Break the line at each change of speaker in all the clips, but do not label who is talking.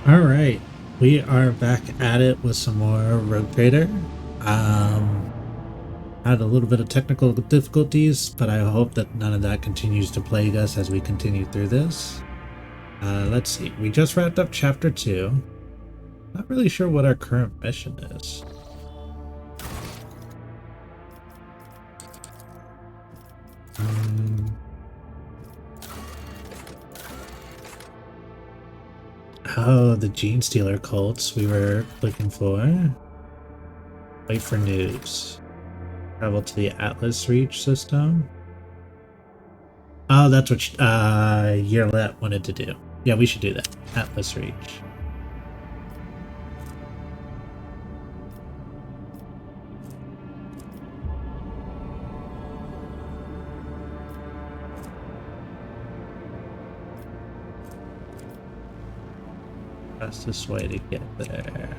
Alright, we are back at it with some more Rogue Trader. Had a little bit of technical difficulties, but I hope that none of that continues to plague us as we continue through this. Let's see, we just wrapped up Chapter 2. Not really sure what our current mission is. Oh, the Gene Stealer cults we were looking for. Wait for news. Travel to the Atlas Reach system. Oh, that's what Yerlet wanted to do. Yeah, we should do that. Atlas Reach. Fastest way to get there.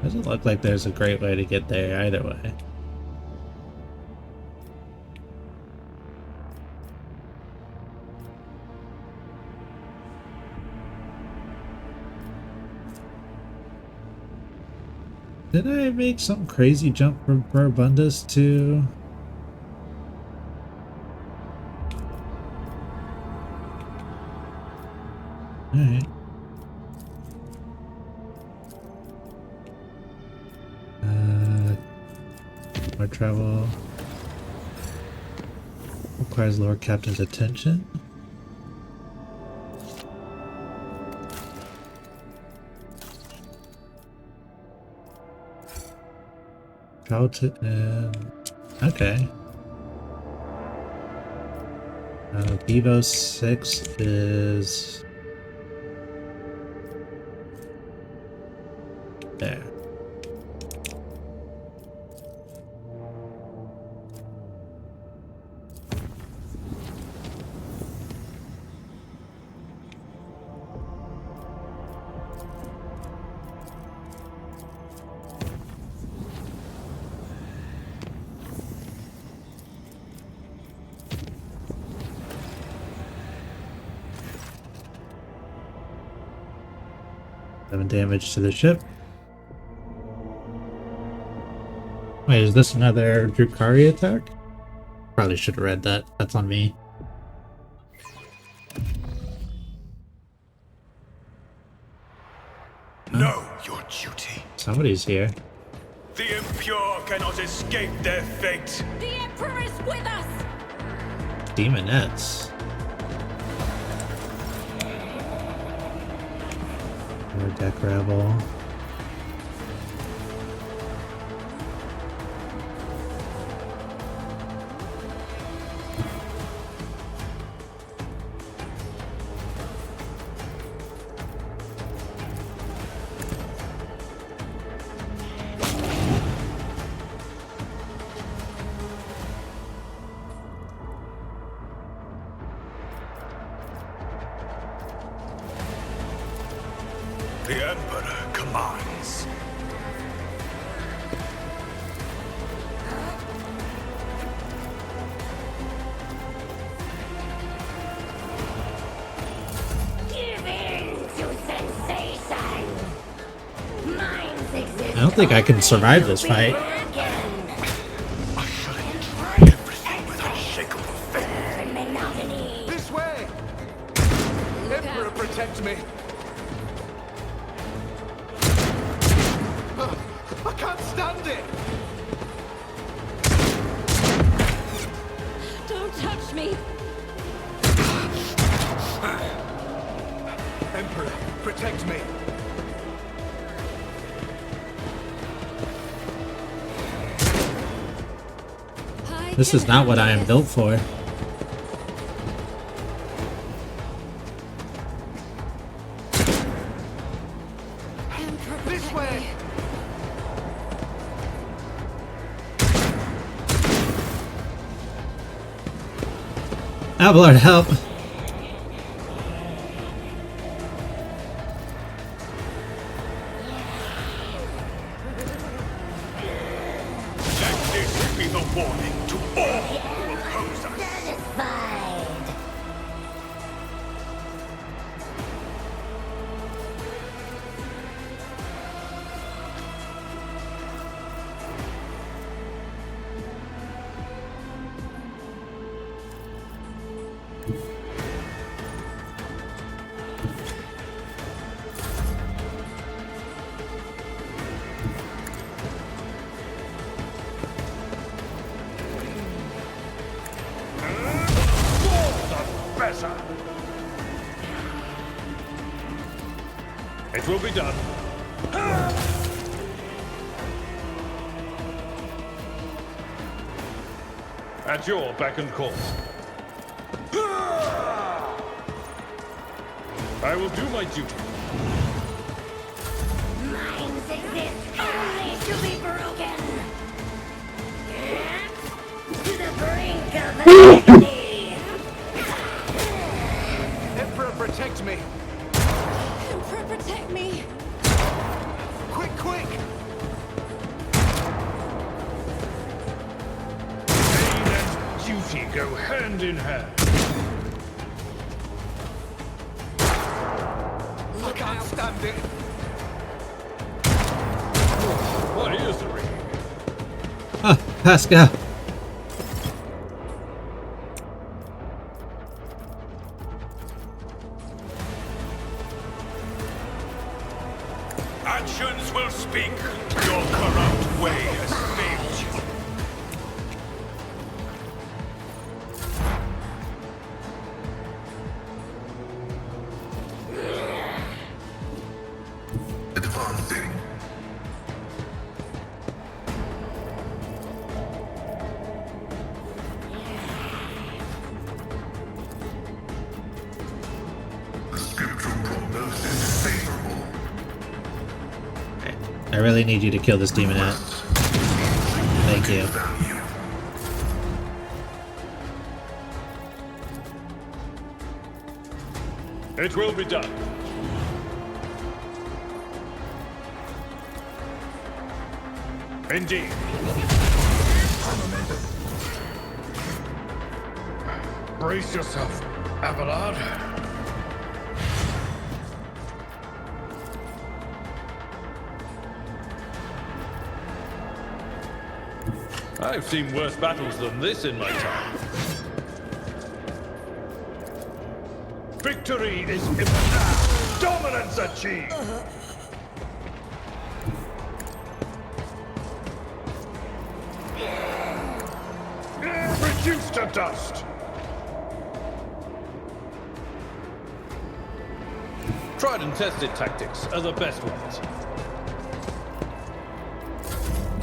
Doesn't look like there's a great way to get there either way. Did I make some crazy jump from Barbundus to... Alright. More travel. Requires Lord Captain's attention. Travel to... okay. Bevo 6 is... there. Damage to the ship. Wait, is this another Drukari attack? Probably should have read that. That's on me.
Know your duty.
Somebody's here.
The impure cannot escape their fate.
The Emperor is with us!
Demonettes. More deck rabble.
The Emperor commands.
Give in to sensation! Minds exist.
I don't think I can survive this fight.
I shall enjoy everything with unshakable faith.
Monotony.
This way! Emperor, protect me! I can't stand it!
Don't touch me!
Emperor, protect me!
This is not what I am built for.
This way!
Abelard, help!
Let this be the warning to all who oppose us.
Satisfied.
It will be done. At your beck and call. I will do my duty.
Minds exist only to be broken. To the brink of agony.
Emperor, protect me!
Emperor, protect me.
Quick, quick!
Pain and duty go hand in hand.
I can't stand it!
My ears are ringing.
Ah, Pascal.
Actions will speak. Your corrupt way has failed you.
Advancing. The spiritual prognosis is favorable.
I really need you to kill this demonette. Thank you.
Value.
It will be done. Indeed. Brace yourself, Abelard. I've seen worse battles than this in my time. Victory is imminent. Dominance achieved. Reduced to dust. Tried and tested tactics are the best ones.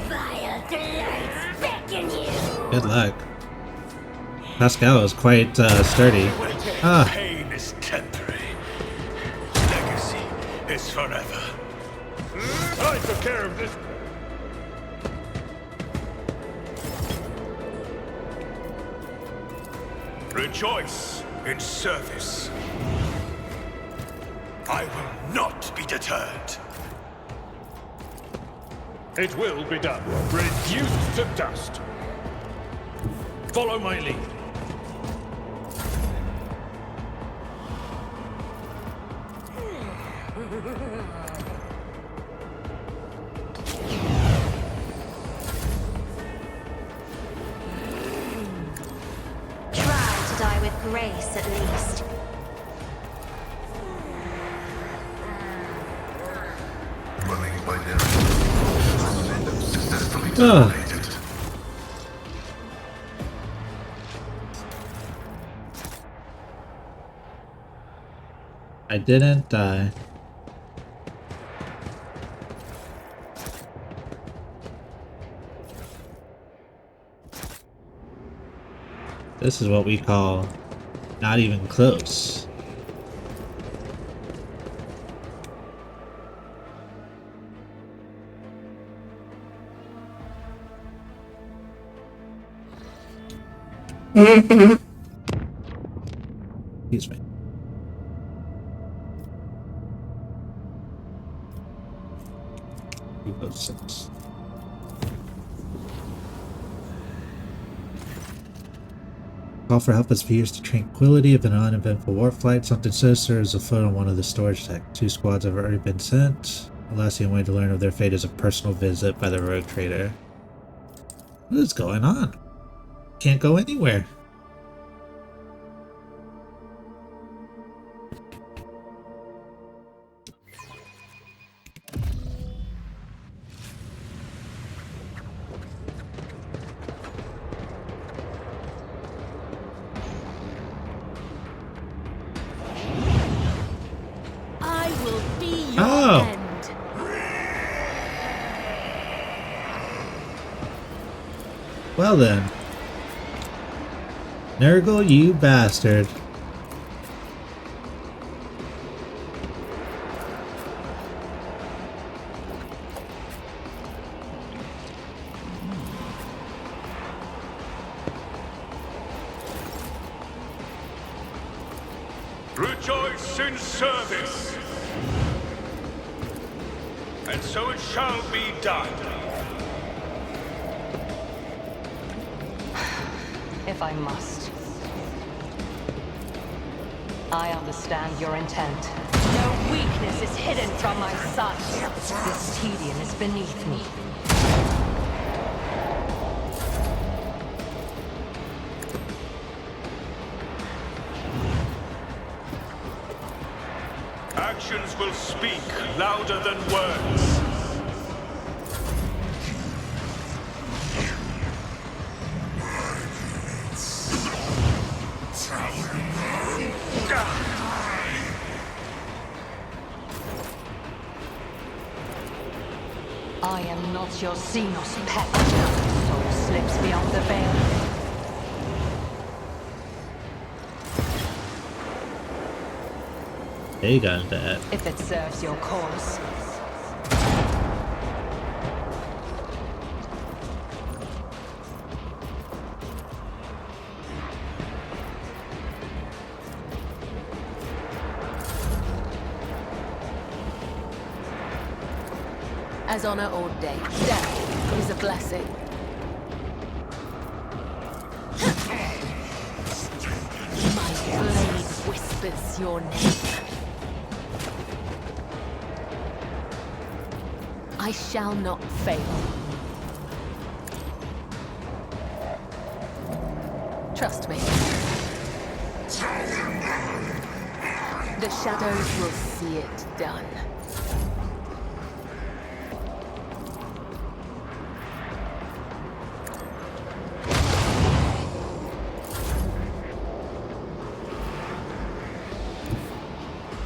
Vile delights beckon you.
Good luck. Pascal is quite sturdy. Ah,
Pain is temporary. Legacy is forever. I took care of this. Rejoice in service. I will not be deterred. It will be done. Reduced to dust. Follow my lead.
Try to die with grace, at least.
Running by narrative. Successfully
Ah.
terminated.
I didn't die. This is what we call not even close. Excuse me. Evo 6. Call for help as fears to tranquility of an uneventful warflight. Something sinister is afoot on one of the storage decks. 2 squads have already been sent. The last way to learn of their fate is a personal visit by the rogue trader. What is going on? Can't go anywhere.
I will be your
Oh.
end.
Well then. Nurgle, you bastard.
Rejoice in service. And so it shall be done.
If I must. I understand your intent. No weakness is hidden from my sight. This tedium is beneath me.
Actions will speak louder than words.
I am not your Xenos pet. Soul slips beyond the veil.
They got that.
If it serves your cause.
As honor ordained, death is a blessing. My blade whispers your name. I shall not fail. Trust me. The shadows will see it done.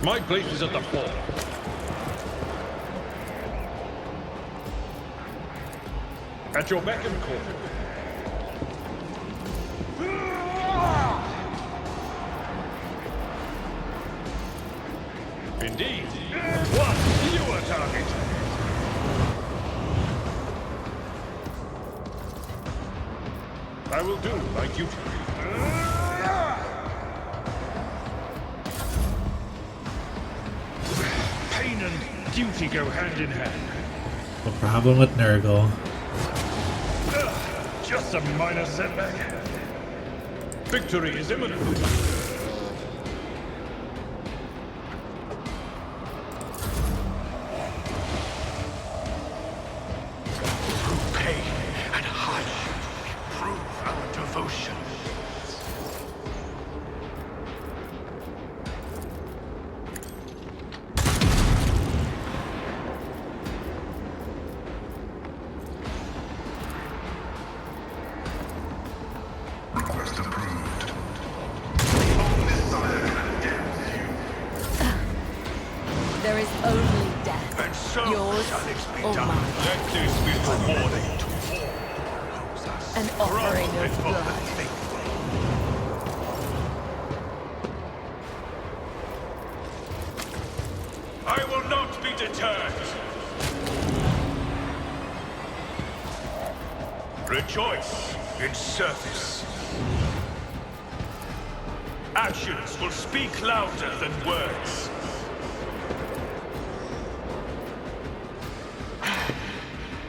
My place is at the fore. At your beck and call. Indeed. What? You a target? I will do my duty. Pain and duty go hand in hand.
The problem with Nurgle.
Just a minor setback. Victory is imminent. Through pain and hardship, prove our devotion.
Request approved.
There is only death.
And so
Yours
shall it be
or
done.
mine.
Let this be rewarding to all.
An offering of blood.
I will not be deterred. Rejoice in service. Actions will speak louder than words.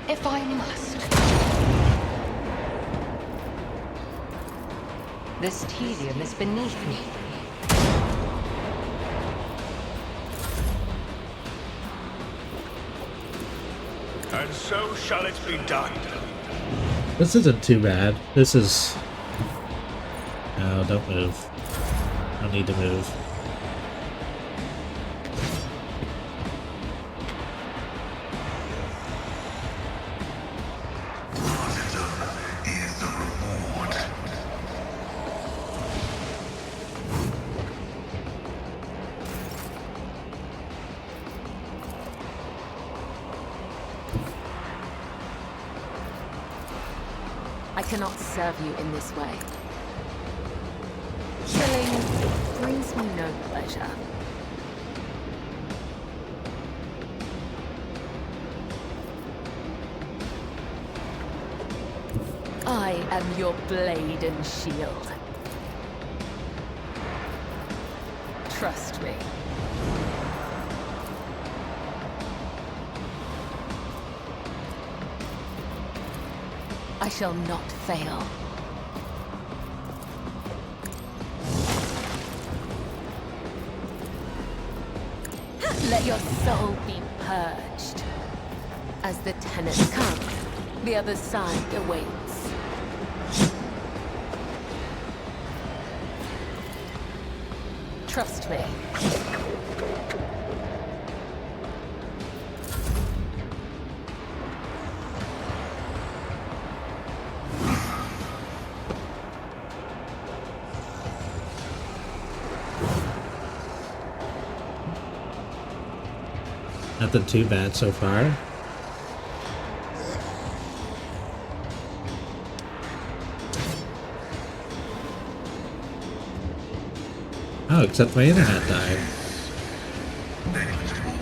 If I must. This tedium is beneath me.
And so shall it be done.
This isn't too bad. This is... No, don't move. Don't need to move.
Is the reward.
I cannot serve you in this way. Killing brings me no pleasure. I am your blade and shield. Trust me. I shall not fail. Let your soul be purged. As the tenants come, the other side awaits. Trust me.
Nothing too bad so far. Oh, except my internet died.
Negligible.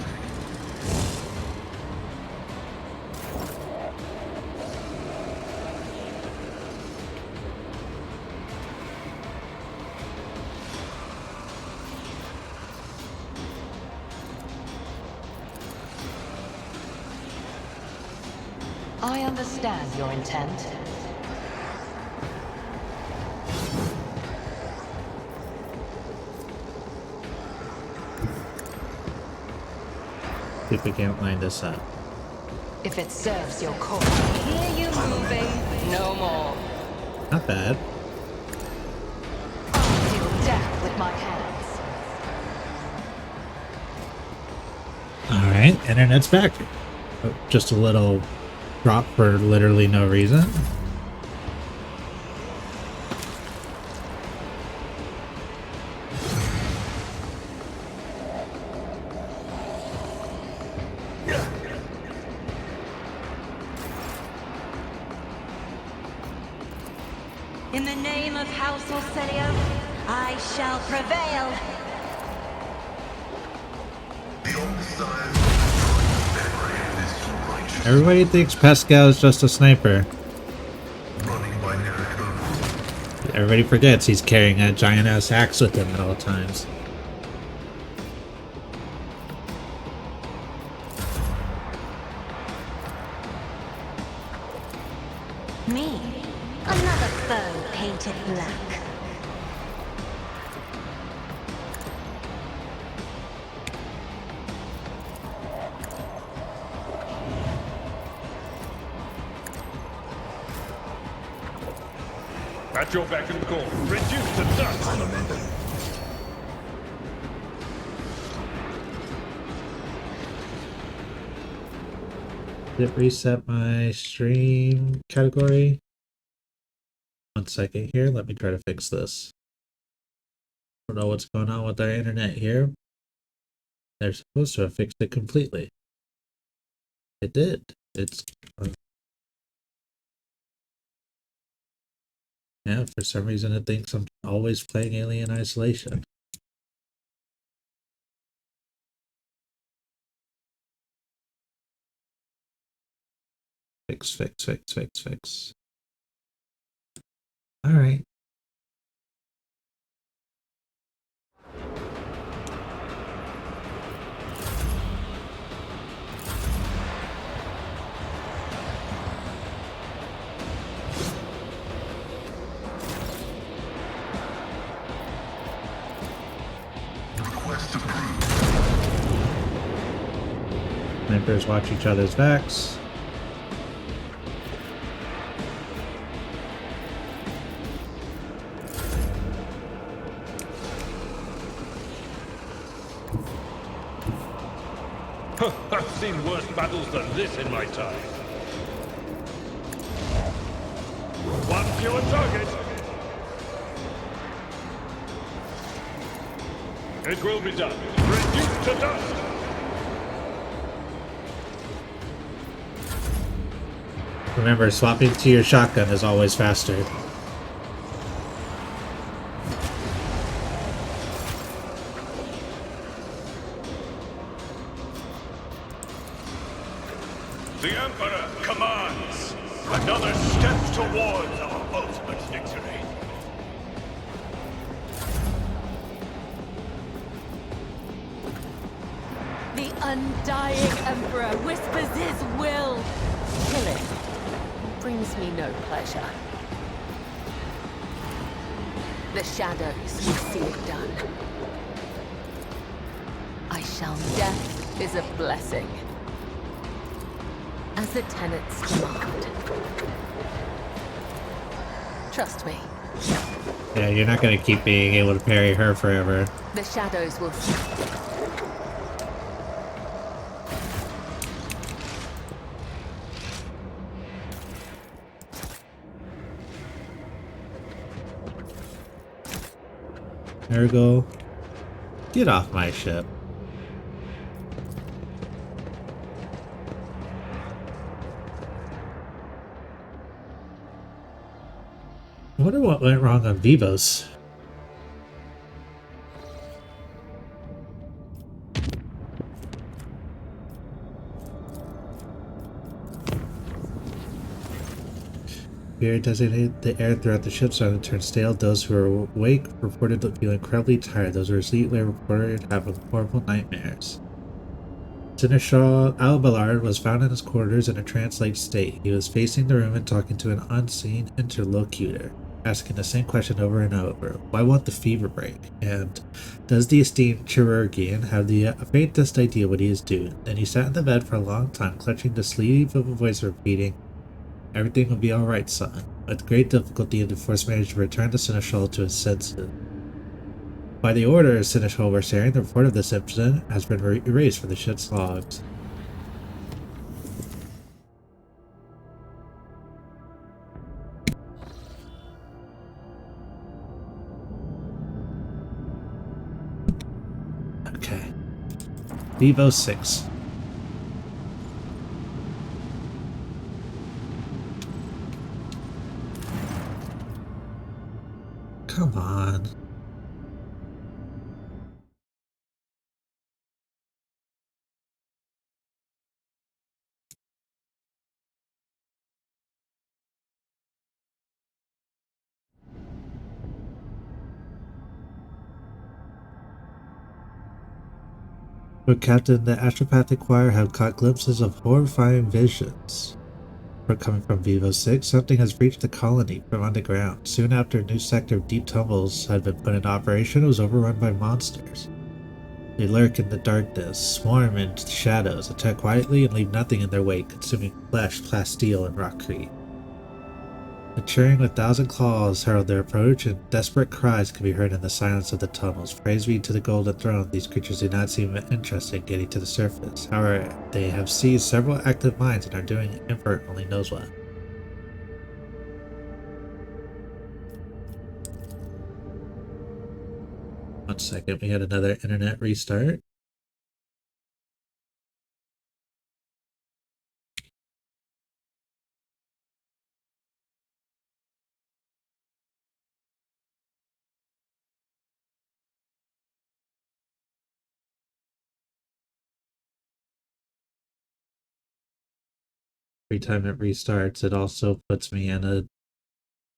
I understand your intent.
See if we can't line this up.
If it serves your cause, hear you moving, no more.
Not bad.
I'll deal death with my hands.
Alright, internet's back. Oh, just a little drop for literally no reason.
In the name of House Orselio, I shall prevail.
The old style memory is righteous.
Everybody thinks Pascal is just a sniper.
Running by narrative.
Everybody forgets he's carrying a giant ass axe with him at all times.
Me, another foe painted black.
At your beck and call. Reduced to dust.
Did it reset my stream category? 1 second here, let me try to fix this. I don't know what's going on with our internet here. They're supposed to have fixed it completely. It did. It's... yeah, for some reason it thinks I'm always playing Alien Isolation. Fix. Alright.
Request approved.
Snipers watch each other's backs.
I've seen worse battles than this in my time. One fewer target. It will be done. Reduced to dust.
Remember, swapping to your shotgun is always faster.
The Emperor commands. Another step towards our ultimate victory.
The undying Emperor whispers his will. Killing brings me no pleasure. The shadows will see it done. I shall. Death is a blessing. As the tenets demand. Trust me.
Yeah, you're not gonna keep being able to parry her forever.
The shadows will see.
Ergo, get off my ship. I wonder what went wrong on Vivos. Fear designated the air throughout the ship started to turn stale. Those who were awake reported to feel incredibly tired. Those who were asleep reported having horrible nightmares. Seneschal Alballard was found in his quarters in a trance-like state. He was facing the room and talking to an unseen interlocutor, asking the same question over and over. Why won't the fever break? And does the esteemed chirurgeon have the faintest idea what he is doing? Then he sat in the bed for a long time, clutching the sleeve of a voice repeating, "Everything will be all right, son." With great difficulty, the force managed to return the Seneschal to his senses. By the order of Seneschal Wersarian, the report of this incident has been erased from the ship's logs. Okay. Vivo 6. Come on. But Captain, the astropathic choir have caught glimpses of horrifying visions. We're coming from Vivo 6, something has breached the colony from underground. Soon after a new sector of deep tunnels had been put in operation, it was overrun by monsters. They lurk in the darkness, swarm in the shadows, attack quietly, and leave nothing in their wake, consuming flesh, plasteel, and rockcrete. Maturing with 1,000 claws herald their approach, and desperate cries can be heard in the silence of the tunnels. Praise be to the Golden Throne, these creatures do not seem interested in getting to the surface. However, they have seized several active mines and are doing Emperor only knows what. One second, we had another internet restart. Every time it restarts, it also puts me in a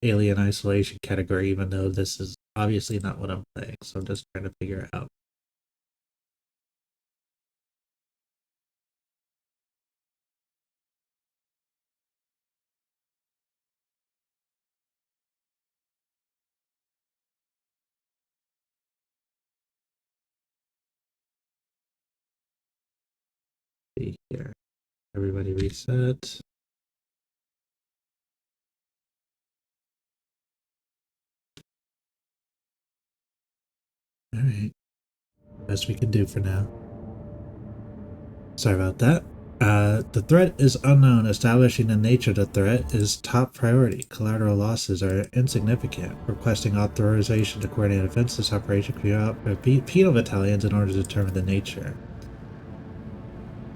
alien isolation category, even though this is obviously not what I'm playing, so I'm just trying to figure it out. See here. Everybody reset. Alright. Best we can do for now. Sorry about that. The threat is unknown. Establishing the nature of the threat is top priority. Collateral losses are insignificant. Requesting authorization to coordinate offensive operation, create penal battalions in order to determine the nature.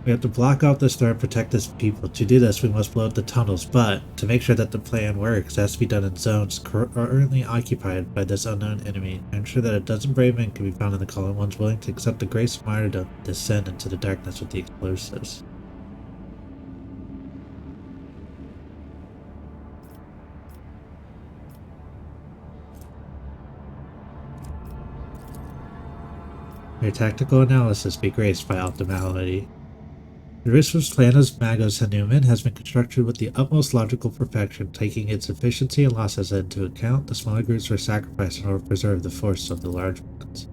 We have to block off this door and protect this people. To do this, we must blow up the tunnels, but to make sure that the plan works, it has to be done in zones currently occupied by this unknown enemy. I'm sure that a dozen brave men can be found in the column, ones willing to accept the grace of martyrdom and descend into the darkness with the explosives. Your tactical analysis be graced by optimality. The Riswas clan of Magos Hanuman has been constructed with the utmost logical perfection, taking its efficiency and losses into account. The smaller groups were sacrificed in order to preserve the force of the large ones.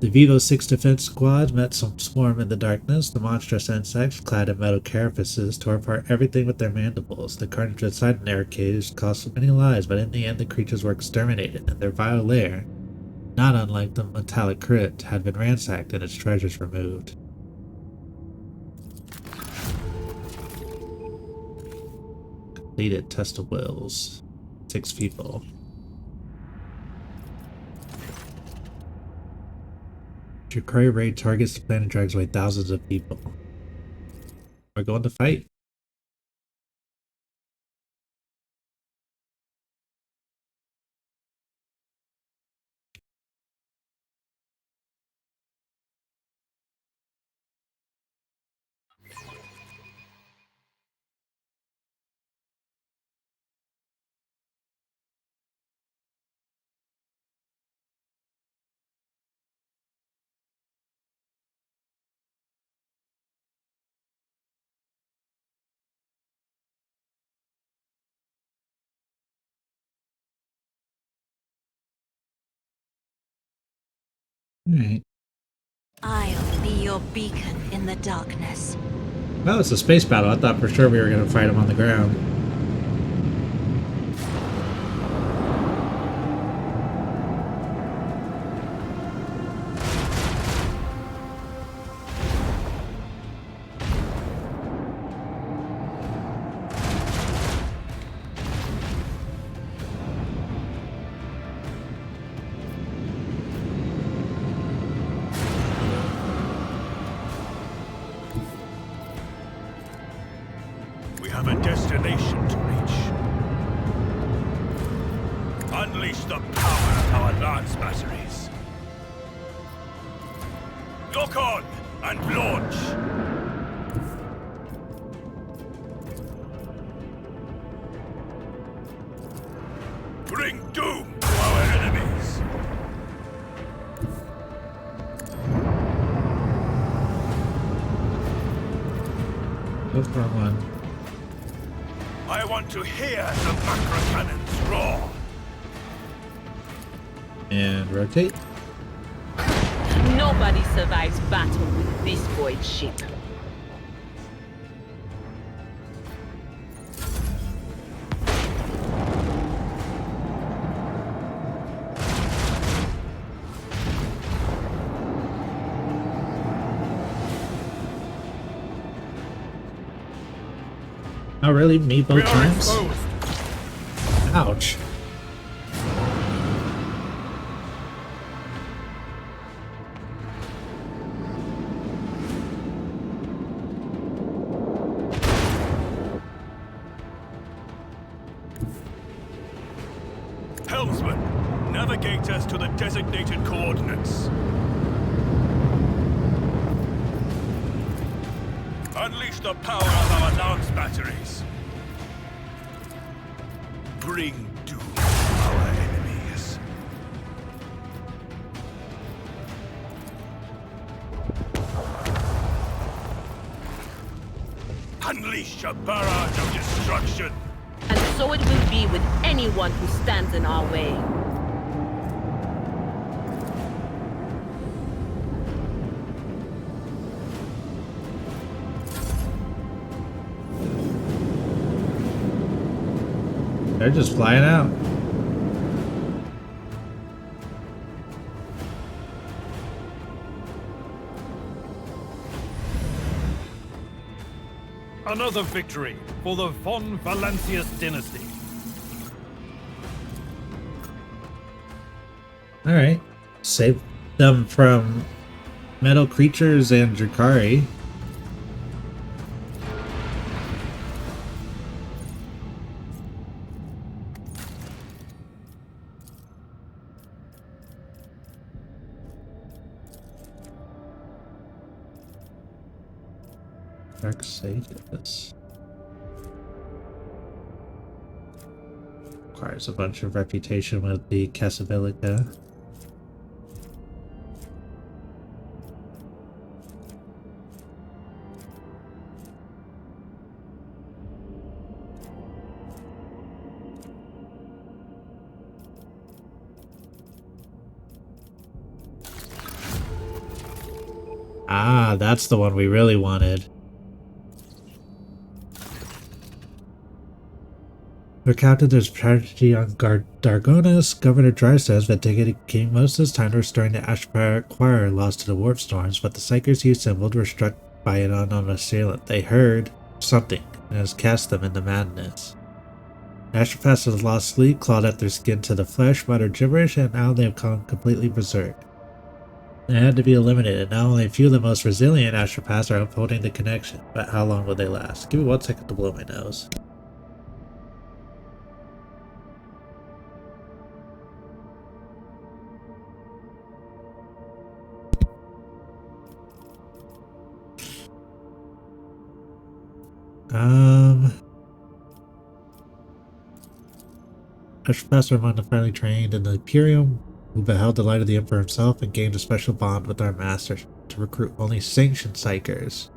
The Vivo 6 defense squad met some swarm in the darkness. The monstrous insects, clad in metal carapaces, tore apart everything with their mandibles. The carnage inside an air cage cost them many lives, but in the end the creatures were exterminated, and their vile lair, not unlike the metallic crypt, had been ransacked and its treasures removed. Completed test of wills. 6 people. Your raid targets the planet and drags away thousands of people. We're going to fight. Alright.
I'll be your beacon in the darkness.
Well, it's a space battle. I thought for sure we were going to fight him on the ground.
Have a destination to reach. Unleash the power of our lance batteries. Lock on and launch. Bring doom to our enemies.
Go for one.
I want to hear the macro cannons roar.
And rotate.
Nobody survives battle with this void ship.
Oh, really? Me both times?
Exposed.
Ouch.
Helmsman, navigate us to the designated coordinates. Unleash the power of our lance batteries. Bring doom to our enemies. Unleash a barrage of destruction.
And so it will be with anyone who stands in our way.
They're just flying out.
Another victory for the von Valancius dynasty.
Alright. Save them from metal creatures and Drakari. Dark Sages. Requires a bunch of reputation with the Casabelica. Ah, that's the one we really wanted. Recounted there's tragedy on Dargonis. Governor Dry says that dedicated King most of his time restoring the Ashpire choir lost to the warp storms, but the psychers he assembled were struck by an unknown assailant. They heard something, and has cast them into madness. The Astropaths have lost sleep, clawed at their skin to the flesh, muttered gibberish, and now they have gone completely berserk. They had to be eliminated. Now only a few of the most resilient Astropaths are upholding the connection, but how long will they last? Give me 1 second to blow my nose. Astropaths are among the finely trained in the Imperium, who beheld the light of the Emperor himself and gained a special bond with our master to recruit only sanctioned psychers.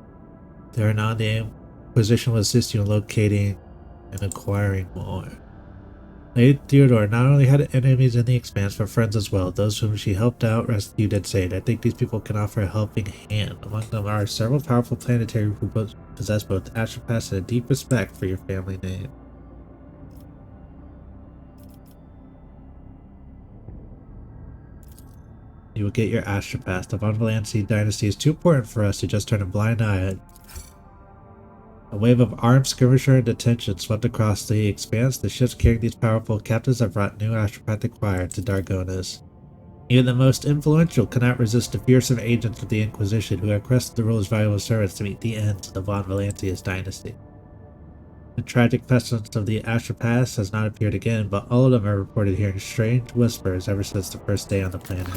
They are now in the Inquisition will assist you in locating and acquiring more. Lady Theodore not only had enemies in the Expanse, but friends as well. Those whom she helped out, rescued, and saved. I think these people can offer a helping hand. Among them are several powerful planetary who possess both Astropaths and a deep respect for your family name. You will get your Astropath. The Von Valency dynasty is too important for us to just turn a blind eye at. A wave of armed skirmisher and detention swept across the Expanse. The ships carrying these powerful captives have brought new Astropathic choir to Dargonis. Even the most influential cannot resist the fearsome agents of the Inquisition who have requested the ruler's valuable servants to meet the end of the Von Valancius dynasty. The tragic pestilence of the Astropaths has not appeared again, but all of them are reported hearing strange whispers ever since the first day on the planet.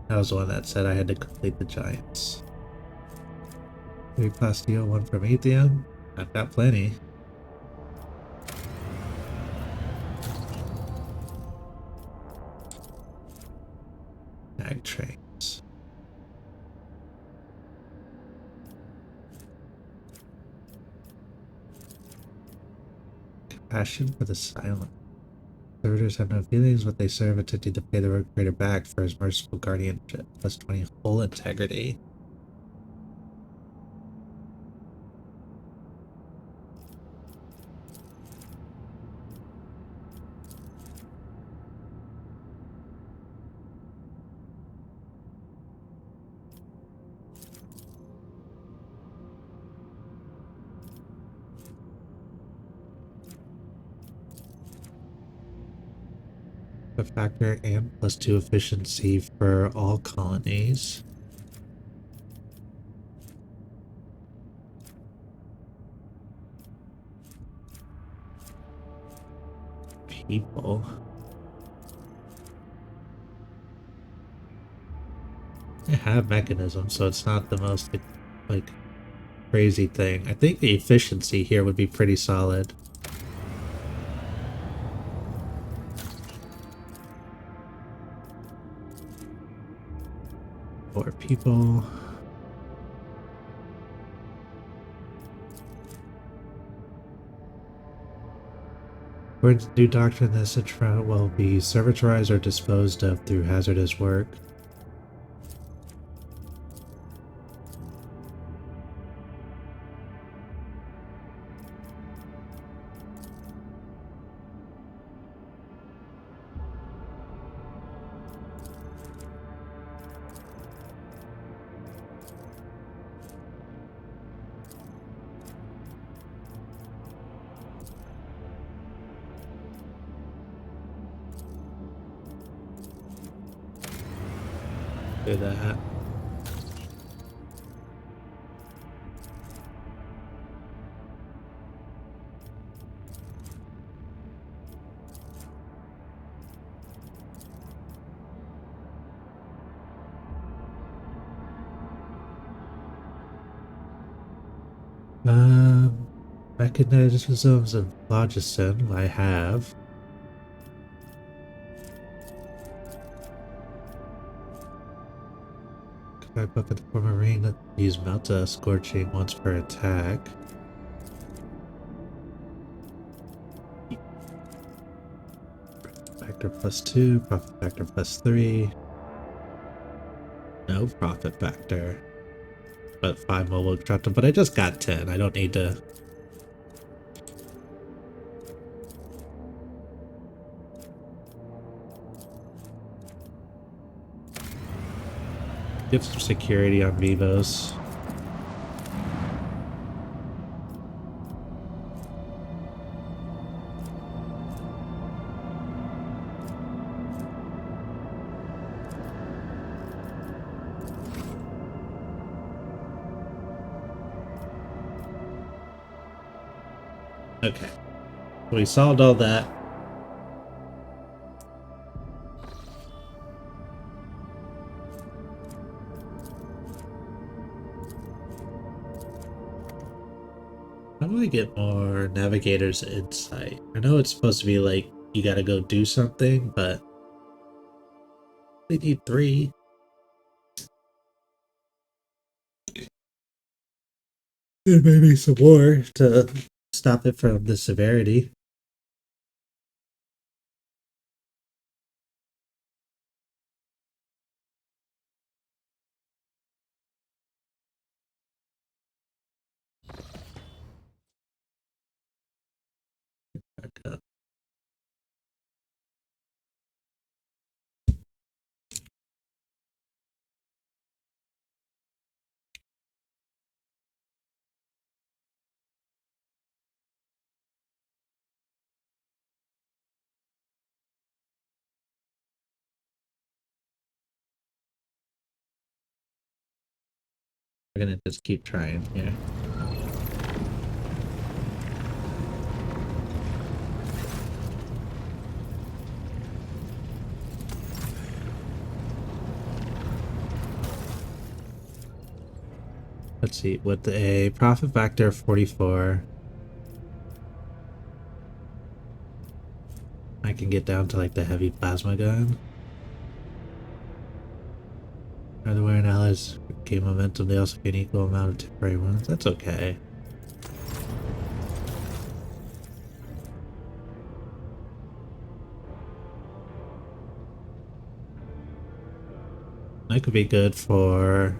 That was the one that said I had to complete the Giants. 3 Plasteel, 1 Prometheum. I've got plenty. Ag trains. Compassion for the silent. Servitors have no feelings, but they serve, attempting to pay the road creator back for his merciful guardianship. Plus 20 whole integrity. A factor and plus 2 efficiency for all colonies. People. They have mechanisms, so it's not the most like crazy thing. I think the efficiency here would be pretty solid. For people. According to the new doctrine, this trial will be servitorized or disposed of through hazardous work. Do that. Mechanisms of phlogiston, I have. I book at the Commorragh, use Melta Scorching once per attack. Factor +2, profit factor +3. No profit factor. But 5 mobile constructor, but I just got 10. I don't need to. Get some security on Vivos. Okay. We solved all that. How do I get more navigator's insight? I know it's supposed to be like you gotta go do something, but we need 3. And maybe some more to stop it from the severity. Back up. We're gonna just keep trying here. Let's see, with a profit factor of 44, I can get down to like the heavy plasma gun. Either way, an allies gain momentum, they also gain equal amount of temporary wounds. That's okay. That could be good for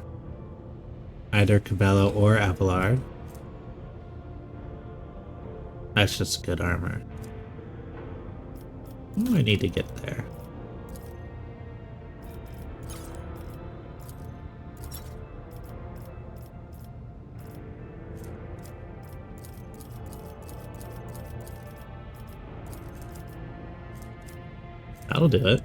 either Caballo or Abelard. That's just good armor. Oh, I need to get there. That'll do it.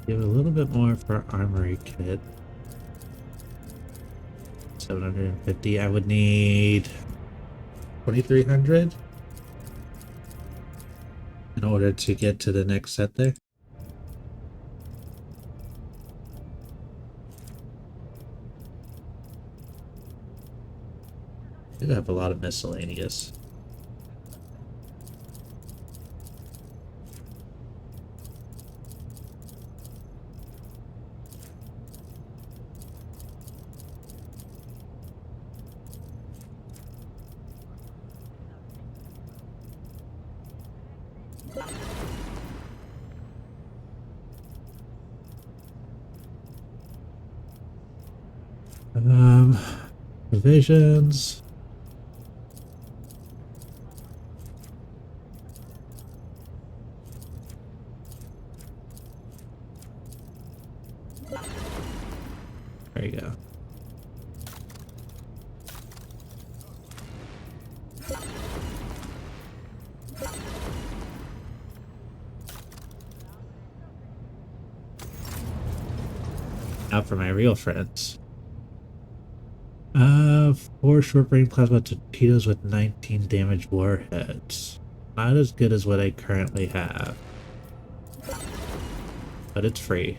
Give a little bit more for armory kit. 750. I would need 2,300 in order to get to the next set there. I do have a lot of miscellaneous. Provisions. There you go. Out for my real friends. 4 short-range plasma torpedoes with 19 damage warheads. Not as good as what I currently have. But it's free.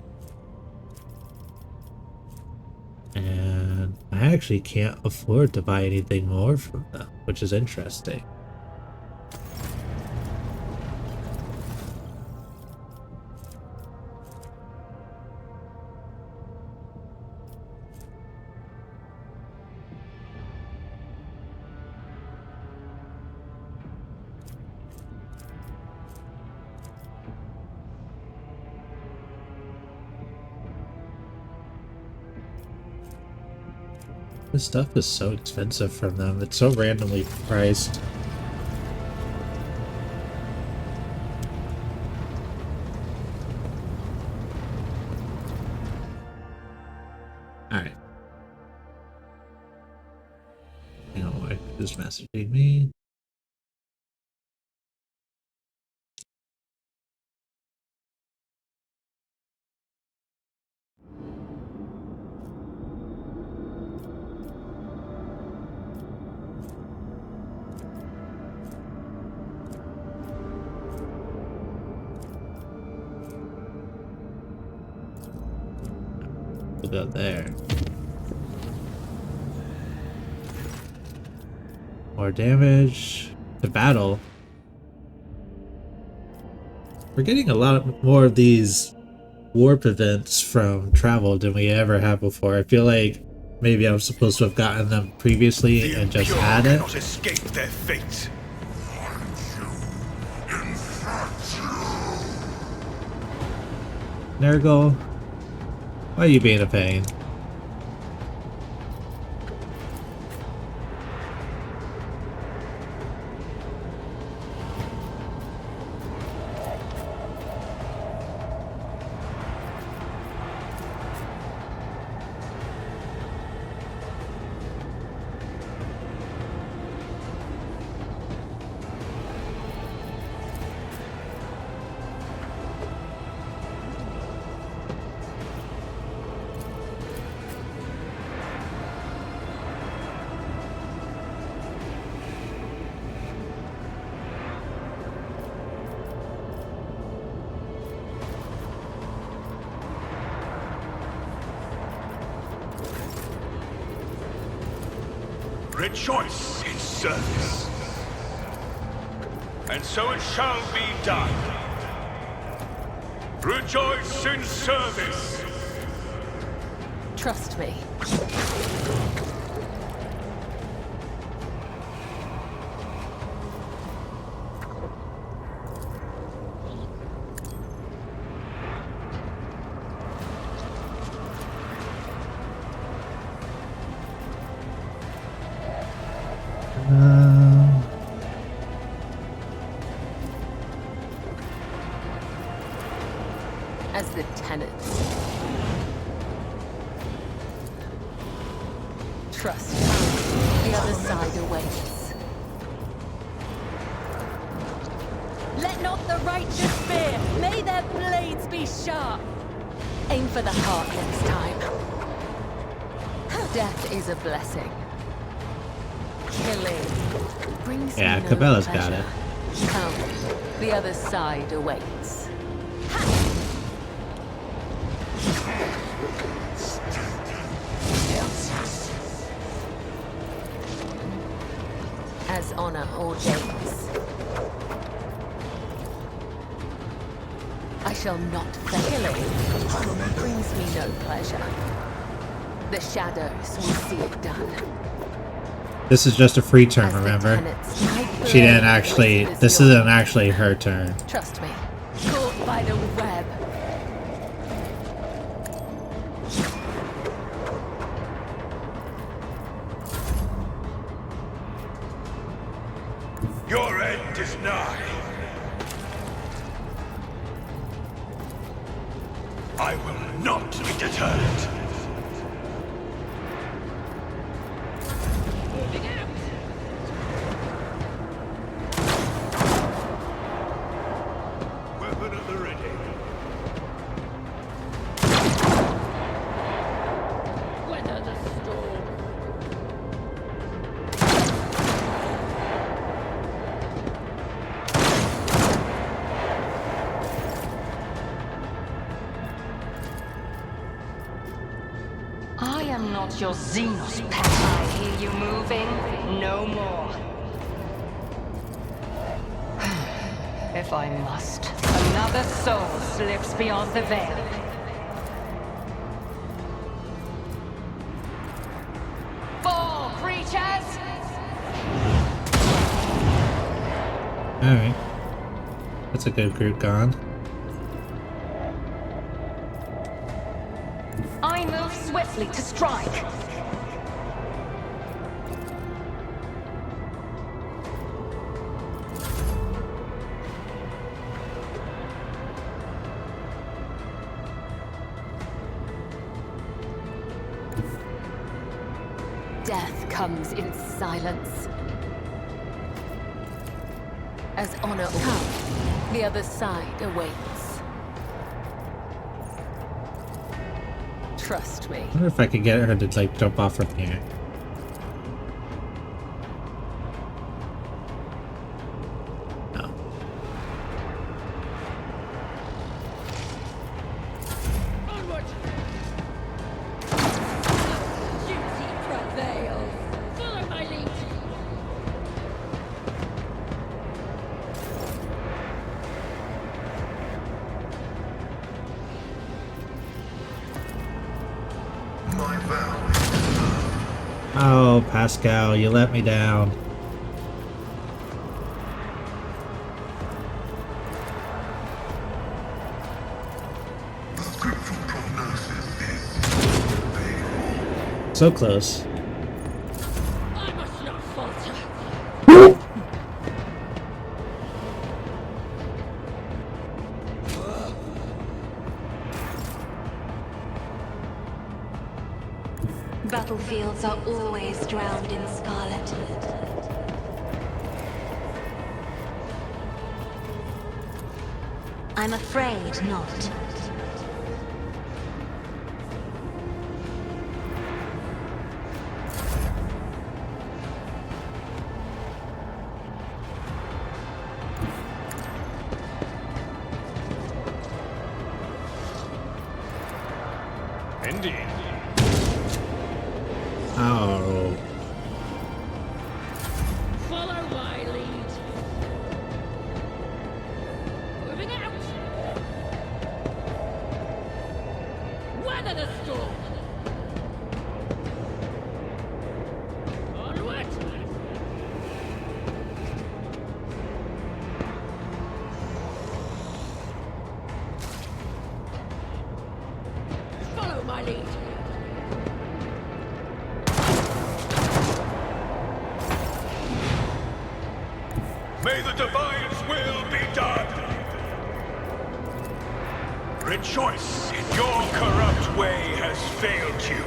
And I actually can't afford to buy anything more from them, which is interesting. This stuff is so expensive from them. It's so randomly priced. Alright. Hang on, why is messaging me? We'll go there. More damage to battle. We're getting a lot more of these warp events from travel than we ever have before. I feel like maybe I'm supposed to have gotten them previously and just had it.
Cannot escape their fate.
Nurgle, why are you being a pain?
Rejoice in service. And so it shall be done. Rejoice in service.
Trust me. As the tenants. Trust me. The other side awaits. Let not the righteous fear. May their blades be sharp. Aim for the heart next time. Death is a blessing. Killing brings me no
Cabela's
pleasure.
got it.
Come, the other side awaits. As honor ordains. I shall not fail. Killing brings me no pleasure. The shadows will see it done.
This is just a free turn, remember? She didn't actually, this isn't actually her turn.
Trust me. Caught by the web.
Your end is nigh. I will not be deterred. Weapon at the ready.
not your Xenos pet. I hear you moving. No more. If I must, another soul slips beyond the veil. Fall, creatures!
Alright. That's a good group gone.
I move swiftly to strike.
Death comes in silence. As honor comes, the other side awaits. Trust me.
I wonder if I could get her to like jump off from here. No.
Onward! Duty prevails. Follow my lead.
My vow is to serve.
Oh, Pascal, you let me down.
The scriptural prognosis is favorable.
So close.
I must not falter.
Battlefields are always drowned in scarlet. I'm afraid not.
Indeed.
Oh.
Follow my lead. Moving out. Weather the storm. Onward. Follow my lead.
May the Divine's will be done! Rejoice! Your corrupt way has failed you.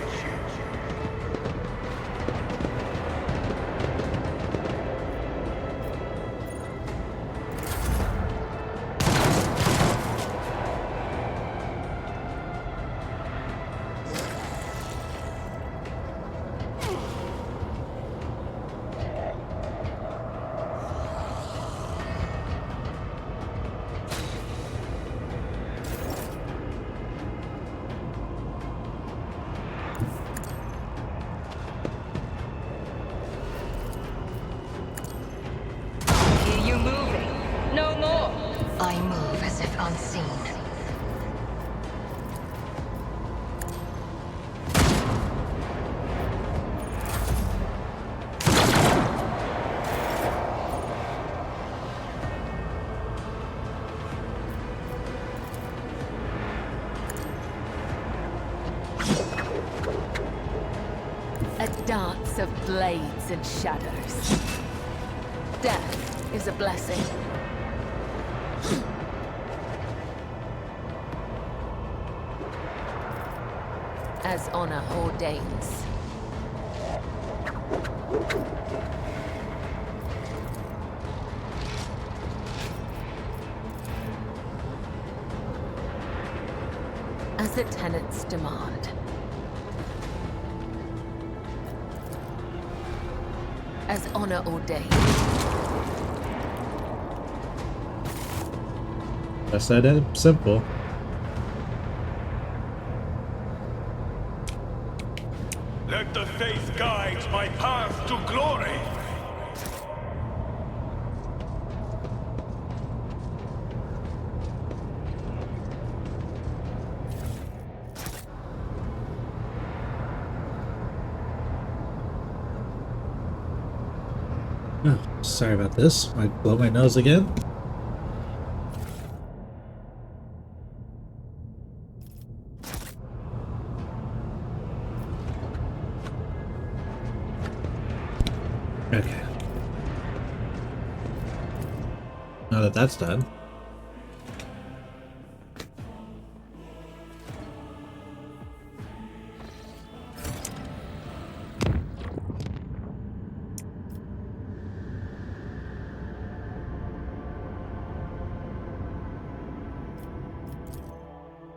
Hear you moving. No more. I move as if unseen.
A dance of blades and shadows. Death is a blessing. As honor ordains. As the tenets demand. As honor ordained.
That's that simple. Sorry about this. Might blow my nose again. Okay. Now that that's done.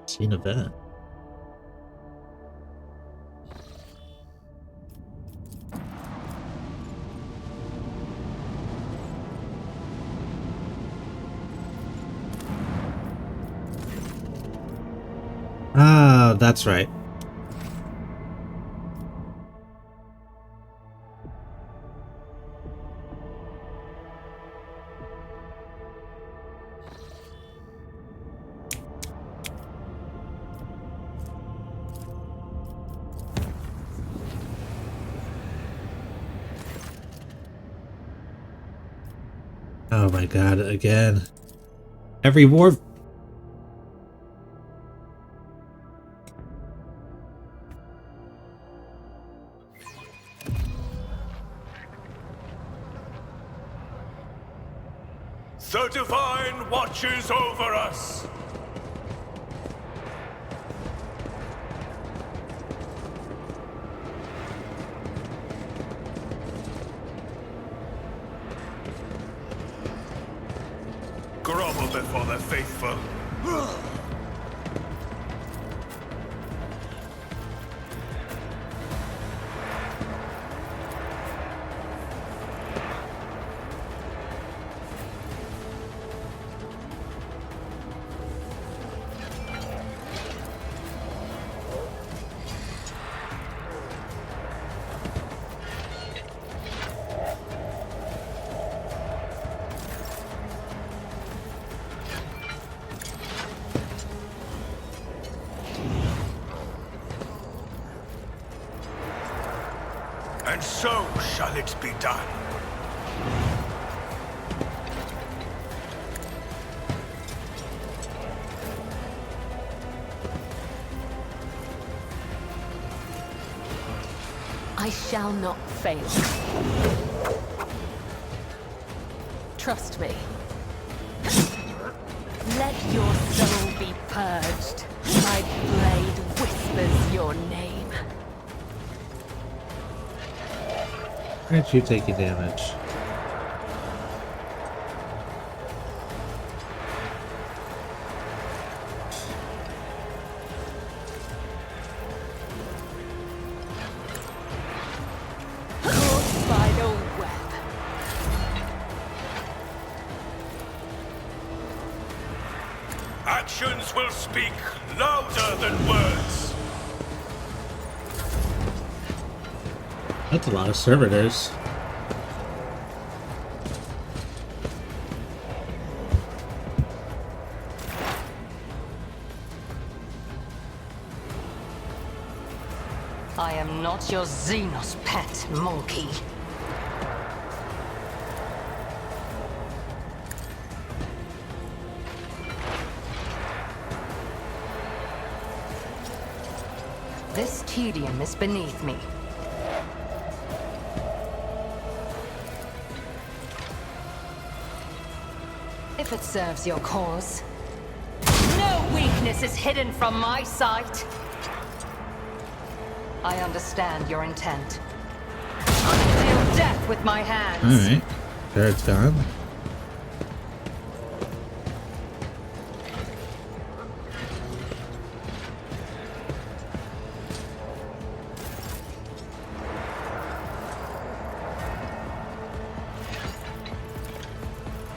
Seen event. Ah, that's right. Oh my god, again. Every war.
The Divine watches over us! Grovel before the faithful. And so shall it be done.
I shall not fail. Trust me. Let your soul be purged. My blade whispers your name.
Aren't you taking damage?
Caught by the web.
Actions will speak louder than words.
That's a lot of servitors.
I am not your Xenos pet, monkey. This tedium is beneath me. If it serves your cause. No weakness is hidden from my sight. I understand your intent. I deal death with my hands.
Alright. There it's gone.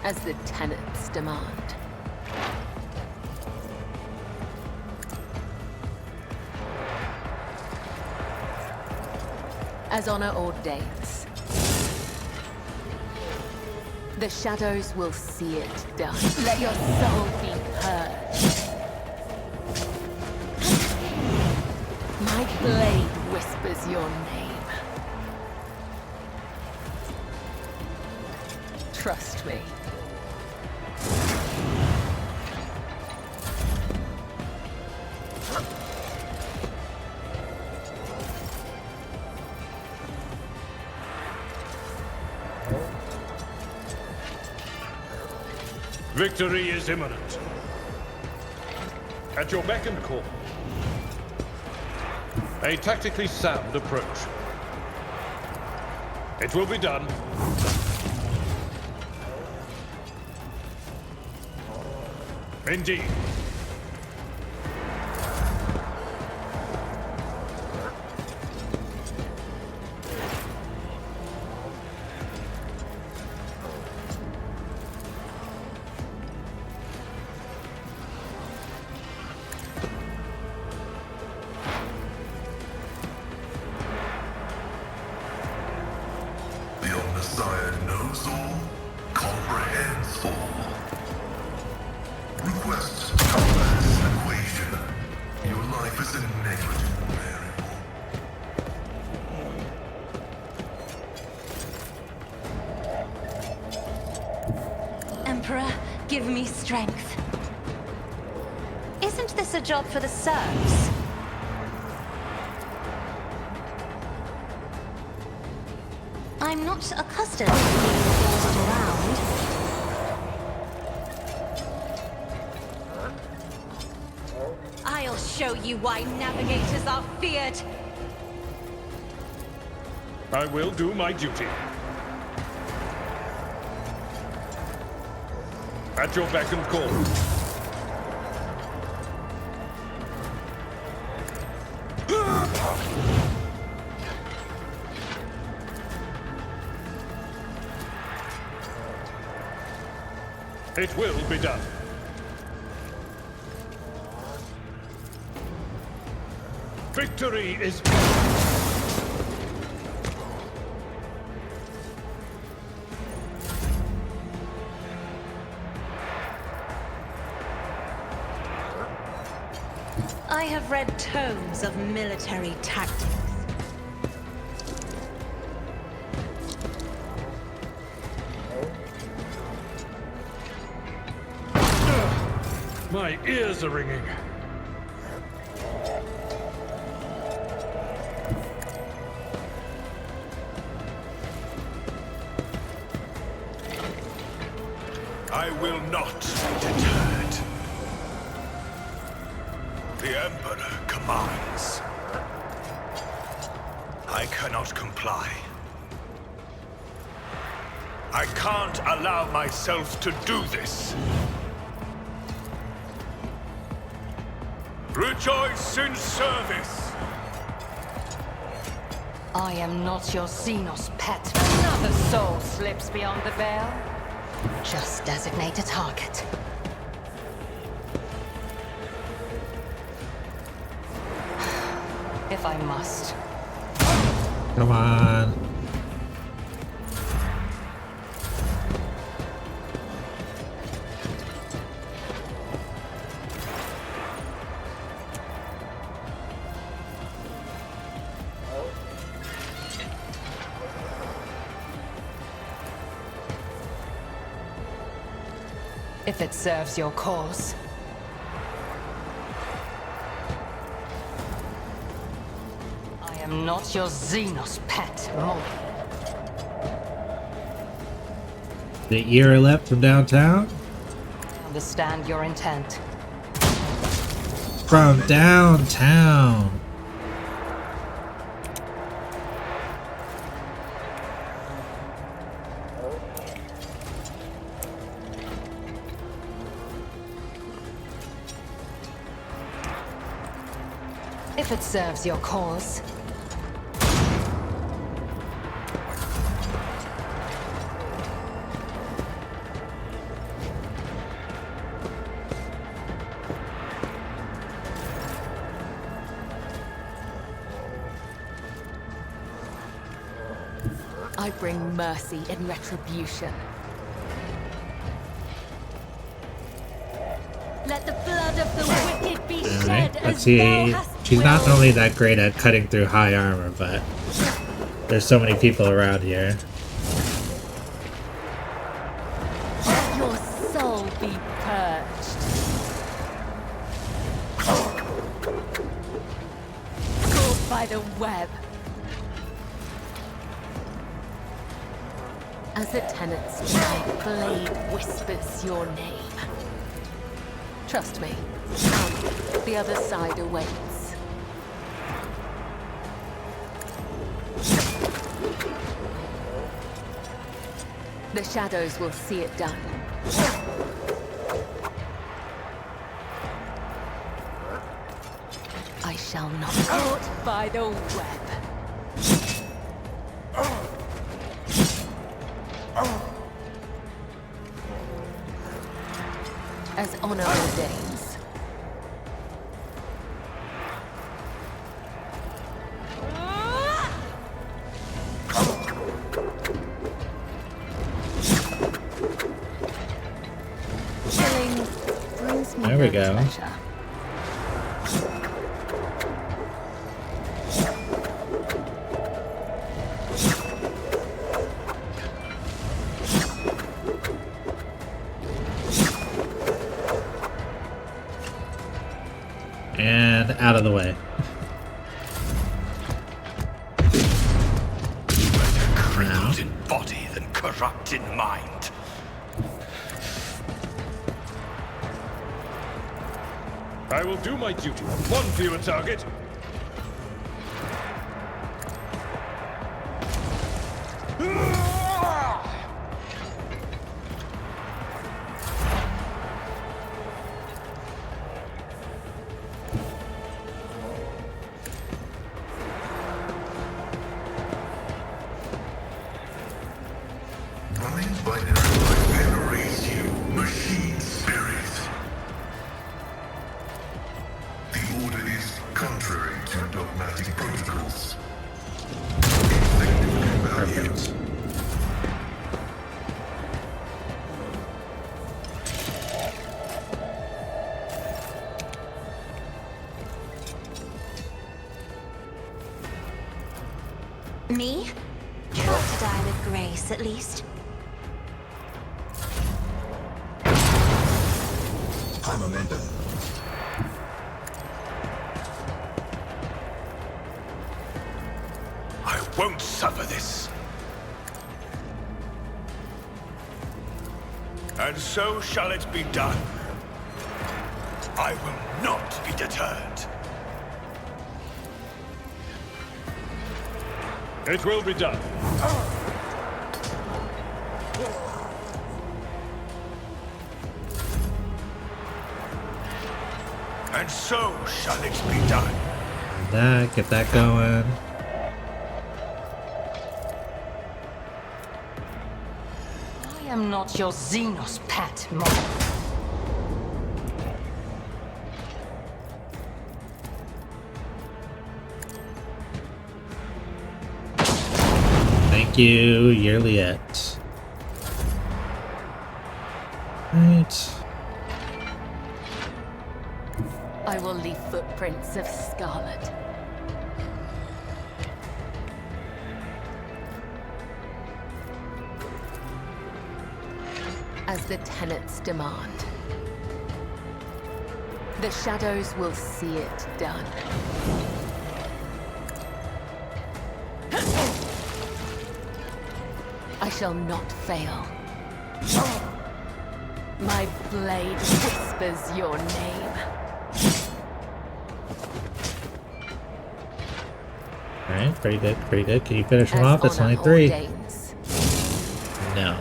As the tenets demand. As honor ordains. The shadows will see it done. Let your soul be purged. My blade whispers your name. Trust me.
Victory is imminent. At your beck and call. A tactically sound approach. It will be done. Indeed.
The Messiah knows all, comprehends all. Request compass equation. Your life is a negligible variable.
Emperor, give me strength. Isn't this a job for the serfs? I'm not accustomed to being bossed around. I'll show you why navigators are feared.
I will do my duty. At your beck and call. It will be done. Victory is...
I have read tomes of military tactics.
My ears are ringing.
I will not be deterred. The Emperor commands. I cannot comply. I can't allow myself to do this. Rejoice in service!
I am not your Xenos pet. Another soul slips beyond the veil. Just designate a target. If I must.
Come on.
If it serves your cause. I am not your Xenos pet, Molly.
The ear left from downtown?
I understand your intent.
From downtown.
If it serves your cause.
I bring mercy and retribution. Let the blood of the wicked be shed
Let's
as
see.
thou hast
She's not
willed.
only that great at cutting through high armor, but there's so many people around here.
soul be purged. Caught by the web. As the tenets, my blade whispers your name. Trust me, the other side awaits. The shadows will see it done. I shall not be caught by the web. As honor ordains. Killing brings me
There we
no
go.
pleasure.
And out of the way.
Crippled in body than corrupt in mind.
I will do my duty. One fewer target.
Running by I venerate you, machine spirit. The order is contrary to dogmatic protocols. Insignificant value.
Perfect.
Me? Try to die with grace, at least.
High momentum.
I won't suffer this. And so shall it be done. I will not be deterred.
It will be done.
And so shall it be done.
Get that going.
I am not your Xenos pet, Mom.
Thank you, Yearlyette. Right.
I will leave footprints of scarlet. As the tenets demand. The shadows will see it done. I shall not fail. My blade whispers your name.
Alright, pretty good, pretty good. Can you finish him
As
off? That's
honor
only 3.
ordains.
No.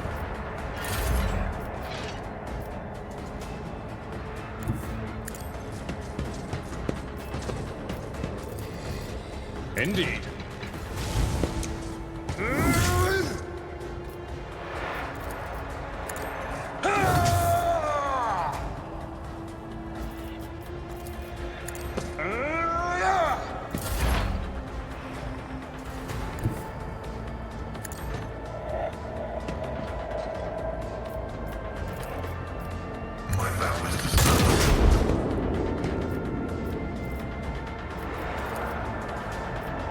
Indeed.
My vow is to serve.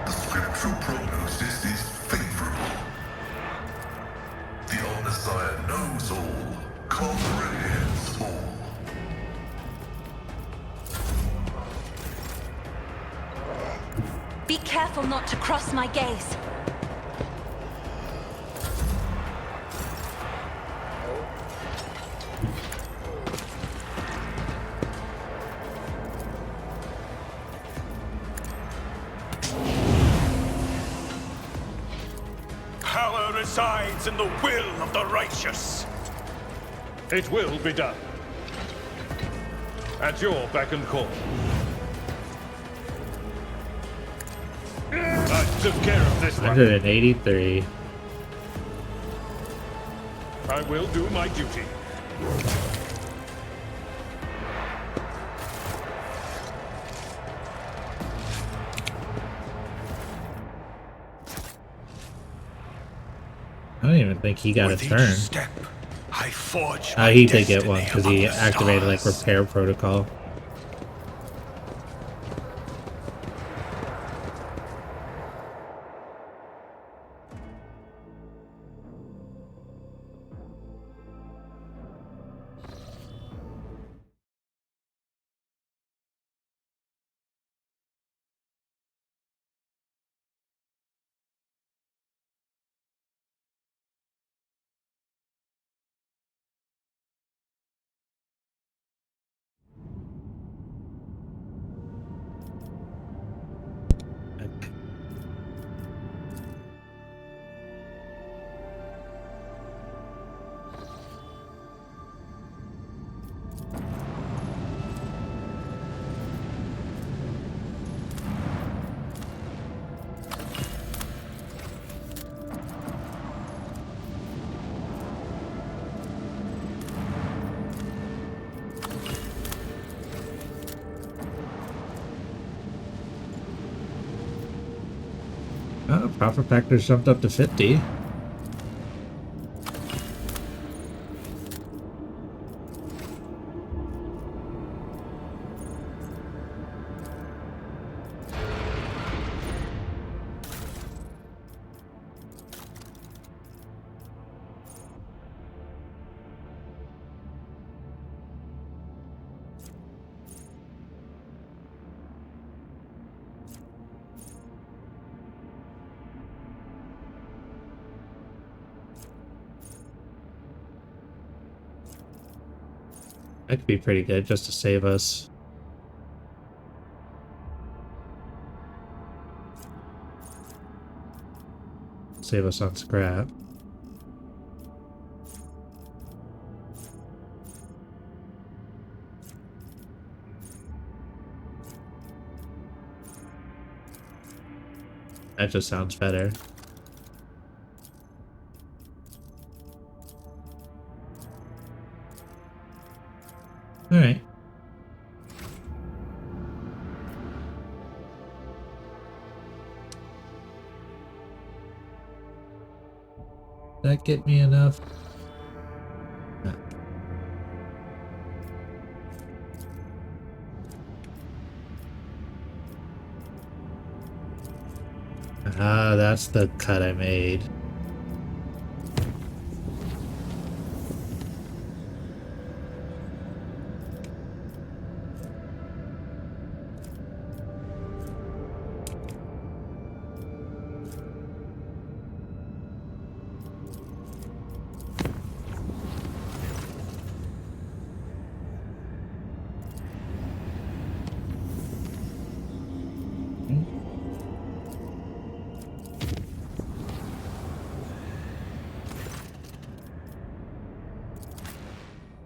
The scriptural prognosis is favorable. The All-Messiah knows all, comprehends
Be careful not to cross my gaze.
Power resides in the will of the righteous.
It will be done. At your beck and call. I took care of this one.
183.
I will do my duty.
I don't even think he got
With
a
each
turn.
step, I forge
Oh,
my
he did get
destiny
one because
among
he
the
activated like
stars.
repair protocol. Oh, profit factor's jumped up to 50. That could be pretty good just to save us. Save us on scrap. That just sounds better. All right. That get me enough? No. Ah, that's the cut I made.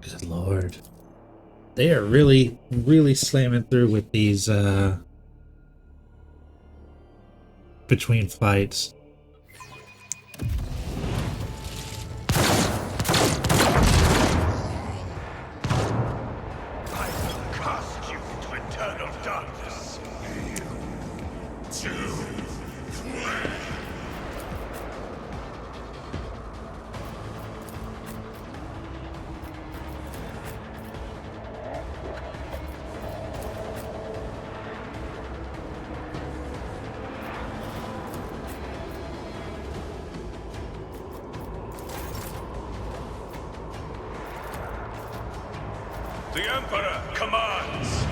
Good lord. They are really, really slamming through with these, between fights.
I will cast you into eternal darkness. 2, 3. The Emperor commands.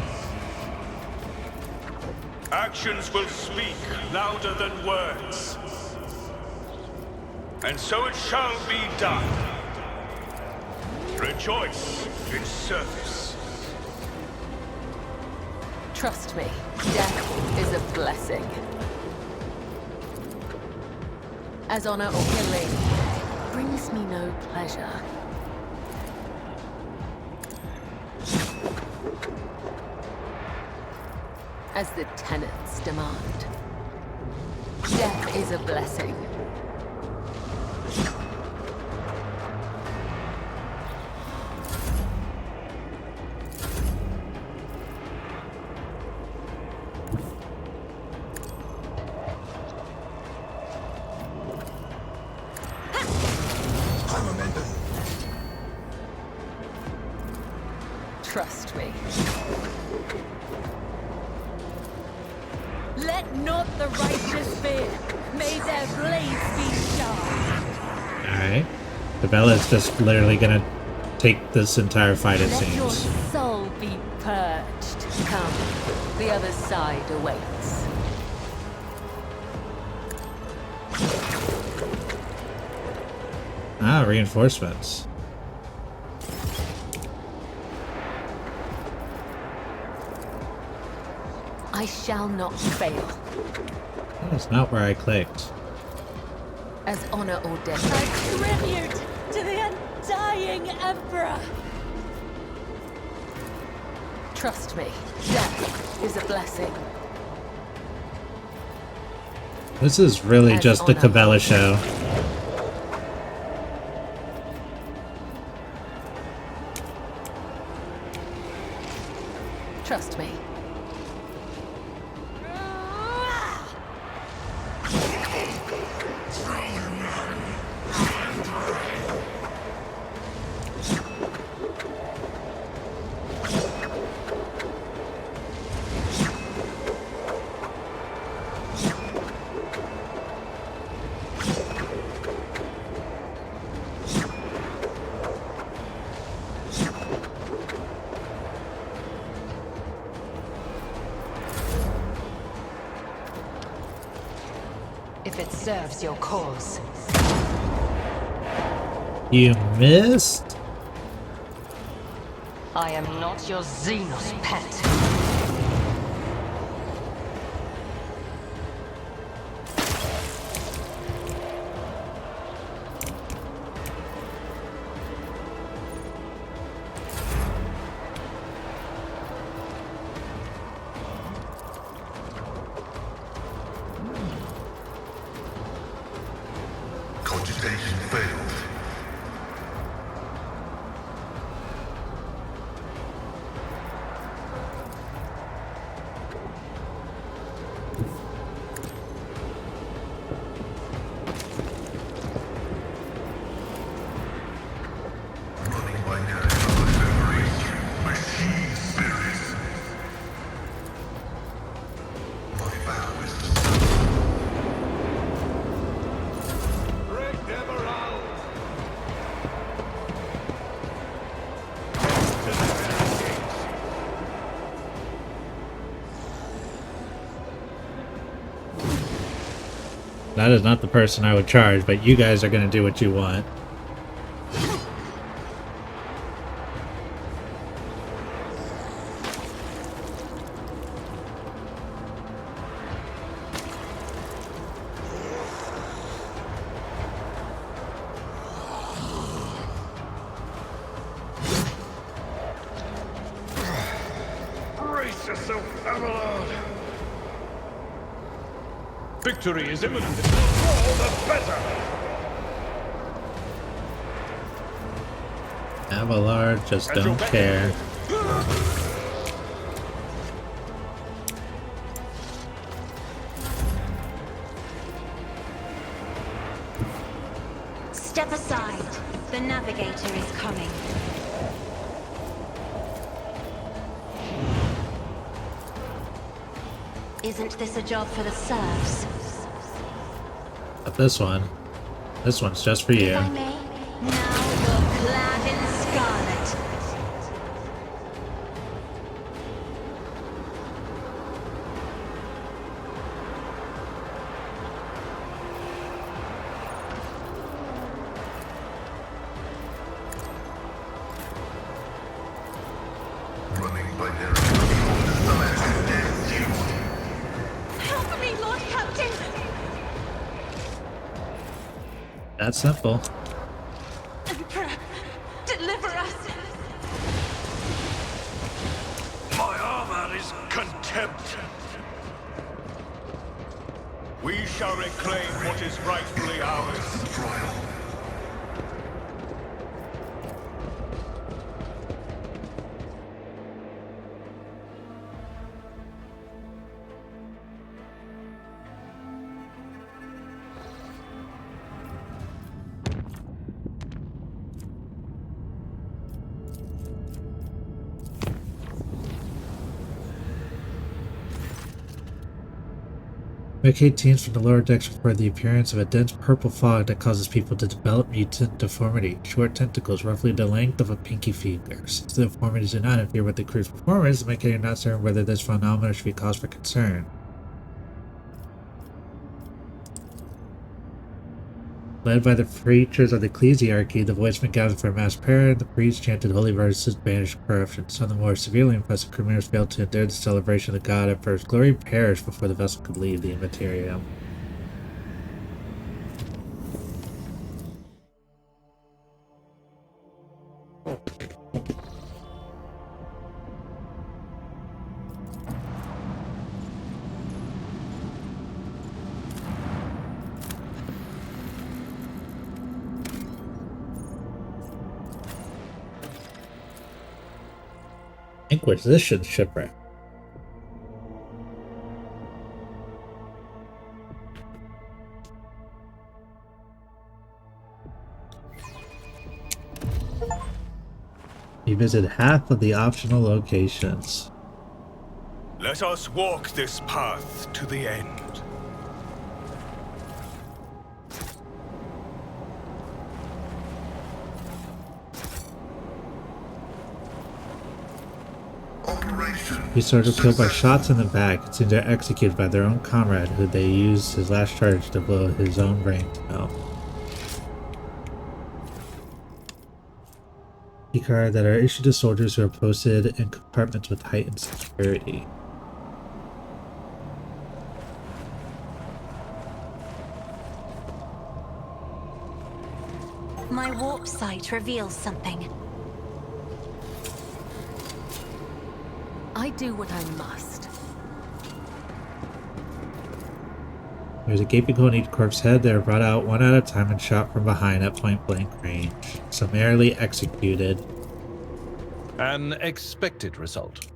Actions will speak louder than words. And so it shall be done. Rejoice in service.
Trust me, death is a blessing. As honor or killing brings me no pleasure. As the tenets demand. Death is a blessing. Trust me. Let not the righteous fear. May their blades be sharp.
Alright. The Bella's just literally gonna take this entire fight, it
Let your
seems.
soul be purged. Come, the other side awaits.
Ah, reinforcements.
I shall not fail.
That's not where I clicked.
As honor or death. A tribute to the undying Emperor. Trust me, death is a blessing.
This is really
As
just the
honor.
Cabela show.
Trust me.
If it serves your cause.
You missed?
I am not your Xenos pet.
Cogitation failed. Running by natural memories, machine spirits. My vow is to
Break them around.
That is not the person I would charge, but you guys are gonna do what you want.
Brace yourself, Avalon. Victory is imminent. All the better.
Avalar just don't care.
Step aside. The navigator is coming. Isn't this a job for the serfs?
But this one's just for you.
If I may, now you're clad in scarlet. Help me, Lord Captain!
That's simple.
Emperor, deliver us!
My armor is contempt. We shall reclaim what is rightfully ours.
Medicaid teams from the lower decks report the appearance of a dense purple fog that causes people to develop mutant deformity. Short tentacles, roughly the length of a pinky finger. Since the deformities do not interfere with the crew's performance, the Medicaid are not certain whether this phenomenon should be cause for concern. Led by the preachers of the ecclesiarchy, the voicemen gathered for a mass prayer, and the priests chanted holy verses to banish corruption. Some of the more severely impressive criminals failed to endure the celebration of the god Emperor's glory perished before the vessel could leave the immaterium. Inquisition shipwreck. You visit half of the optional locations.
Let us walk this path to the end.
These soldiers were killed by shots in the back. It seems they're executed by their own comrade, who they used his last charge to blow his own brains out. Keycard that are issued to soldiers who are posted in compartments with heightened security.
My warp sight reveals something.
I do what I must.
There's a gaping hole in each corpse head. They are brought out one at a time and shot from behind at point-blank range. Summarily executed.
An expected result.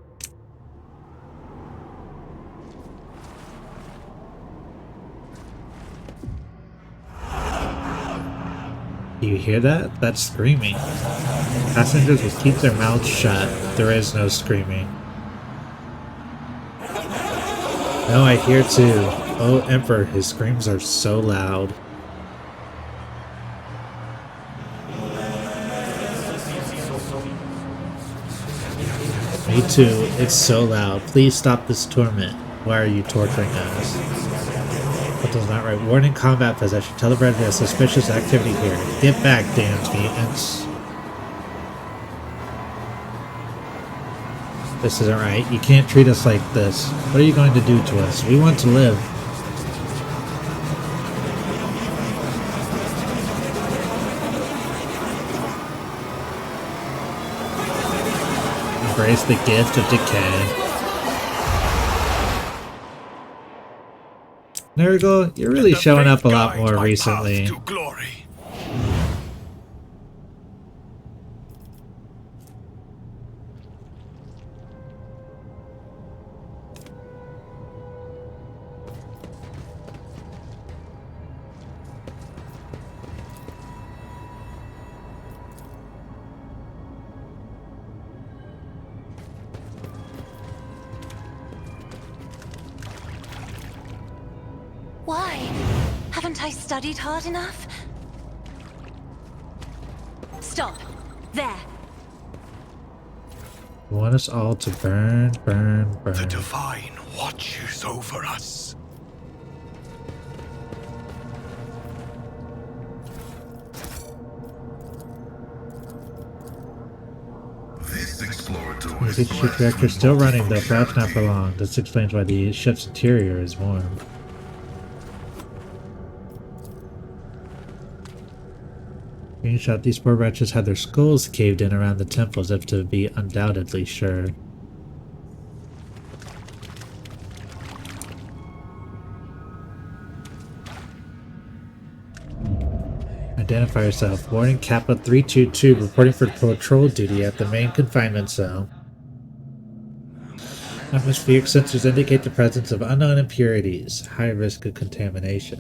Do you hear that? That's screaming. Passengers will keep their mouths shut. There is no screaming. No, I hear too. Oh, Emperor, his screams are so loud. Me too, it's so loud. Please stop this torment. Why are you torturing us? That does not right. Warning combat possession. Tell the Red there's suspicious activity here. Get back, damned mutants. This isn't right. You can't treat us like this. What are you going to do to us? We want to live. Embrace the gift of decay. Nurgle, you're really showing up a lot more recently.
Why? Haven't I studied hard enough? Stop. There.
You want us all to burn, burn, burn.
The Divine watches over us.
This explosion exploratory
The ship reactor is still running, though perhaps not for long. This explains why the ship's interior is warm. Screenshot, these poor wretches had their skulls caved in around the temple as if to be undoubtedly sure. Identify yourself. Warning Kappa 322, reporting for patrol duty at the main confinement cell. Atmospheric sensors indicate the presence of unknown impurities. High risk of contamination.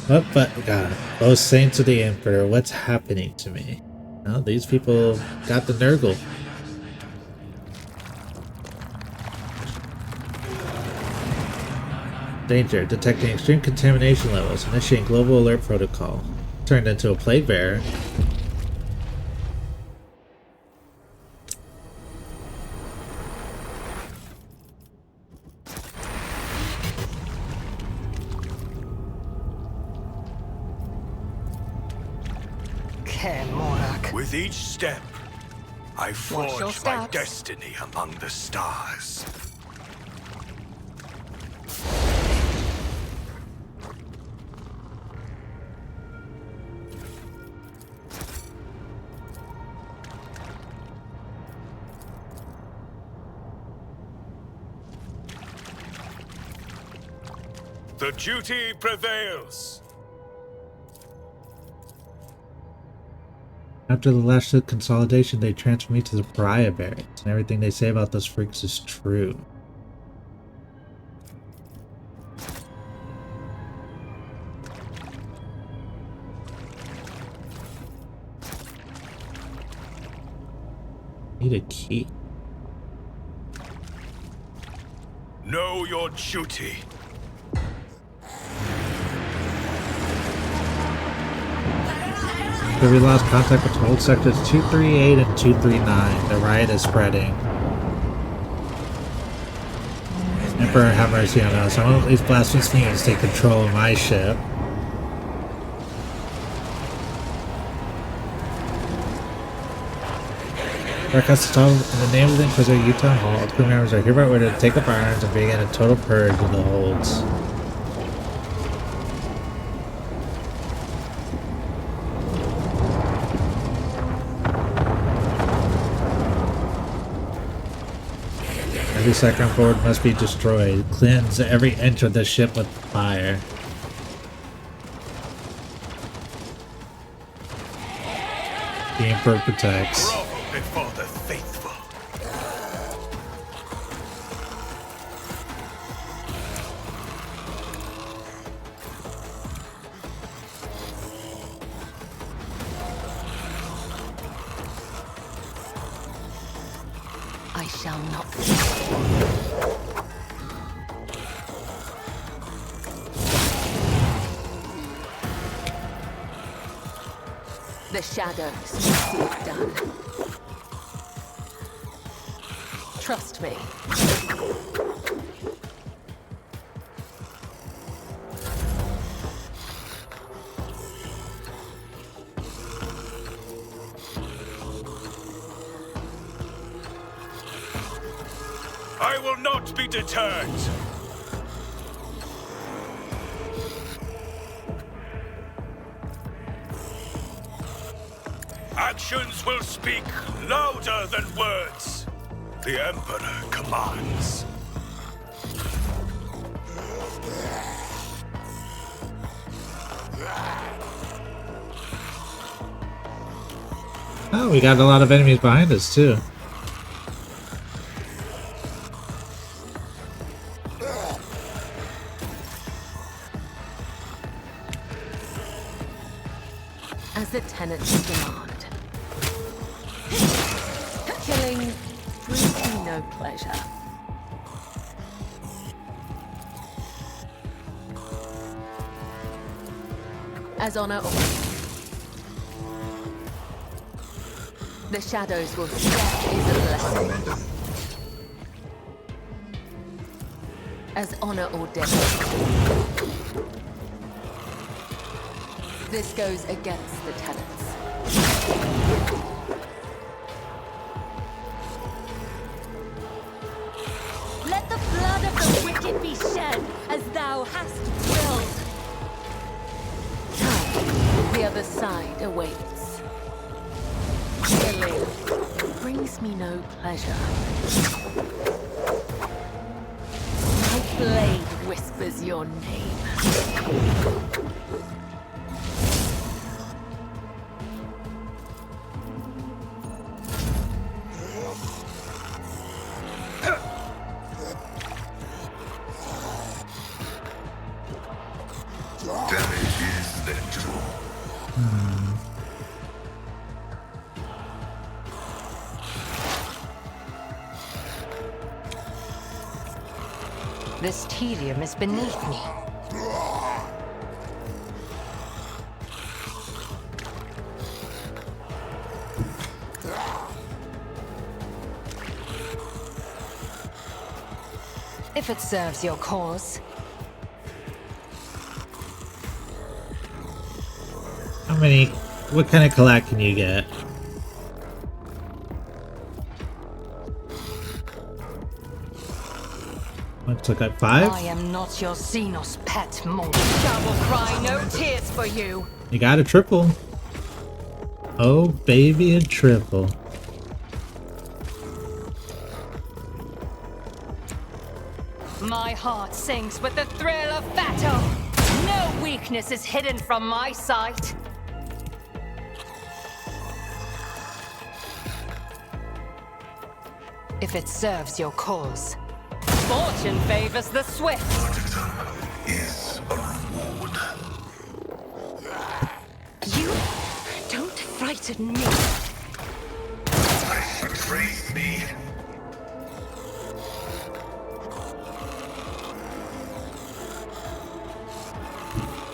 What but God? Oh, saints of the Emperor, what's happening to me? Well, these people got the Nurgle. Danger. Detecting extreme contamination levels. Initiating global alert protocol. Turned into a plague bearer.
Commorragh.
With each step, I
Watch your
forge my
steps.
destiny among the stars. The duty prevails.
After the last consolidation, they transferred me to the pariah barracks, and everything they say about those freaks is true. Need a key.
Know your duty.
We lost contact with hold sectors 238 and 239. The riot is spreading. Emperor, have mercy on us. I want these blasphemous fiends to take control of my ship. Broadcast is all in the name of the Inquisitor, Utah Hall. All crew members are hereby ordered to take up arms and begin a total purge of the holds. Every sector on board must be destroyed. Cleanse every inch of the ship with fire. The Emperor protects.
Grovel before the faithful.
I shall not. The shadows will see it done. Trust me.
I will not be deterred. Actions will speak louder than words. The Emperor commands.
Oh, we got a lot of enemies behind us too.
As the tenants demand. Killing brings me no pleasure. As honor or the shadows will see death is a blessing. As honor or death. This goes against the tenets. it be shed as thou hast willed. Come, the other side awaits. Killing brings me no pleasure. My blade whispers your name.
Damage is negligible.
This tedium is beneath me. If it serves your cause.
What kind of collect can you get? Let's look at 5.
I am not your Xenos pet, mortal. I will cry no tears for you.
You got a triple. Oh, baby, a triple.
My heart sings with the thrill of battle. No weakness is hidden from my sight. If it serves your cause. Fortune favors the swift.
Martyrdom is a reward.
You don't frighten me.
Flesh betrays me.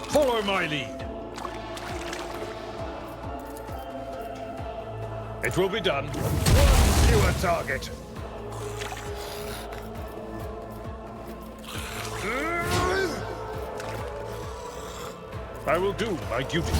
Follow my lead. It will be done. One fewer target. I will do my duty.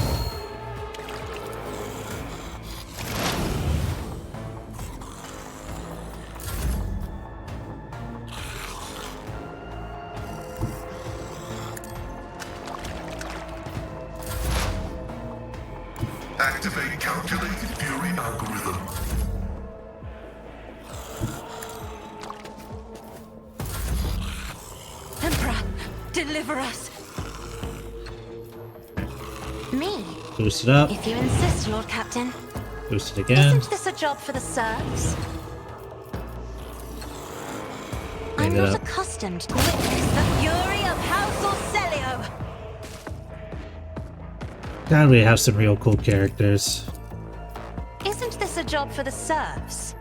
Activate calculated fury algorithm.
Emperor, deliver us. Me?
Boost it up.
If you insist, Lord Captain.
Boost it again.
Isn't this a job for the serfs?
Clean
I'm
it
not
up.
accustomed to witness the fury of House Orselio.
God, we have some real cool characters.
Isn't this a job for the serfs?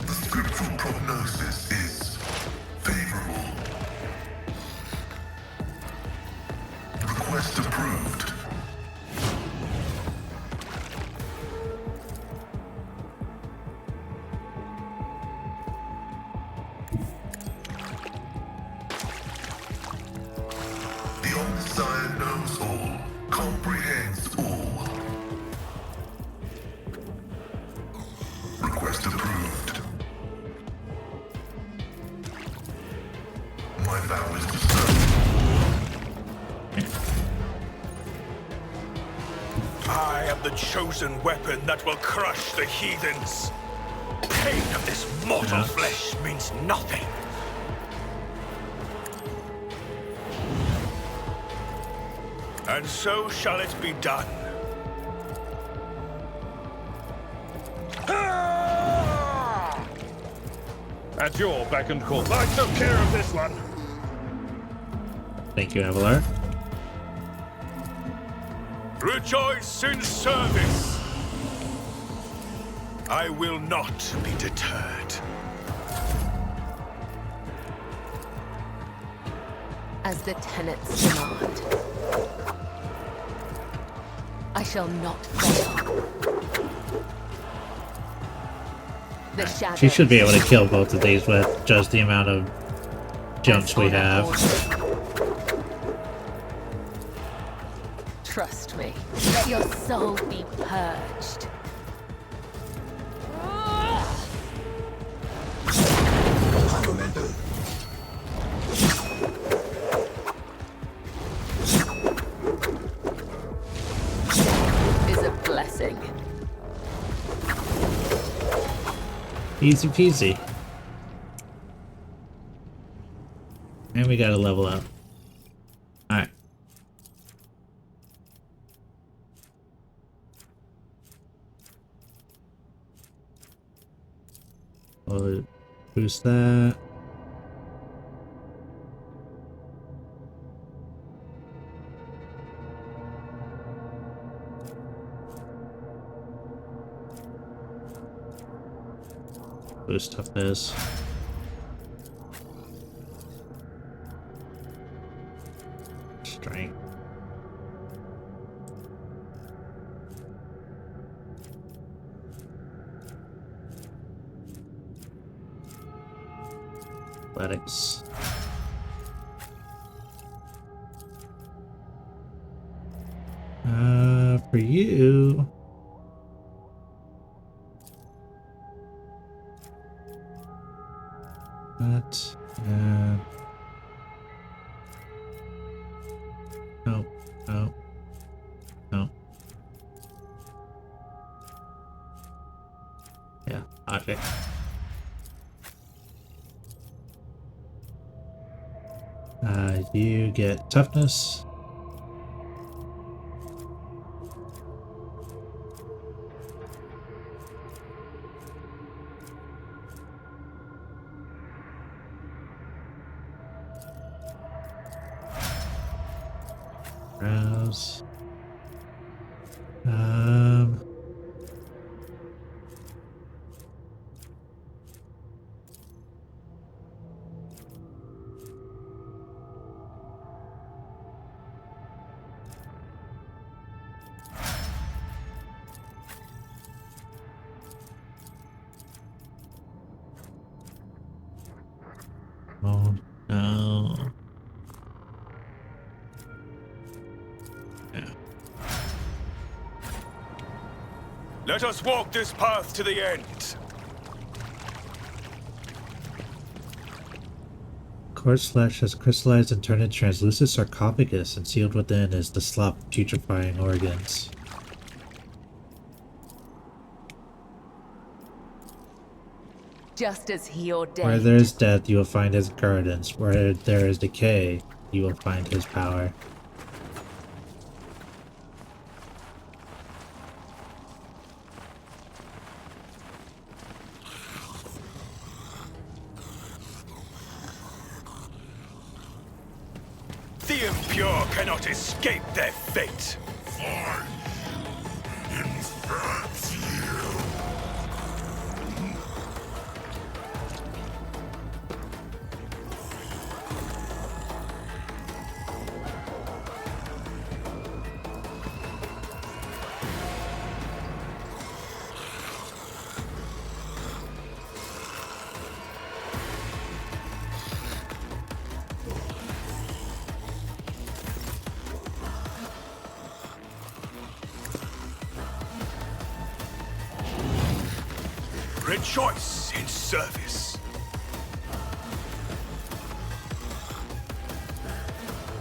The scriptural prognosis is favorable. Request approved. The Omniscient knows all, comprehends all. Request approved. My vow is to serve.
I am the chosen weapon that will crush the heathens. Pain of this mortal flesh means nothing. And so shall it be done.
At your beck and call. I took care of this one.
Thank you, Avalar.
Rejoice in service. I will not be deterred.
As the tenets demand. I shall not fail. The shadow.
She should be able to kill both of these with just the amount of jumps we have.
Trust me. Let your soul be purged. Is a blessing.
Easy peasy. And we gotta level up. Alright. We'll boost that. Boost toughness. Strength. Athletics. For you. That and no, no, no. Yeah, okay. You get toughness. Browse. Oh no. Yeah.
Let us walk this path to the end.
Quartz flesh has crystallized and turned into translucent sarcophagus, and sealed within is the slop putrefying organs.
Just as he ordained.
Where there is death, you will find his gardens. Where there is decay, you will find his power.
The impure cannot escape their fate. Rejoice in service.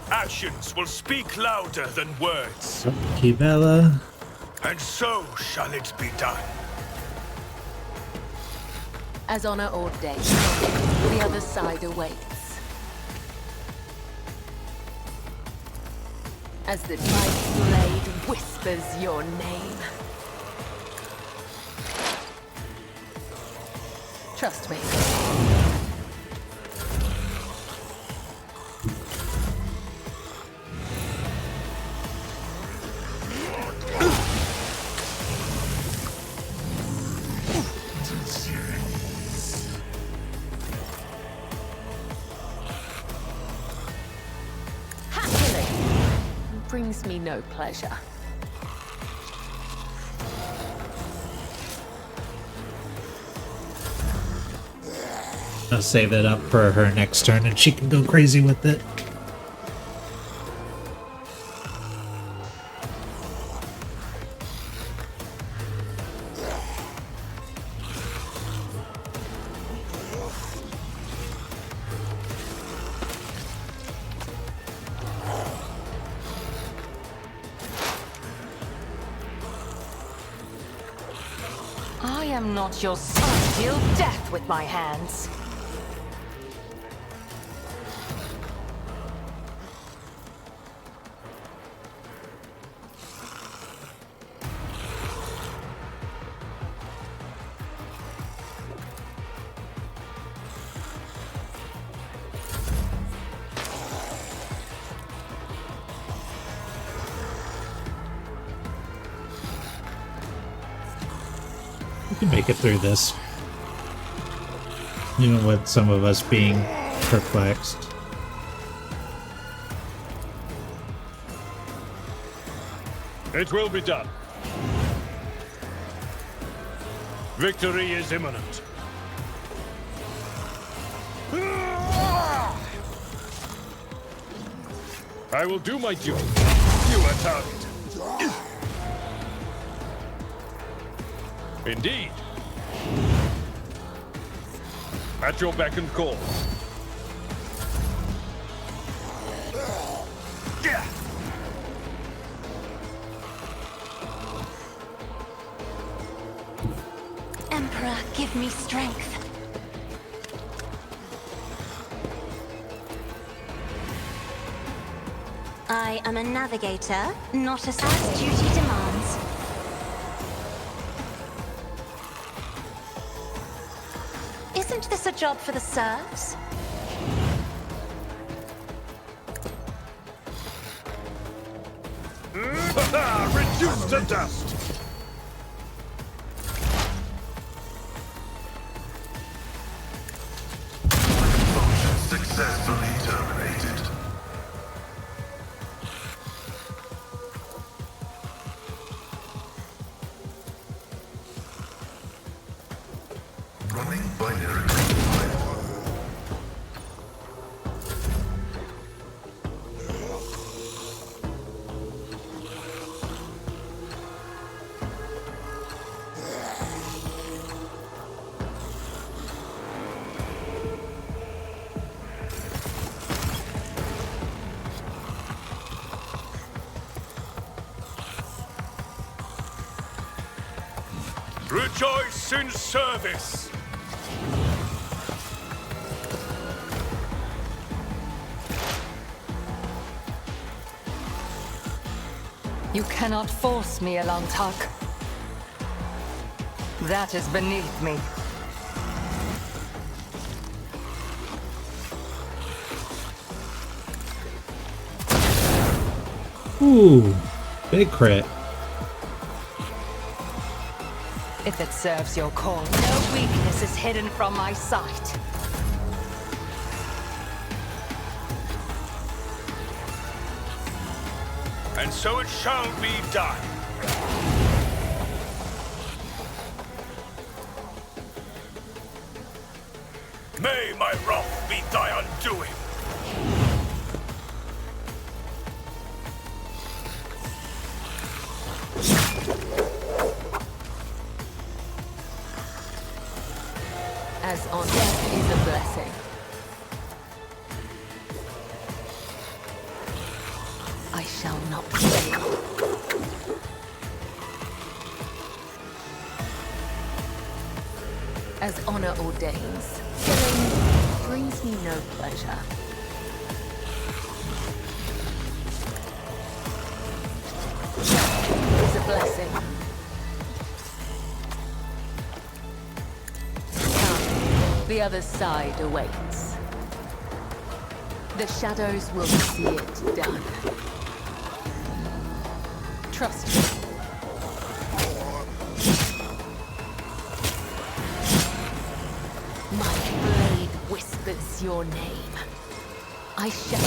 Actions will speak louder than words.
Kibella.
And so shall it be done.
As honor ordained, the other side awaits. As the Night's blade whispers your name. Trust me. Happily. It brings me no pleasure.
I'll save it up for her next turn and she can go crazy with it.
am not your son. I deal death with my hands.
We can make it through this. Even with some of us being perplexed.
It will be done. Victory is imminent. I will do my duty. You are target. Indeed. At your beck and call.
Emperor, give me strength. I am a navigator, not as duty demands. Isn't this a job for the serfs?
Reduced to dust!
Function successfully terminated. Running binary pipeline.
Rejoice in service!
You cannot force me, Elantak. That is beneath me.
Ooh, big crit.
If it serves your cause, no weakness is hidden from my sight.
And so it shall be done. May my wrath be thy undoing.
As on death is a blessing. I shall not fail. As honor ordains, killing brings me no pleasure. It's a blessing. Come, the other side awaits. The shadows will see it done. Trust me. My blade whispers your name. I shall.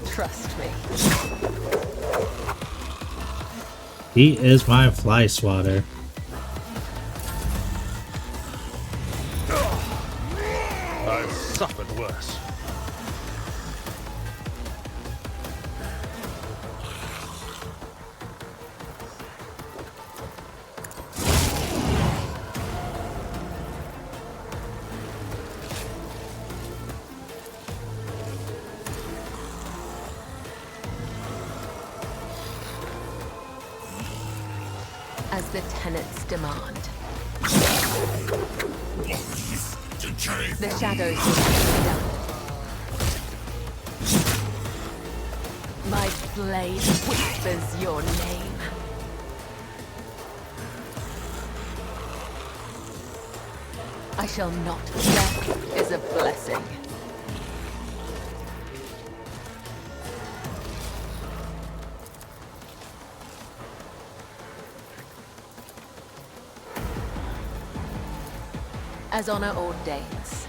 Trust me.
He is my fly swatter.
I've suffered worse.
As the tenants demand. The shadows will be done. My blade whispers your name. I shall not. Death is a blessing. As honor ordains.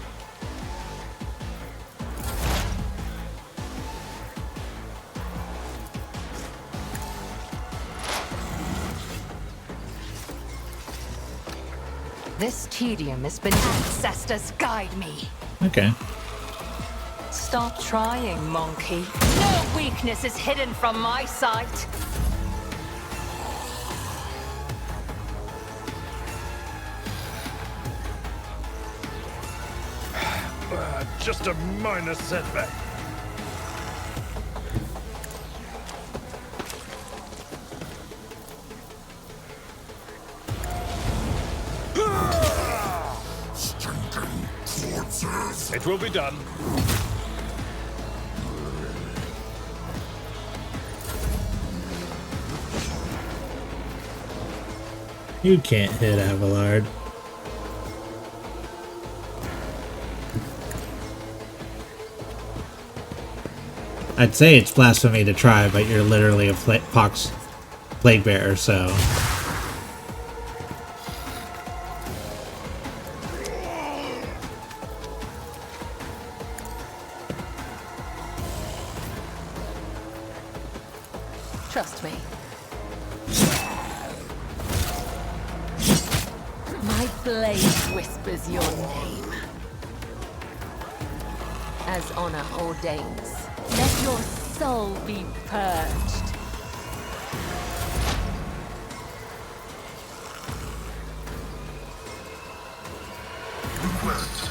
This tedium is beneath ancestors. Guide me.
Okay.
Stop trying, monkey. No weakness is hidden from my sight.
Just a minor setback. It will be done.
You can't hit Abelard. I'd say it's blasphemy to try, but you're literally a pox plague bearer, so.
Trust me. My blade whispers your name. As honor ordains. Let your soul be purged.
Request.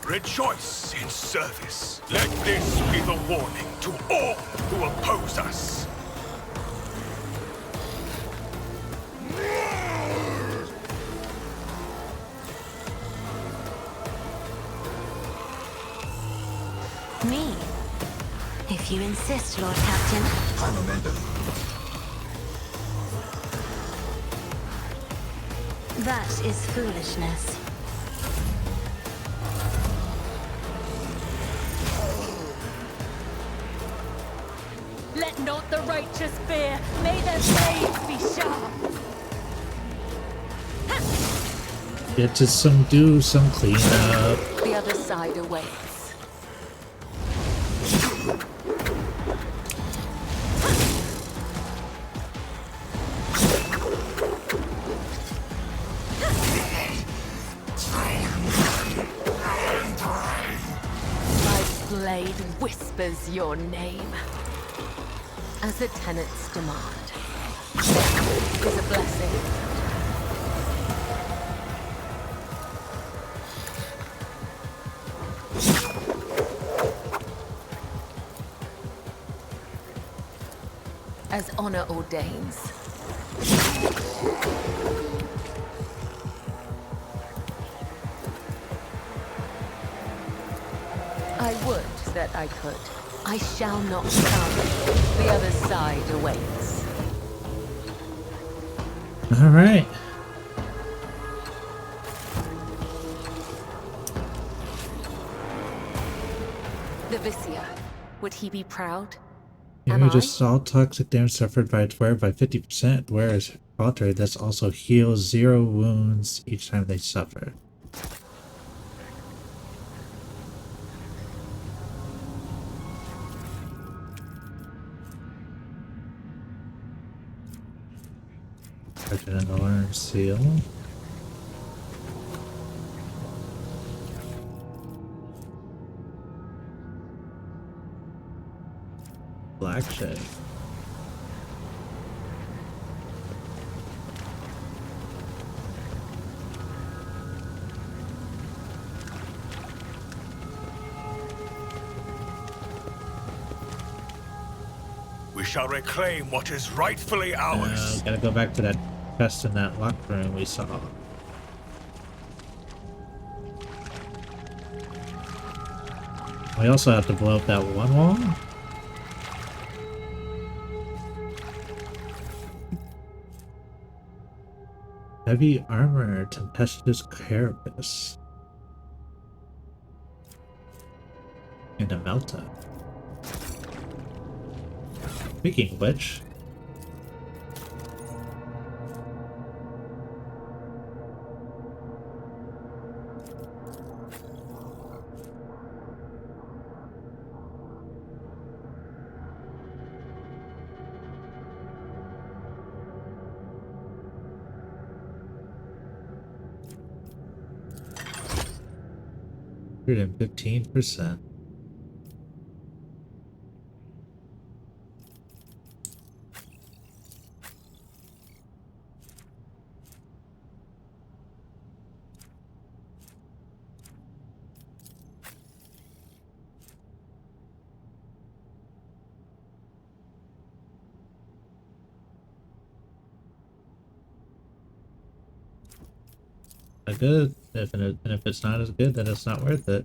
Rejoice in service. Let this be the warning to all who oppose us.
Me? If you insist, Lord Captain.
I'm Amanda.
That is foolishness.
Let not the righteous fear. May their blades be sharp.
Get to do some cleanup.
The other side awaits. My blade whispers your name. As the tenants demand. Death is a blessing. As honor ordains. I would that I could. I shall not come. The other side awaits.
All right.
The Vizier. Would he be proud?
You
Am I?
reduce all toxic damage suffered by its wearer by 50%, whereas Alter this also heals 0 wounds each time they suffer. An orange seal. Black shade.
shall reclaim what is rightfully ours.
Gotta go back to that chest in that locked room we saw. We also have to blow up that one wall. Heavy armor, tempestuous carapace. And a melta. Speaking of which, %115%. Good. And if it's not as good, then it's not worth it.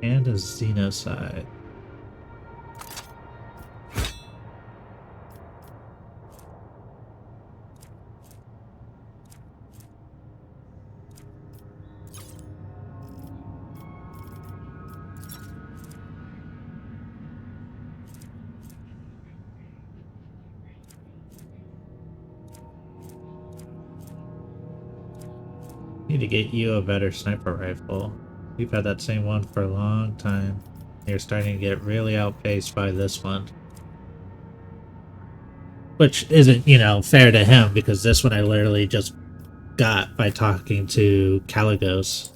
And a xenocide. Need to get you a better sniper rifle. We've had that same one for a long time. You're starting to get really outpaced by this one. Which isn't, you know, fair to him, because this one I literally just got by talking to Caligos.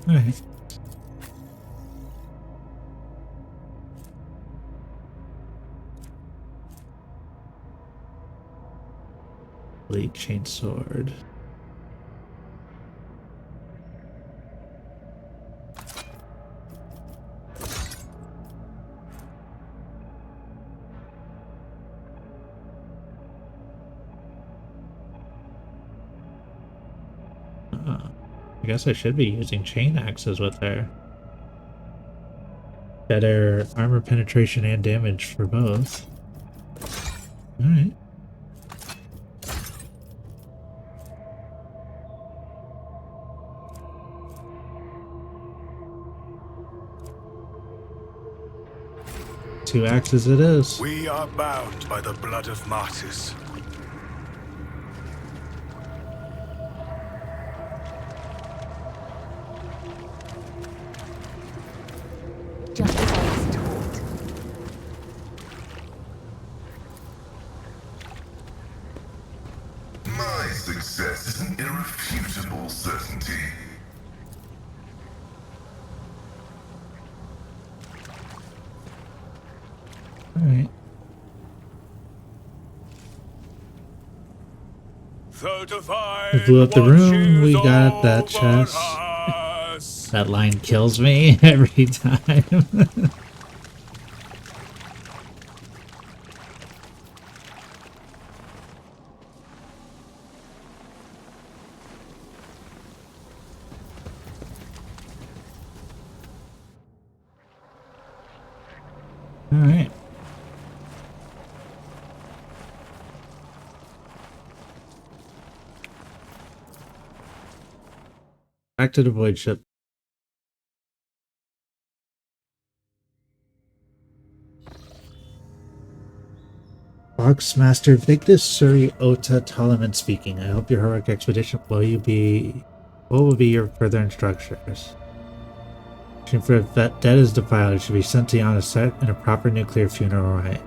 Alright. Blade chainsword. I guess I should be using chain axes with her. Better armor penetration and damage for both. Alright. Two axes it is.
We are bound by the blood of martyrs.
Just as I was taught.
My success is an irrefutable certainty.
Alright.
So divine
We blew up the room, we got that
watches
chest.
over us.
That line kills me every time. All right. Back to the void ship. Boxmaster Victus Suri Ota Tolaman speaking. I hope your heroic expedition what will be your further instructions? For that dead is defiled, it should be sent to Yana set in a proper nuclear funeral rite.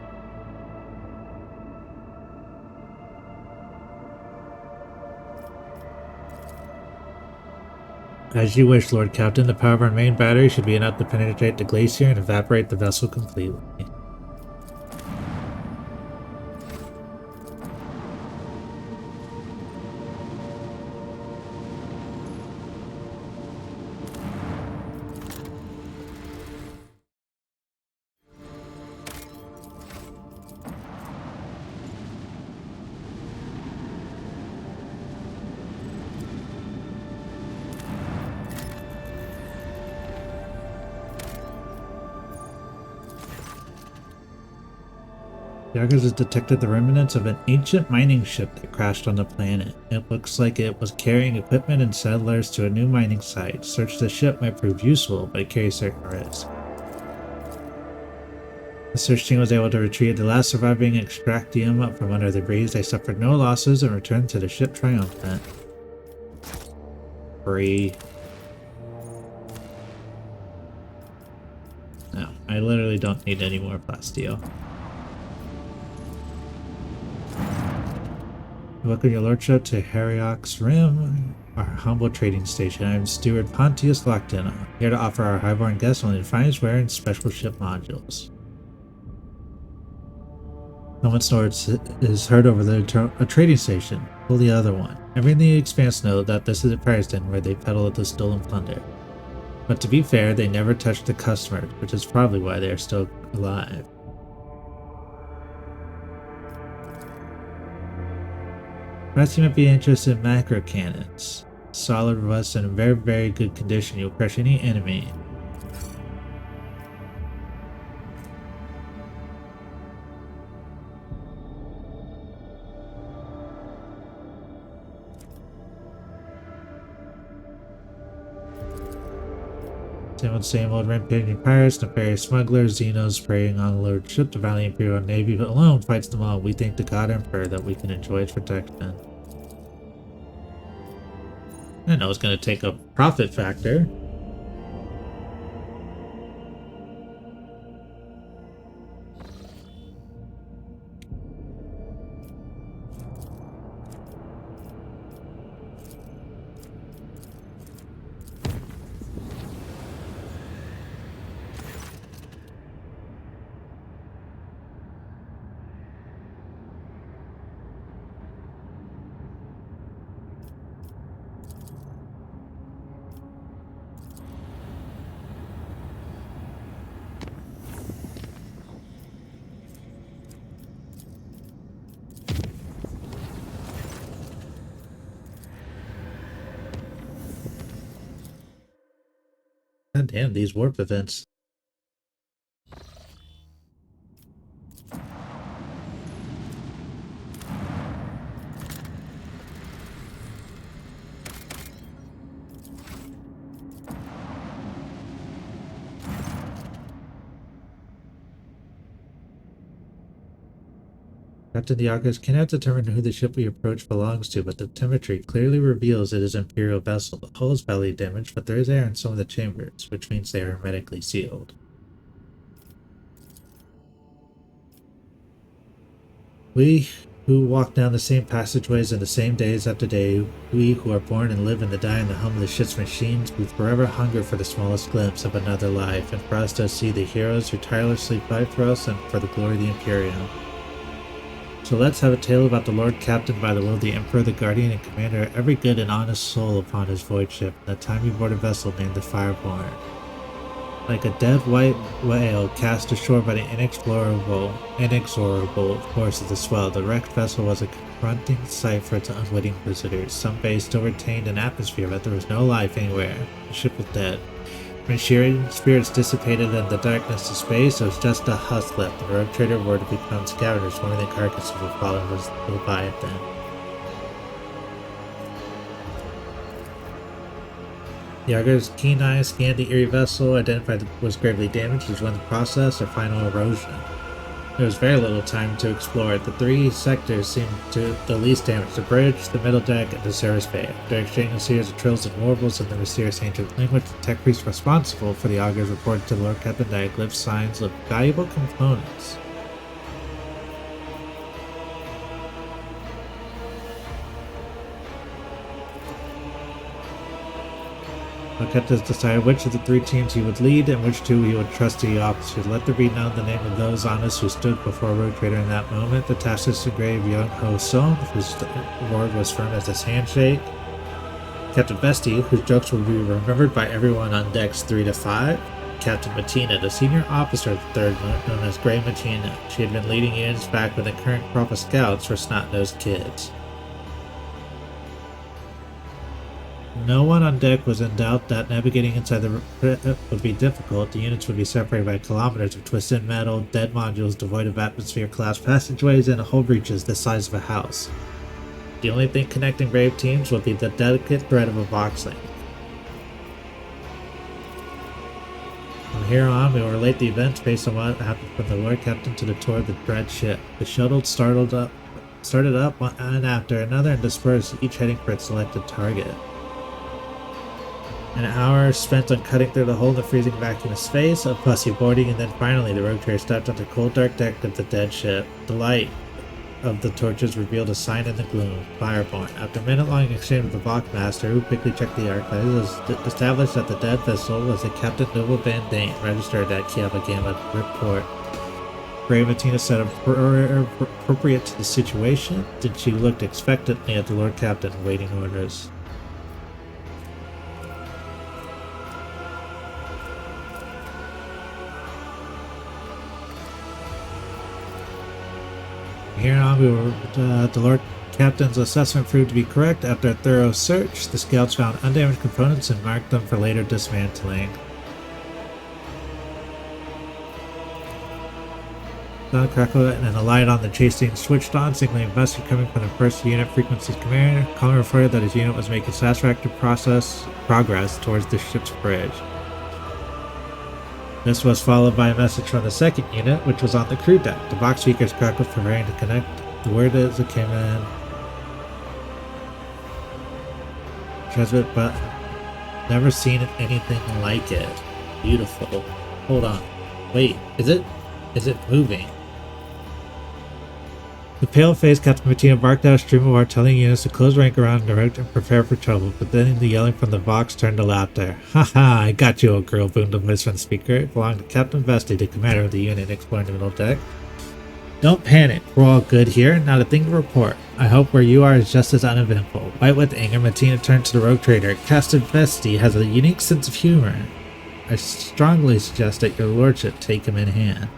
As you wish, Lord Captain. The power of our main battery should be enough to penetrate the glacier and evaporate the vessel completely. Yagas has detected the remnants of an ancient mining ship that crashed on the planet. It looks like it was carrying equipment and settlers to a new mining site. Search of the ship might prove useful, but it carries certain risks. The search team was able to retrieve the last surviving extractium from under the breeze. They suffered no losses and returned to the ship triumphant. Free. No, I literally don't need any more plasteel. Welcome your lordship to Harriock's Rim, our humble trading station. I am Steward Pontius Lockton, here to offer our highborn guests only the finest ware and special ship modules. Someone snorts is heard over a trading station. Pull the other one. Everyone in the Expanse know that this is a prize den where they peddle the stolen plunder. But to be fair, they never touch the customers, which is probably why they are still alive. Perhaps you might be interested in macro cannons. Solid, robust, and in very, very good condition. You'll crush any enemy. Same old rampaging pirates, nefarious smugglers, Xenos preying on the Lord ship. The valiant Imperial Navy alone fights them all. We thank the God Emperor that we can enjoy its protection. I know it's going to take a profit factor. God damn, these warp events. Captain Diakos cannot determine who the ship we approach belongs to, but the telemetry clearly reveals it is an Imperial vessel. The hull is badly damaged, but there is air in some of the chambers, which means they are hermetically sealed. We who walk down the same passageways in the same days after day, we who are born and live and die in the humblest ship's machines, we forever hunger for the smallest glimpse of another life, and for us to see the heroes who tirelessly fight for us and for the glory of the Imperium. So let's have a tale about the Lord Captain by the will of the Emperor, the Guardian, and Commander of every good and honest soul upon his void ship, and the time aboard a vessel named the Fireborn. Like a dead white whale cast ashore by the inexorable force of the swell, the wrecked vessel was a confronting sight for its unwitting visitors. Some bays still retained an atmosphere, but there was no life anywhere. The ship was dead. When shearing spirits dissipated in the darkness of space, it was just a husk left. The rogue trader were to become scavengers, forming the carcass of a fallen Leviathan. The Argo's keen eyes scanned the eerie vessel, identified it was gravely damaged as one of the process of final erosion. There was very little time to explore it. The three sectors seemed to the least damaged: the bridge, the middle deck, and the service bay. After exchanging a series of trills and warbles in the mysterious ancient language, the tech priest responsible for the Augurs reported to the Lord Captain that it glyph signs of valuable components. Alcatraz decided which of the three teams he would lead and which two he would trust to the officers. Let there be known the name of those on us who stood before Rogue Trader in that moment. The task is to grave young Ho Song, whose word was firm as his handshake. Captain Bestie, whose jokes will be remembered by everyone on decks 3 to 5. Captain Matina, the senior officer of the third moon, known as Grey Matina. She had been leading units back when the current crop of scouts were snot-nosed kids. No one on deck was in doubt that navigating inside the would be difficult. The units would be separated by kilometers of twisted metal, dead modules devoid of atmosphere-class passageways, and hull breaches the size of a house. The only thing connecting brave teams would be the delicate thread of a vox link. From here on, we will relate the events based on what happened from the Lord Captain to the tour of the dread ship. The shuttle started up one after another and dispersed, each heading for its selected target. An hour spent on cutting through the hole in the freezing vacuum of space, a fussy boarding, and then finally the rogue trader stepped onto the cold dark deck of the dead ship. The light of the torches revealed a sign in the gloom: Fireborn. After a minute-long exchange with the Vox Master, who quickly checked the archives, it was established that the dead vessel was a Captain Noble Van Dane, registered at Kiabagama Report. Grey Matina said appropriate to the situation. Then she looked expectantly at the Lord Captain, waiting orders. Here on, the Lord Captain's assessment proved to be correct. After a thorough search, the scouts found undamaged components and marked them for later dismantling. Sound crackle and a light on the chasing switched on, signaling Bessie coming from the first unit frequencies commander. Commorragh reported that his unit was making satisfactory progress towards the ship's bridge. This was followed by a message from the second unit, which was on the crew deck. The box speakers crackled, preparing to connect. The word as it came in. Transmit button. Never seen anything like it. Beautiful. Hold on. Wait, is it moving? The pale-faced Captain Matina barked out a stream of artillery units to close rank around direct and prepare for trouble, but then the yelling from the Vox turned to laughter. "Ha-ha, I got you, old girl," boomed a voice from the speaker. It belonged to Captain Bestie, the commander of the unit exploring the middle deck. "Don't panic, we're all good here, not a thing to report. I hope where you are is just as uneventful." White with anger, Matina turned to the rogue trader. "Captain Bestie has a unique sense of humor. I strongly suggest that your lordship take him in hand."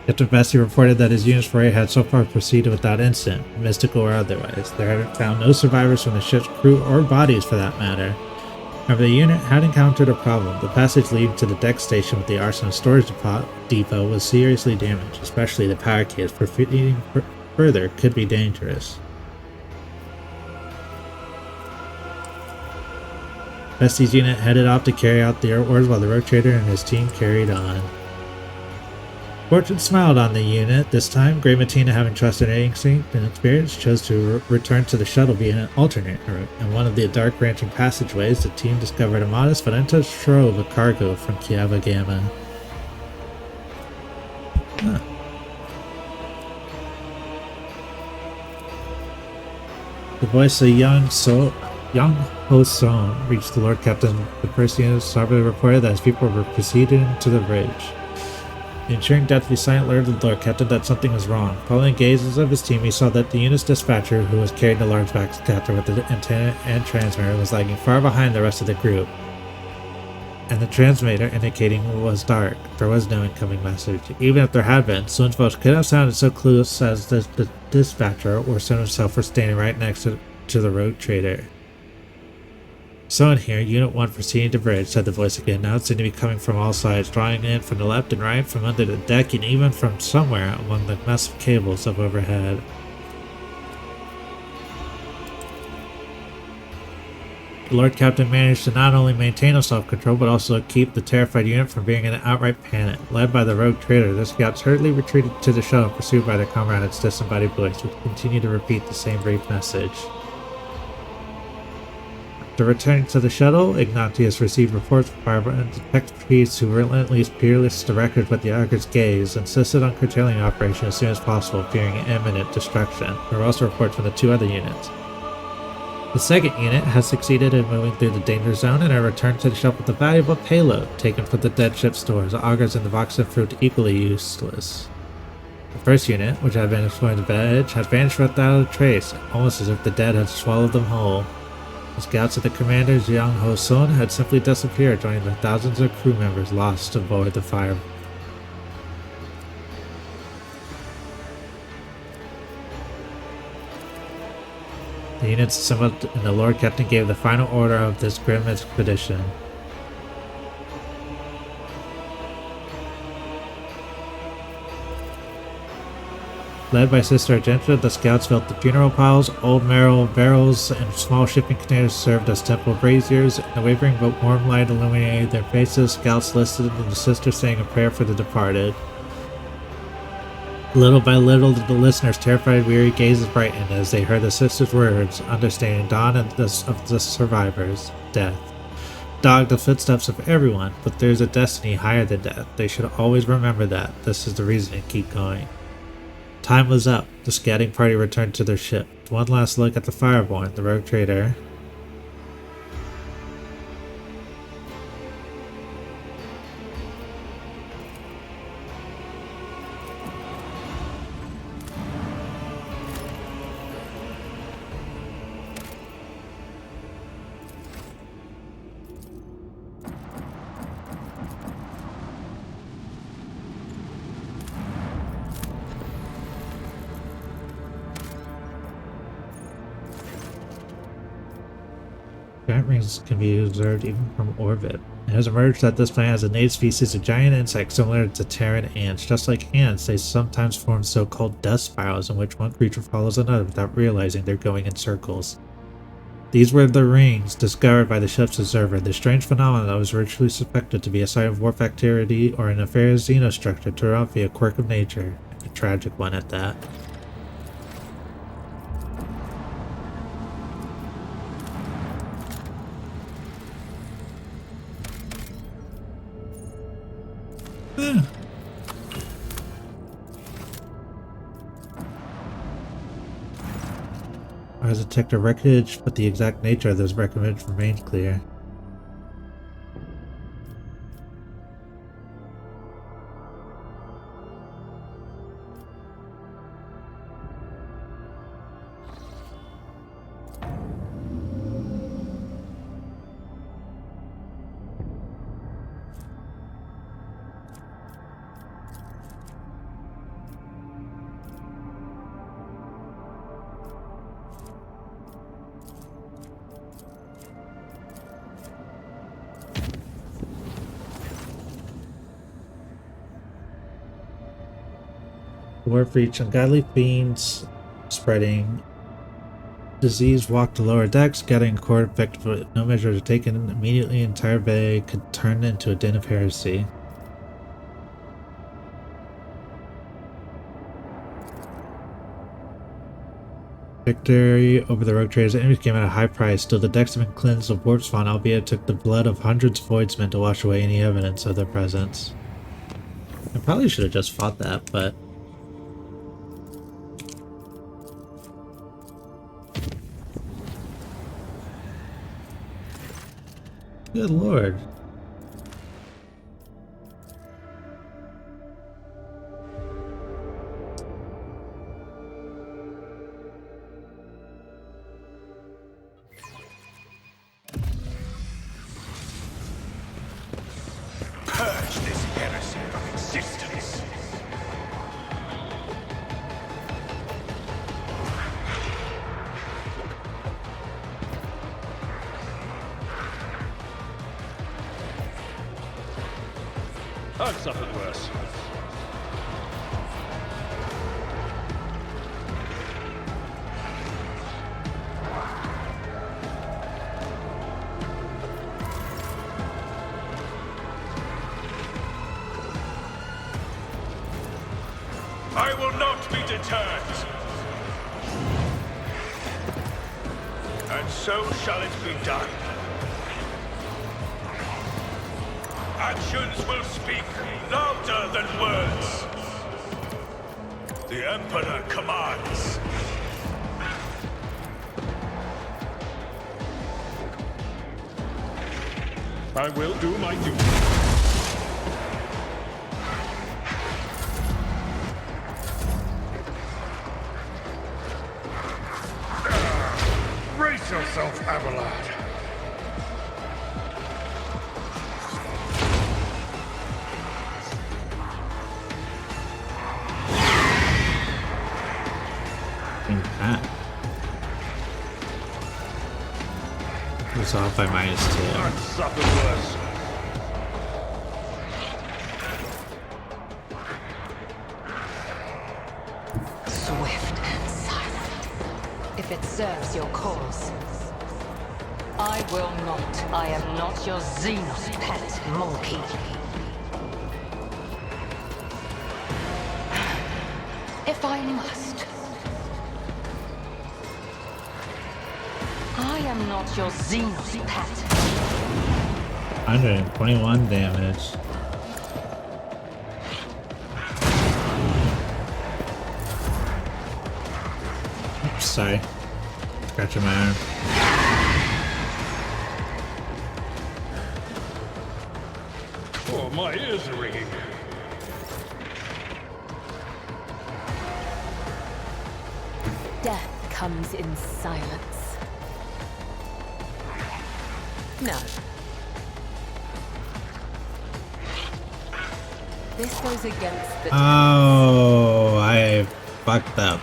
Captain Bestie reported that his unit's foray had so far proceeded without incident, mystical or otherwise. There had found no survivors from the ship's crew or bodies for that matter. However, the unit had encountered a problem. The passage leading to the deck station with the arsenal storage depot was seriously damaged, especially the power cables. Proceeding further could be dangerous. Bestie's unit headed off to carry out the orders while the rogue trader and his team carried on. Fortune smiled on the unit. This time, Grey Matina, having trusted in instinct and experience, chose to return to the shuttle via an alternate route. In one of the dark branching passageways, the team discovered a modest but untouched trove of cargo from Kiabagama. The voice of young Ho Son reached the Lord Captain. The first unit starboard reported that his people were proceeding to the bridge. The ensuring deathly silent alerted the Lord Captain that something was wrong. Following the gazes of his team, he saw that the unit's dispatcher, who was carrying the large backscatter with the antenna and transmitter, was lagging far behind the rest of the group, and the transmitter indicating it was dark. There was no incoming message. Even if there had been, Sun's voice could have sounded so close as the dispatcher or Sun himself were standing right next to the rogue trader. So in here, Unit 1 proceeding to bridge, said the voice again. Now it seemed to be coming from all sides, drawing in from the left and right, from under the deck, and even from somewhere among the massive cables up overhead. The Lord Captain managed to not only maintain his self-control, but also keep the terrified unit from being in an outright panic. Led by the rogue trader, the scouts hurriedly retreated to the shuttle, pursued by their comrade's disembodied voice, which continued to repeat the same brief message. After returning to the shuttle, Ignatius received reports from firebrand detective priests who relentlessly pierced the records with the Auger's gaze, insisted on curtailing the operation as soon as possible, fearing imminent destruction. There were also reports from the two other units. The second unit has succeeded in moving through the danger zone and had returned to the ship with a valuable payload taken from the dead ship stores. The augers and the Voxen proved equally useless. The first unit, which had been exploring the edge, had vanished without a trace, almost as if the dead had swallowed them whole. The scouts of the commander, Jiang Ho Sun, had simply disappeared, joining the thousands of crew members lost aboard the fire. The units assembled and the Lord Captain gave the final order of this grim expedition. Led by Sister Argenta, the scouts built the funeral piles, old marrow barrels, and small shipping containers served as temple braziers. In the wavering but warm light illuminated their faces, scouts listened to the sisters saying a prayer for the departed. Little by little, the listeners' terrified, weary gazes brightened as they heard the sisters' words, understanding dawn of the survivors, death. Dog the footsteps of everyone, but there's a destiny higher than death. They should always remember that. This is the reason to keep going. Time was up. The scouting party returned to their ship. One last look at the Fireborn, the rogue trader. Giant rings can be observed even from orbit. It has emerged that this planet has a native species of giant insects similar to Terran ants. Just like ants, they sometimes form so-called dust spirals in which one creature follows another without realizing they're going in circles. These were the rings discovered by the ship's observer. The strange phenomenon that was originally suspected to be a sign of warp activity or an nefarious xenostructure turned out to be a quirk of nature, a tragic one at that. I detected wreckage, but the exact nature of this wreckage remains clear. Warp reach, ungodly fiends spreading. Disease walked the lower decks, getting core effective, but no measures are taken. Immediately, the entire bay could turn into a den of heresy. Victory over the rogue traders' enemies came at a high price. Still, the decks have been cleansed of warp spawn, albeit it took the blood of hundreds of voidsmen to wash away any evidence of their presence. I probably should have just fought that, but Good lord.
Purge this heresy from existence.
I've suffered worse.
I will not be deterred. And so shall it be done. Actions will speak louder than words. The Emperor commands.
I will do my duty.
Brace yourself, Abelard.
Was off by -2.
I've suffered worse.
Swift and silent. If it serves your cause. I will not. I am not your Xenos pet monkey. If I must. I am not your Xenos pet.
121 damage. Oops, sorry. Scratching my arm.
Oh, my ears are ringing.
Death comes in silence. No. This goes against the...
Oh, I fucked up.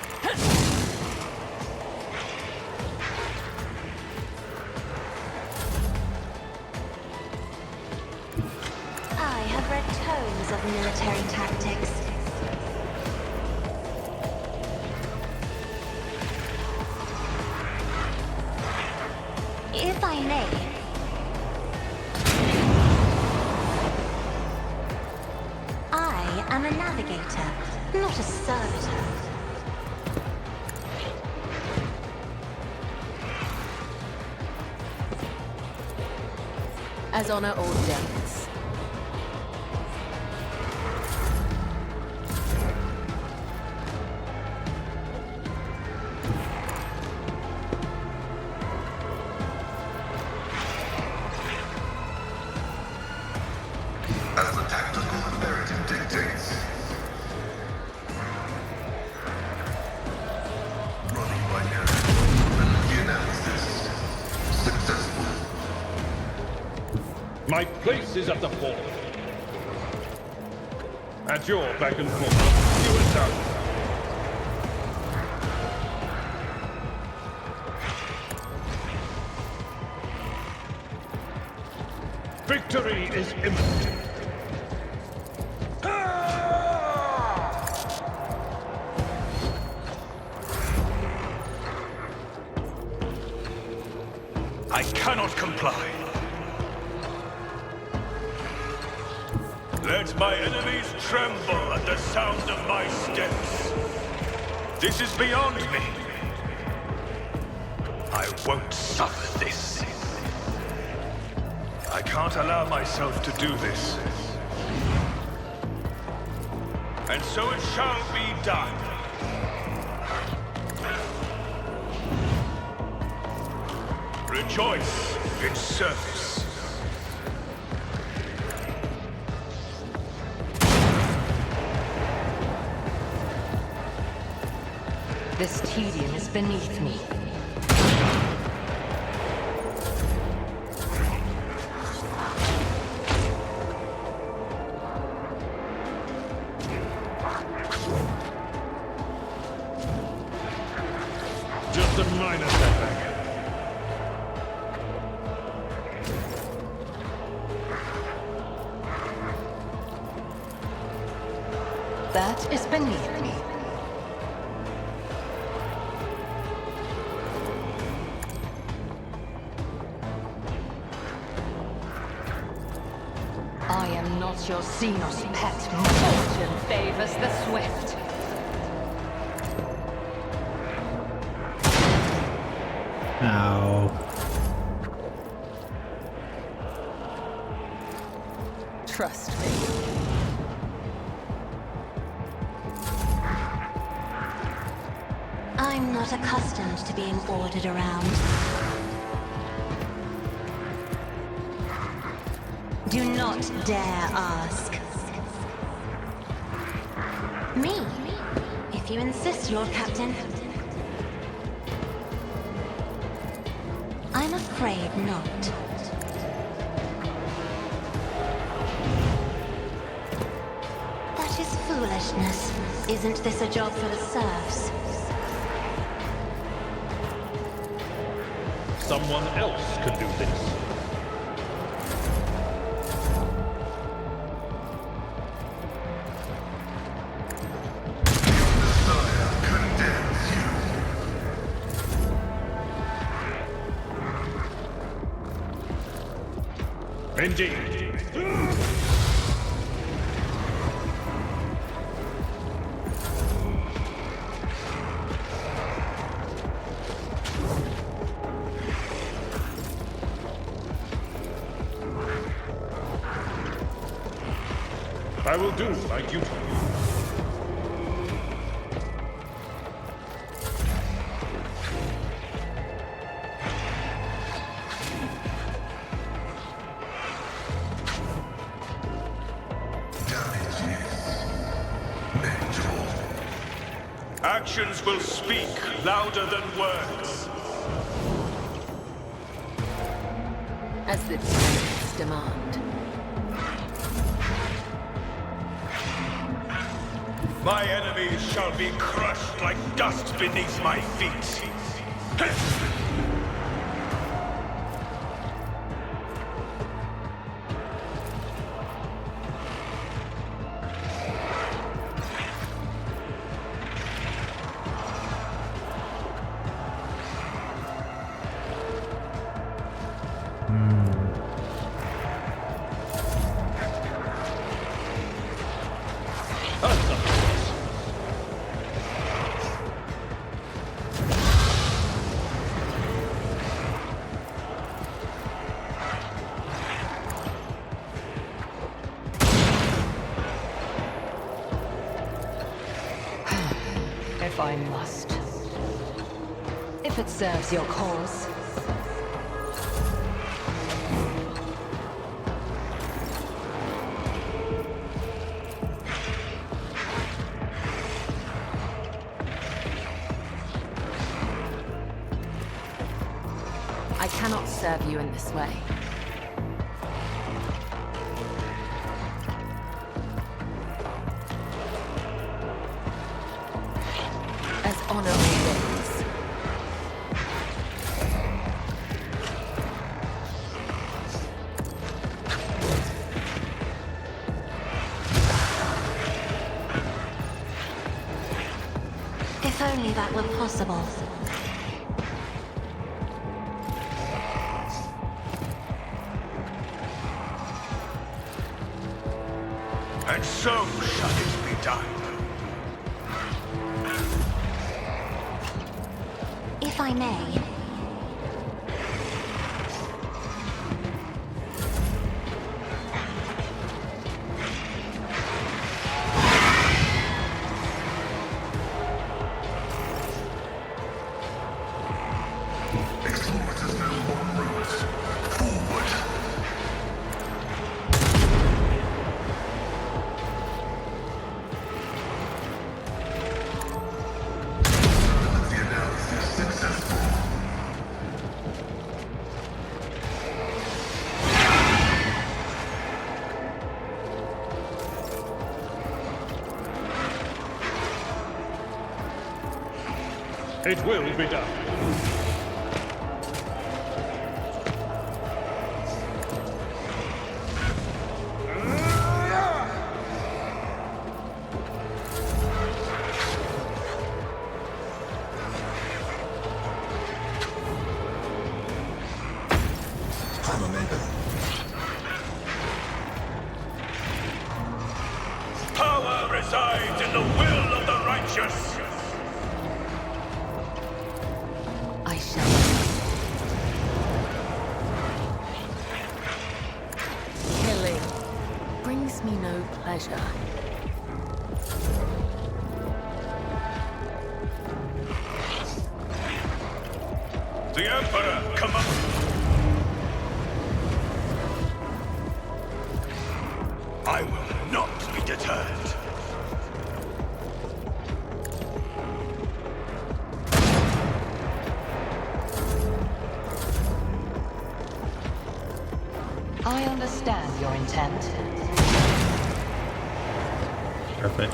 I have read tomes of military tactics. If I may, I am a navigator, not a servitor.
As honor ordains.
As the tactical imperative dictates. Running by narrative. Key analysis. Successful.
My place is at the fore. At your beck and call. You and done. Victory is imminent.
I cannot comply. Let my enemies tremble at the sound of my steps. This is beyond me. I won't suffer this. I can't allow myself to do this. And so it shall be done. Rejoice in service.
This tedium is beneath me.
Just a minor setback.
That is beneath me. I am not your Xenos pet. Fortune favors the swift.
Ow.
Trust me.
I'm not accustomed to being ordered around. Do not dare ask. Me? If you insist, Lord Captain. I'm afraid not. That is foolishness. Isn't this a job for the serfs?
Someone else can do this. Indeed. I will do my duty.
Actions will speak louder than words.
As the tenets demand.
My enemies shall be crushed like dust beneath my feet.
If I must. If it serves your cause.
I cannot serve you in this way. As honor wills.
If only that were possible.
And so shall it be done.
If I may.
Explorers know one route. Forward.
It will be done.
Power resides in the will of the righteous.
I shall. Killing brings me no pleasure.
The Emperor commands. I will not be deterred.
I understand your intent.
Perfect.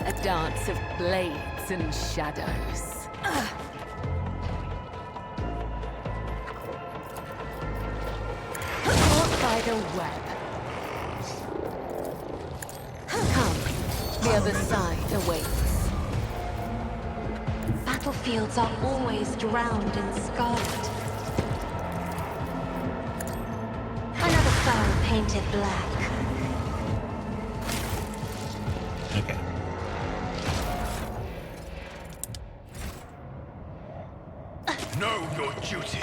A dance of blades and shadows. Caught by the web. Come, the other side awaits.
Battlefields are always drowned in scarlet. Another fire painted black.
Okay.
Know your duty.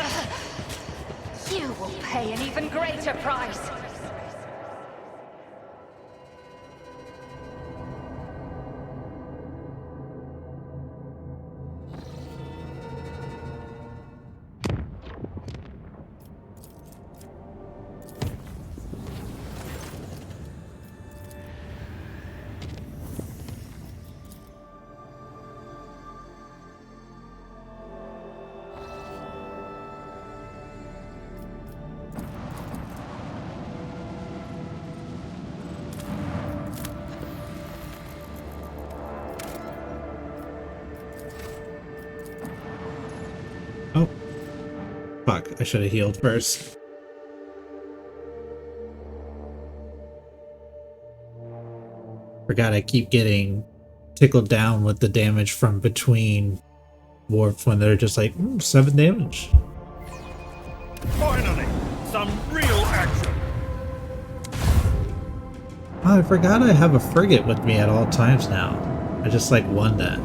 You will pay an even greater price.
Oh. Fuck, I should have healed first. Forgot I keep getting tickled down with the damage from between warps when they're just like, 7 damage.
Finally, some real action.
Oh, I forgot I have a frigate with me at all times now. I just like won that.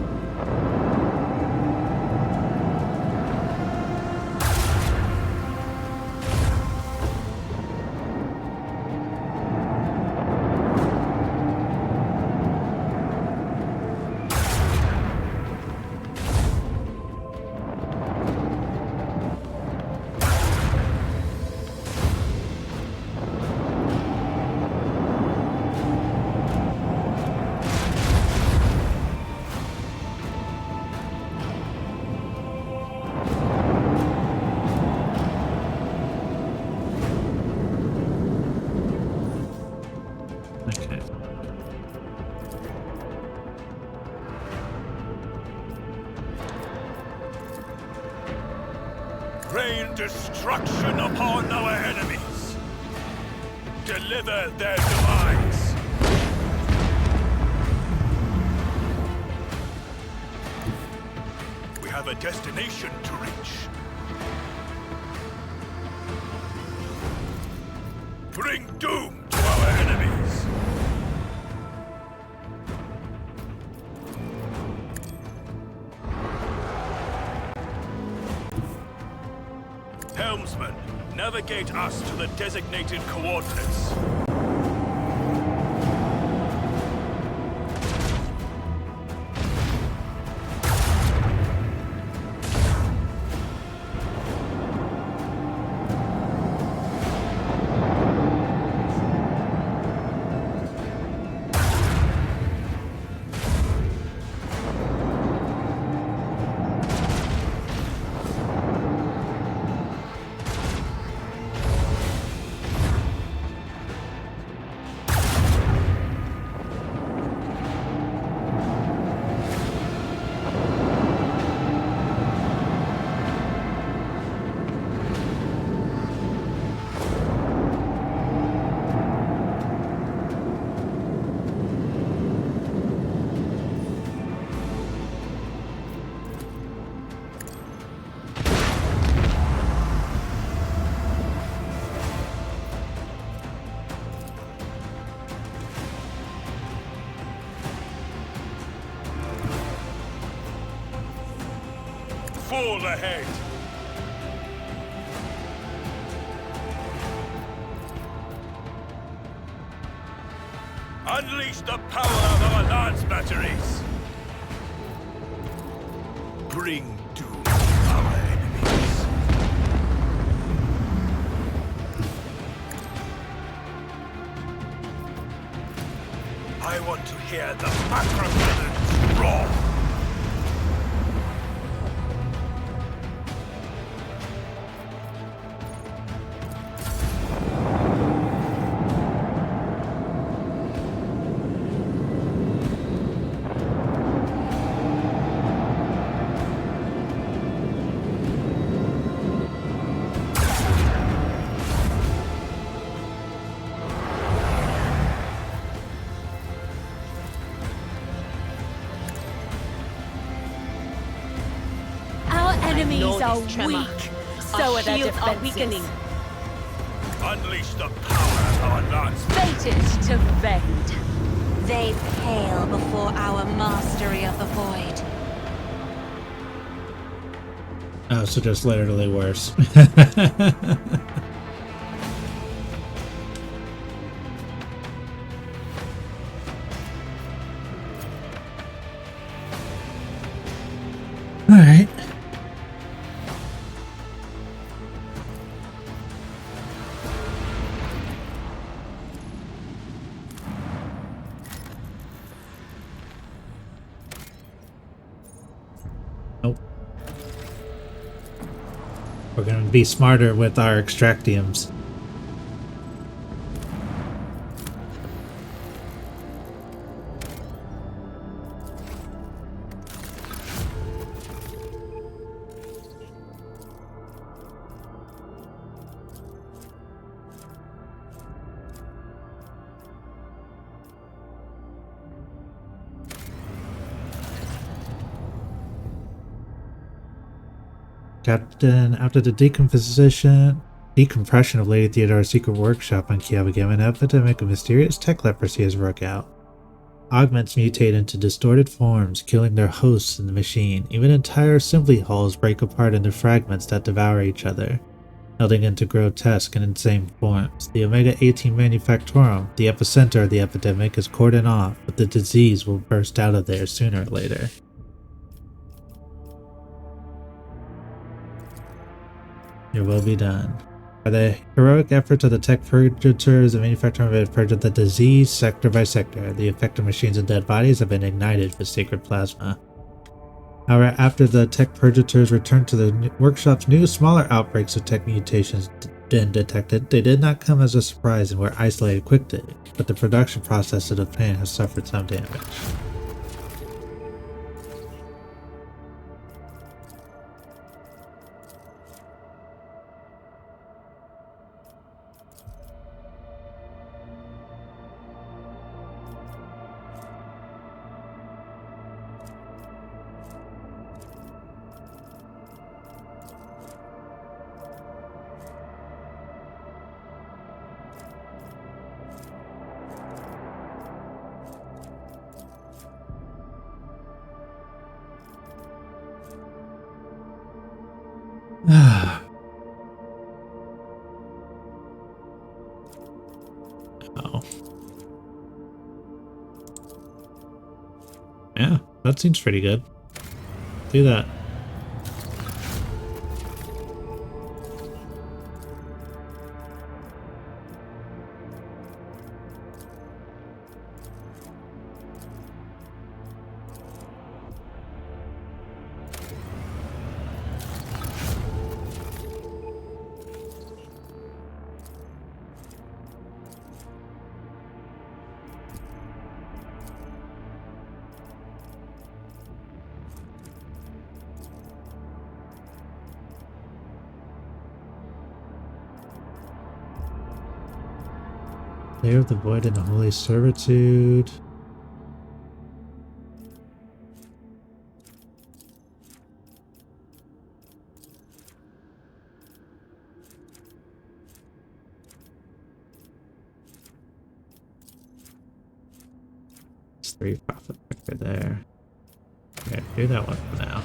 Okay.
Rain destruction upon our enemies. Deliver their demise. We have a destination to reach. Bring doom to our enemies. Helmsman, navigate us to the designated coordinates. full ahead. Unleash the power of our lance batteries. Bring doom to our enemies. I want to hear the macro-cannons roar.
Enemies
are
tremor.
weak.
So
are their
shields are
defenses.
weakening.
Unleash the power of our lance.
Fated to fade. They pale before our mastery of the void.
Oh, so just literally worse. All right. Nope. We're gonna be smarter with our extractiums. Captain, after the decompression of Lady Theodore's secret workshop on Kiabagam, an epidemic of mysterious tech leprosy has broke out. Augments mutate into distorted forms, killing their hosts in the machine. Even entire assembly halls break apart into fragments that devour each other, melting into grotesque and insane forms. The Omega-18 Manufactorum, the epicenter of the epidemic, is cordoned off, but the disease will burst out of there sooner or later. It will be done. By the heroic efforts of the tech purgators, the manufacturer have purged the disease sector by sector. The affected machines and dead bodies have been ignited with sacred plasma. However, after the tech purgators returned to the workshop's new, smaller outbreaks of tech mutations been detected, they did not come as a surprise and were isolated quickly, but the production process of the plant has suffered some damage. Oh. Yeah, that seems pretty good. Do that. Layer of the void and the holy servitude. It's 3 profit factor there. Okay, do that one for now.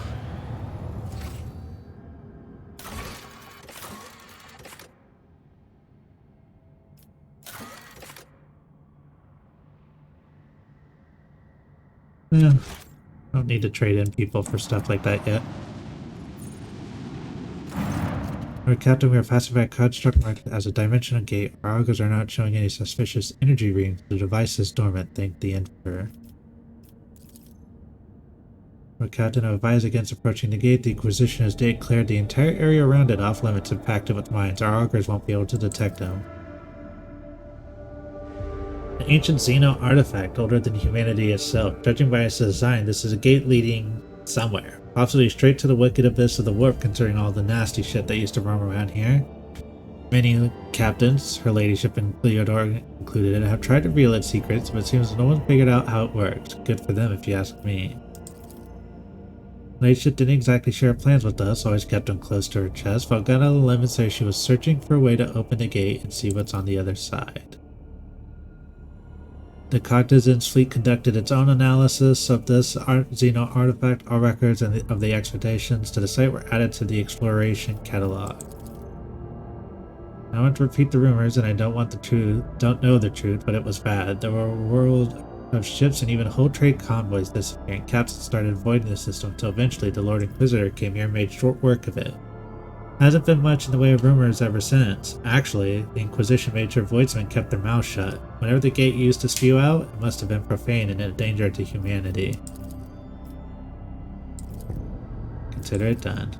Yeah, don't need to trade in people for stuff like that yet. Lord Captain, we are passing by a construct marked as a dimensional gate. Our augurs are not showing any suspicious energy readings. The device is dormant, thank the Emperor. Lord Captain, I advise against approaching the gate. The Inquisition has declared the entire area around it off limits and packed it with mines. Our augurs won't be able to detect them. An ancient Xeno artifact older than humanity itself. Judging by its design, this is a gate leading somewhere. Possibly straight to the wicked abyss of the warp, considering all the nasty shit that used to roam around here. Many captains, her ladyship and Cleodor included, have tried to reveal its secrets, but it seems no one's figured out how it works. Good for them if you ask me. Ladyship didn't exactly share plans with us, always kept them close to her chest. Felt got out of the lemon, so she was searching for a way to open the gate and see what's on the other side. The Cognizance fleet conducted its own analysis of this Xeno artifact. All records of the expeditions to the site were added to the exploration catalog. I want to repeat the rumors, and I don't know the truth, but it was bad. There were a world of ships and even whole trade convoys disappearing. Captains started avoiding the system until eventually the Lord Inquisitor came here and made short work of it. Hasn't been much in the way of rumors ever since. Actually, the Inquisition made sure Voidsmen kept their mouths shut. Whatever the gate used to spew out, it must have been profane and a danger to humanity. Consider it done.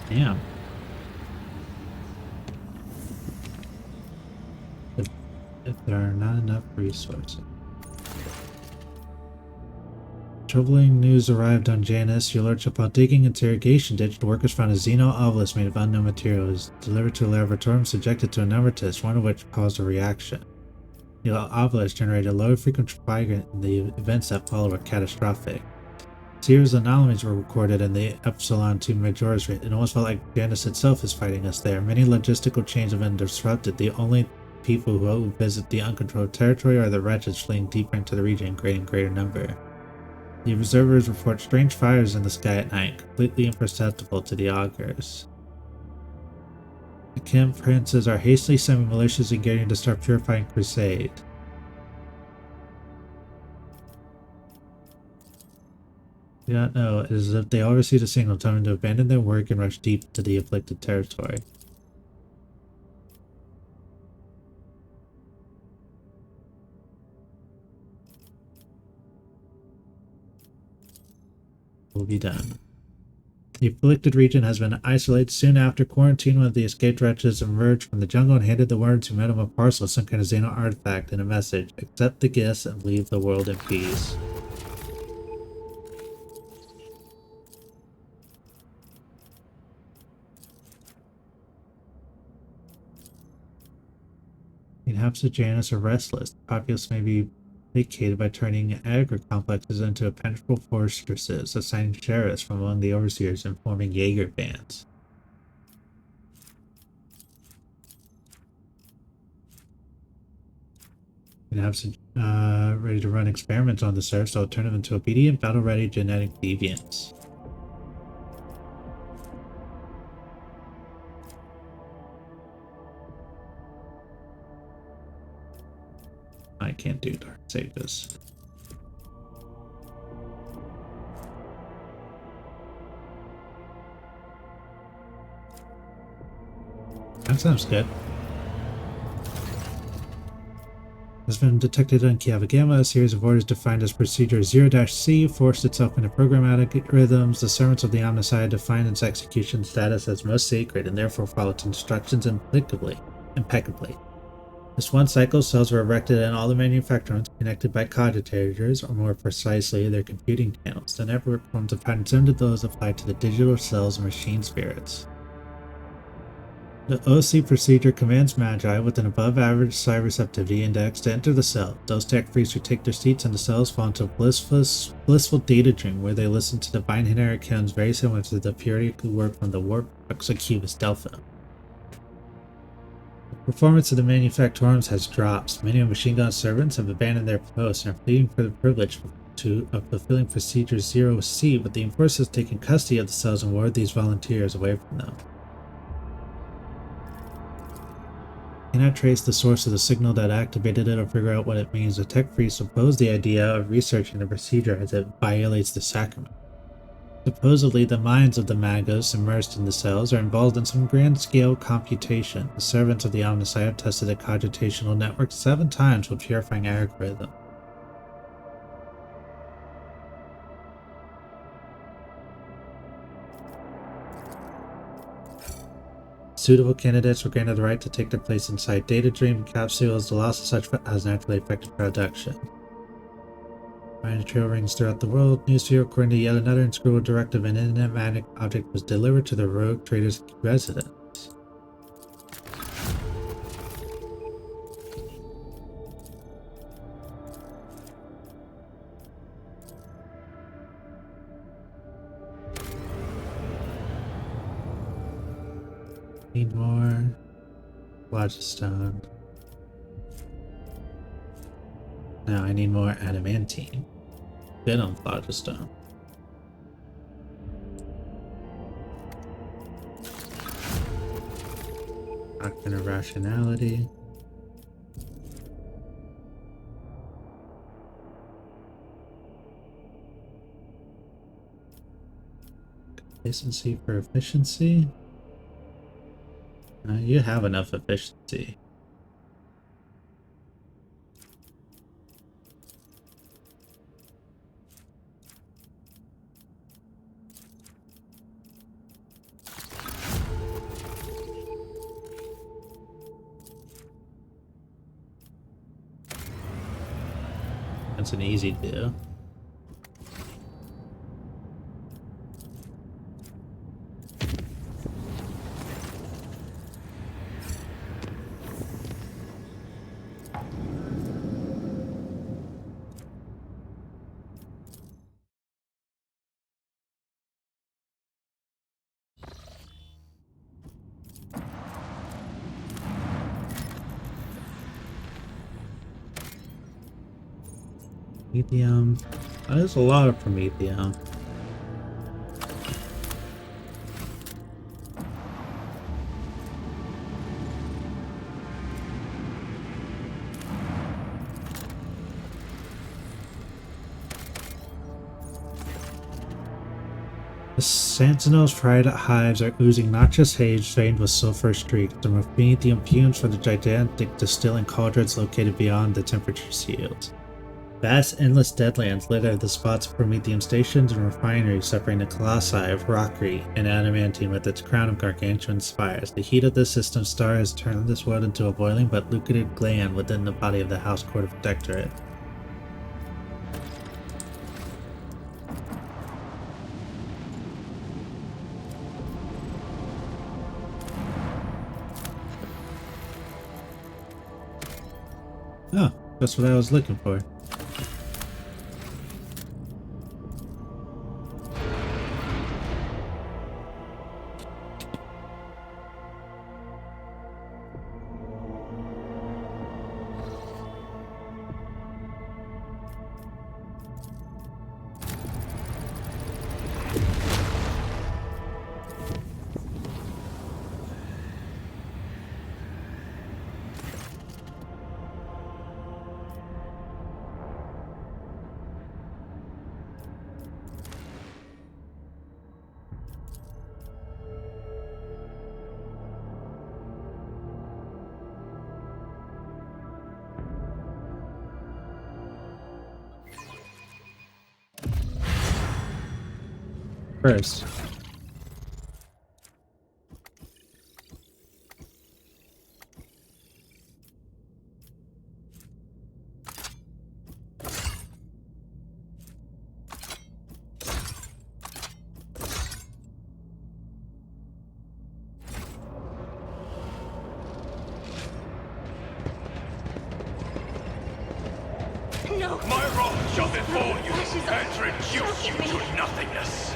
Damn. If there are not enough resources. Troubling news arrived on Janus. Your Lordship, while digging its irrigation ditch, the workers found a Xeno obelisk made of unknown materials. Delivered to a laboratorium, subjected to a number of tests, one of which caused a reaction. The obelisk generated a low frequency spike, and the events that followed were catastrophic. Series of anomalies were recorded in the Epsilon 2 Majora's Rift. It almost felt like Janus itself is fighting us there. Many logistical chains have been disrupted. The only people who visit the uncontrolled territory are the wretches fleeing deeper into the region in greater and greater number. The observers report strange fires in the sky at night, completely imperceptible to the augurs. The Kim princes are hastily semi-malicious and getting to start purifying crusade. Do not know. It is as if they all received a signal telling them to abandon their work and rush deep into the afflicted territory. Will be done. The afflicted region has been isolated. Soon after quarantine, one of the escaped wretches emerged from the jungle and handed the warriors who met him a parcel of some kind of Xeno artifact and a message. Accept the gifts and leave the world in peace. The inhabitants of Janus are restless. The populace may be placated by turning agri-complexes into impenetrable fortresses, assigning sheriffs from among the overseers and forming Jaeger bands. The inhabitants ready to run experiments on the serfs, so I'll turn them into obedient, battle-ready genetic deviants. I can't do dark sages. That sounds good. Has been detected on Kiava Gamma. A series of orders defined as Procedure 0-C forced itself into programmatic rhythms. The servants of the Omnicide defined its execution status as most sacred and therefore followed instructions impeccably. This one cycle, cells were erected in all the manufacturers connected by cogitators, or more precisely, their computing channels. The network forms a pattern similar to those applied to the digital cells and machine spirits. The OC procedure commands Magi with an above-average psi receptivity index to enter the cell. Those tech freaks who take their seats in the cells fall into a blissful data dream where they listen to divine Hineric hymns very similar to the periodic work from the warp execubus Delpha. The performance of the manufactorums has dropped. Many of Machine Gun servants have abandoned their posts and are pleading for the privilege of fulfilling Procedure 0C, but the enforcers have taken custody of the cells and ward these volunteers away from them. Cannot trace the source of the signal that activated it or figure out what it means. The tech freaks oppose the idea of researching the procedure as it violates the sacrament. Supposedly, the minds of the magos immersed in the cells are involved in some grand-scale computation. The servants of the Omnicide have tested the cogitational network 7 times with purifying algorithm. Suitable candidates were granted the right to take their place inside data dream capsules. The loss of such has naturally affected production. Minor trail rings throughout the world. Newsfeed according to yet another inscrutable directive, an enigmatic object was delivered to the rogue trader's residence. Need more phlogiston. Now I need more adamantine. Been on phlogiston. Doctrine of rationality. Complacency for efficiency. You have enough efficiency. That's an easy do. Promethium. There's a lot of Promethium. The Sentinel's private hives are oozing noxious haze stained with sulfur streaks. The Promethium fumes from the gigantic distilling cauldrons located beyond the temperature shields. Vast, endless deadlands litter the spots of Promethium stations and refineries separating the colossi of rockery and adamantine with its crown of gargantuan spires. The heat of this system star has turned this world into a boiling but lucrative gland within the body of the House Court of Protectorate. Oh, that's what I was looking for. First.
No!
My wrath shall befall you
Ashes of-
and reduce you
Don't hit me.
to nothingness.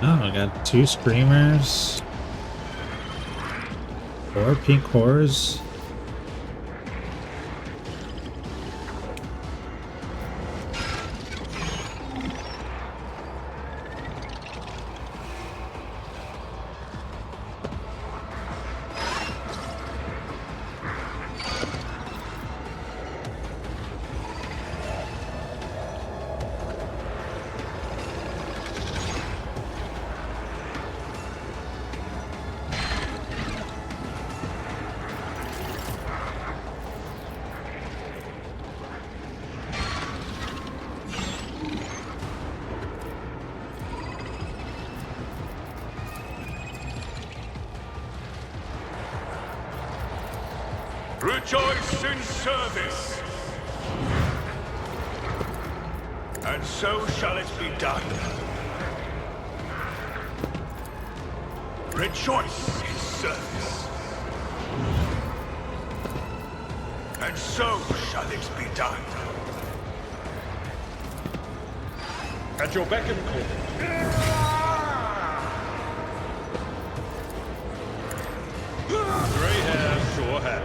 Oh, I got 2 screamers, 4 pink horrors.
Rejoice in service, and so shall it be done. Rejoice in service, and so shall it be done.
At your beck and call. Grey hair, sure hair.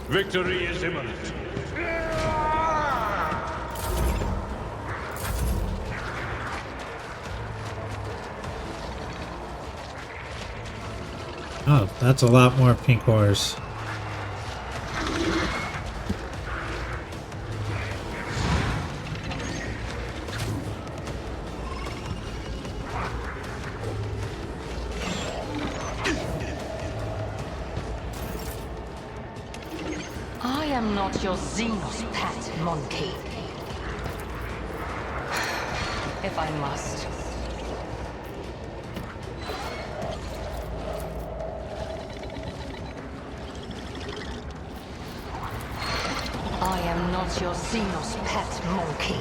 Victory is imminent.
Oh, that's a lot more pink horrors.
I am not your Xenos pet, monkey. If I must. I am not your Xenos pet, monkey.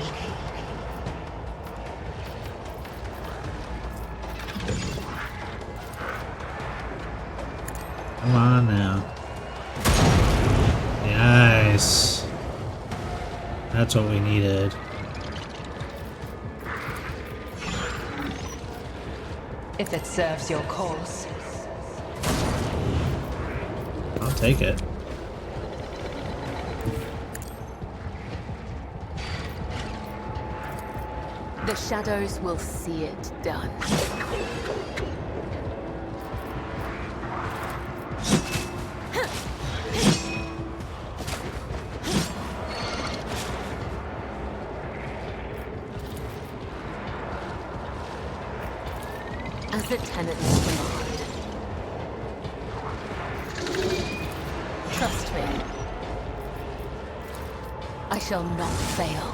Come on now. Nice. That's what we needed.
If it serves your cause.
I'll take it.
The shadows will see it done. As the tenants command. Trust me. I shall not fail.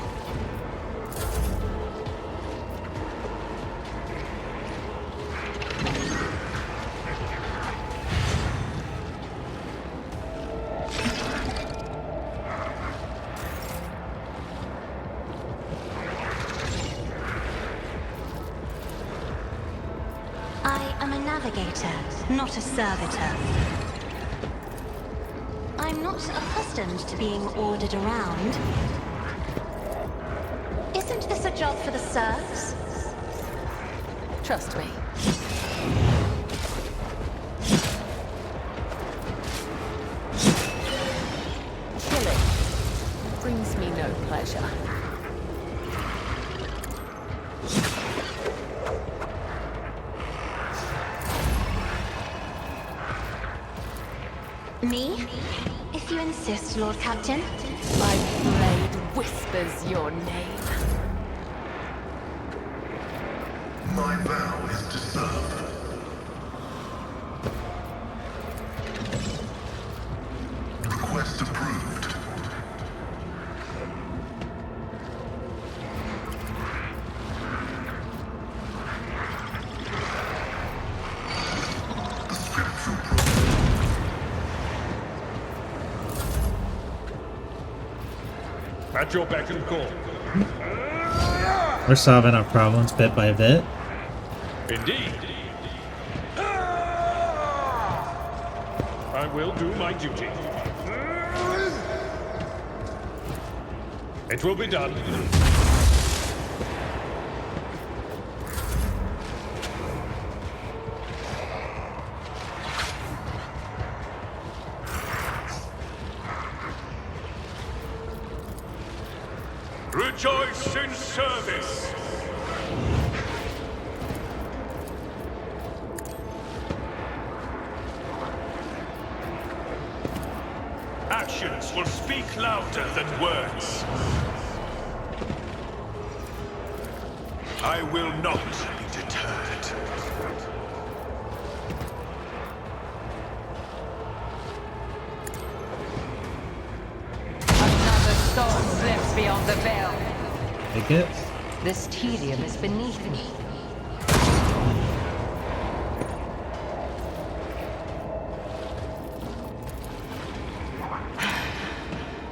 I am a navigator, not a servitor. I'm not accustomed to being ordered around. Isn't this a job for the serfs?
Trust me. Killing brings me no pleasure.
Me? If you insist, Lord Captain.
My blade whispers your name.
My vow is to serve. Request approved. The scriptural
At your beck and call.
We're solving our problems bit by bit.
Indeed.
I will do my duty. It will be done.
Rejoice in service! Actions will speak louder than words. I will not be deterred.
Another soul slips beyond the veil.
Take it.
This tedium is beneath me.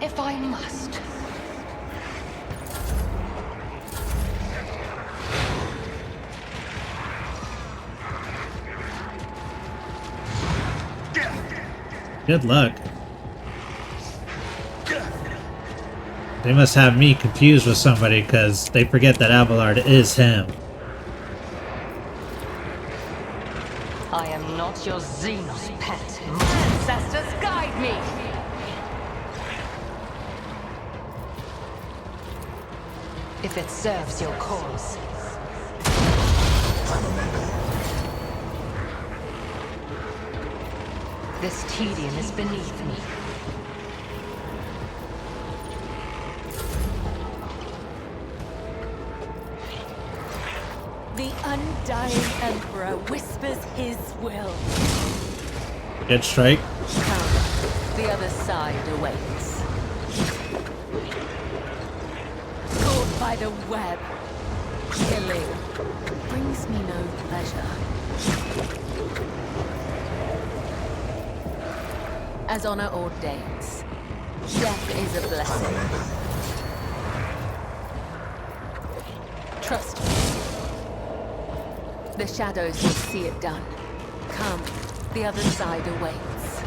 If I must.
Good luck. They must have me confused with somebody because they forget that Abelard is him.
I am not your Xenos pet. My ancestors guide me. If it serves your cause. This tedium is beneath me.
The undying Emperor whispers his will.
Good strike.
Come, the other side awaits. Caught by the web, killing brings me no pleasure. As honor ordains, death is a blessing. Trust me. The shadows will see it done. Come, the other side awaits.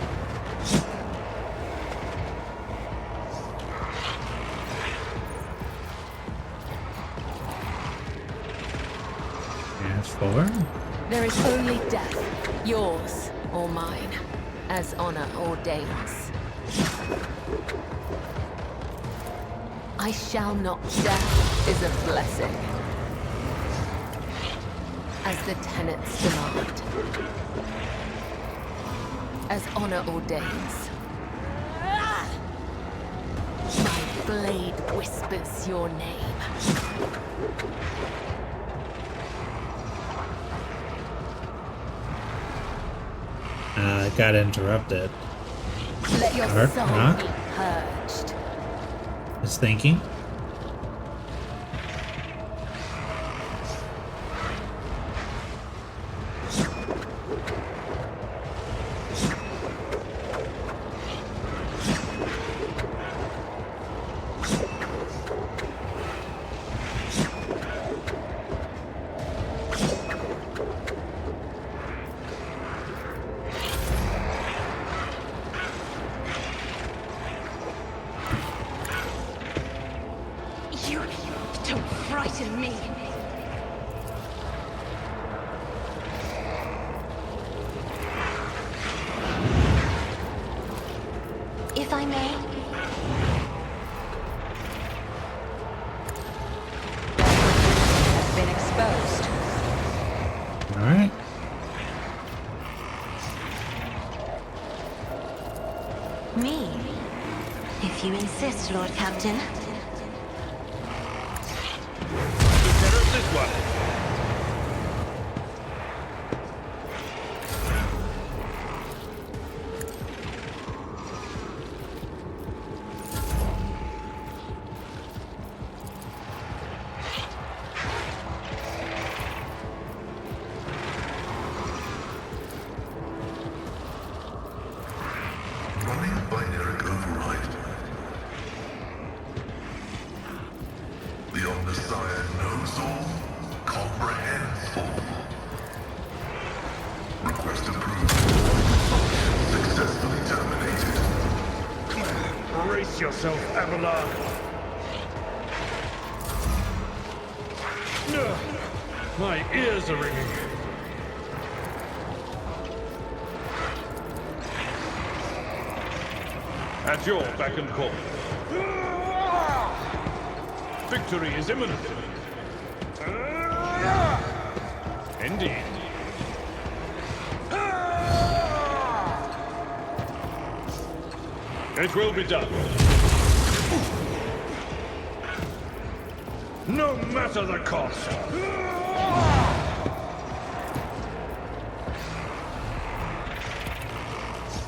And 4.
There is only death, yours or mine, as honor ordains. I shall not. Death is a blessing, as the tenets demand, as honor ordains. My blade whispers your name.
Got interrupted.
Let your
Arc,
soul
huh?
be purged.
Is thinking.
You don't frighten me. If I may.
Has been exposed.
All right.
Me? If you insist, Lord Captain.
Take care of this one.
Running binary override. The Omnissiah knows all, comprehends all. Request approved. Function successfully
Brace yourself, Abelard. My ears are ringing. At your beck and call. Victory is imminent. Indeed. It will be done. No matter the cost.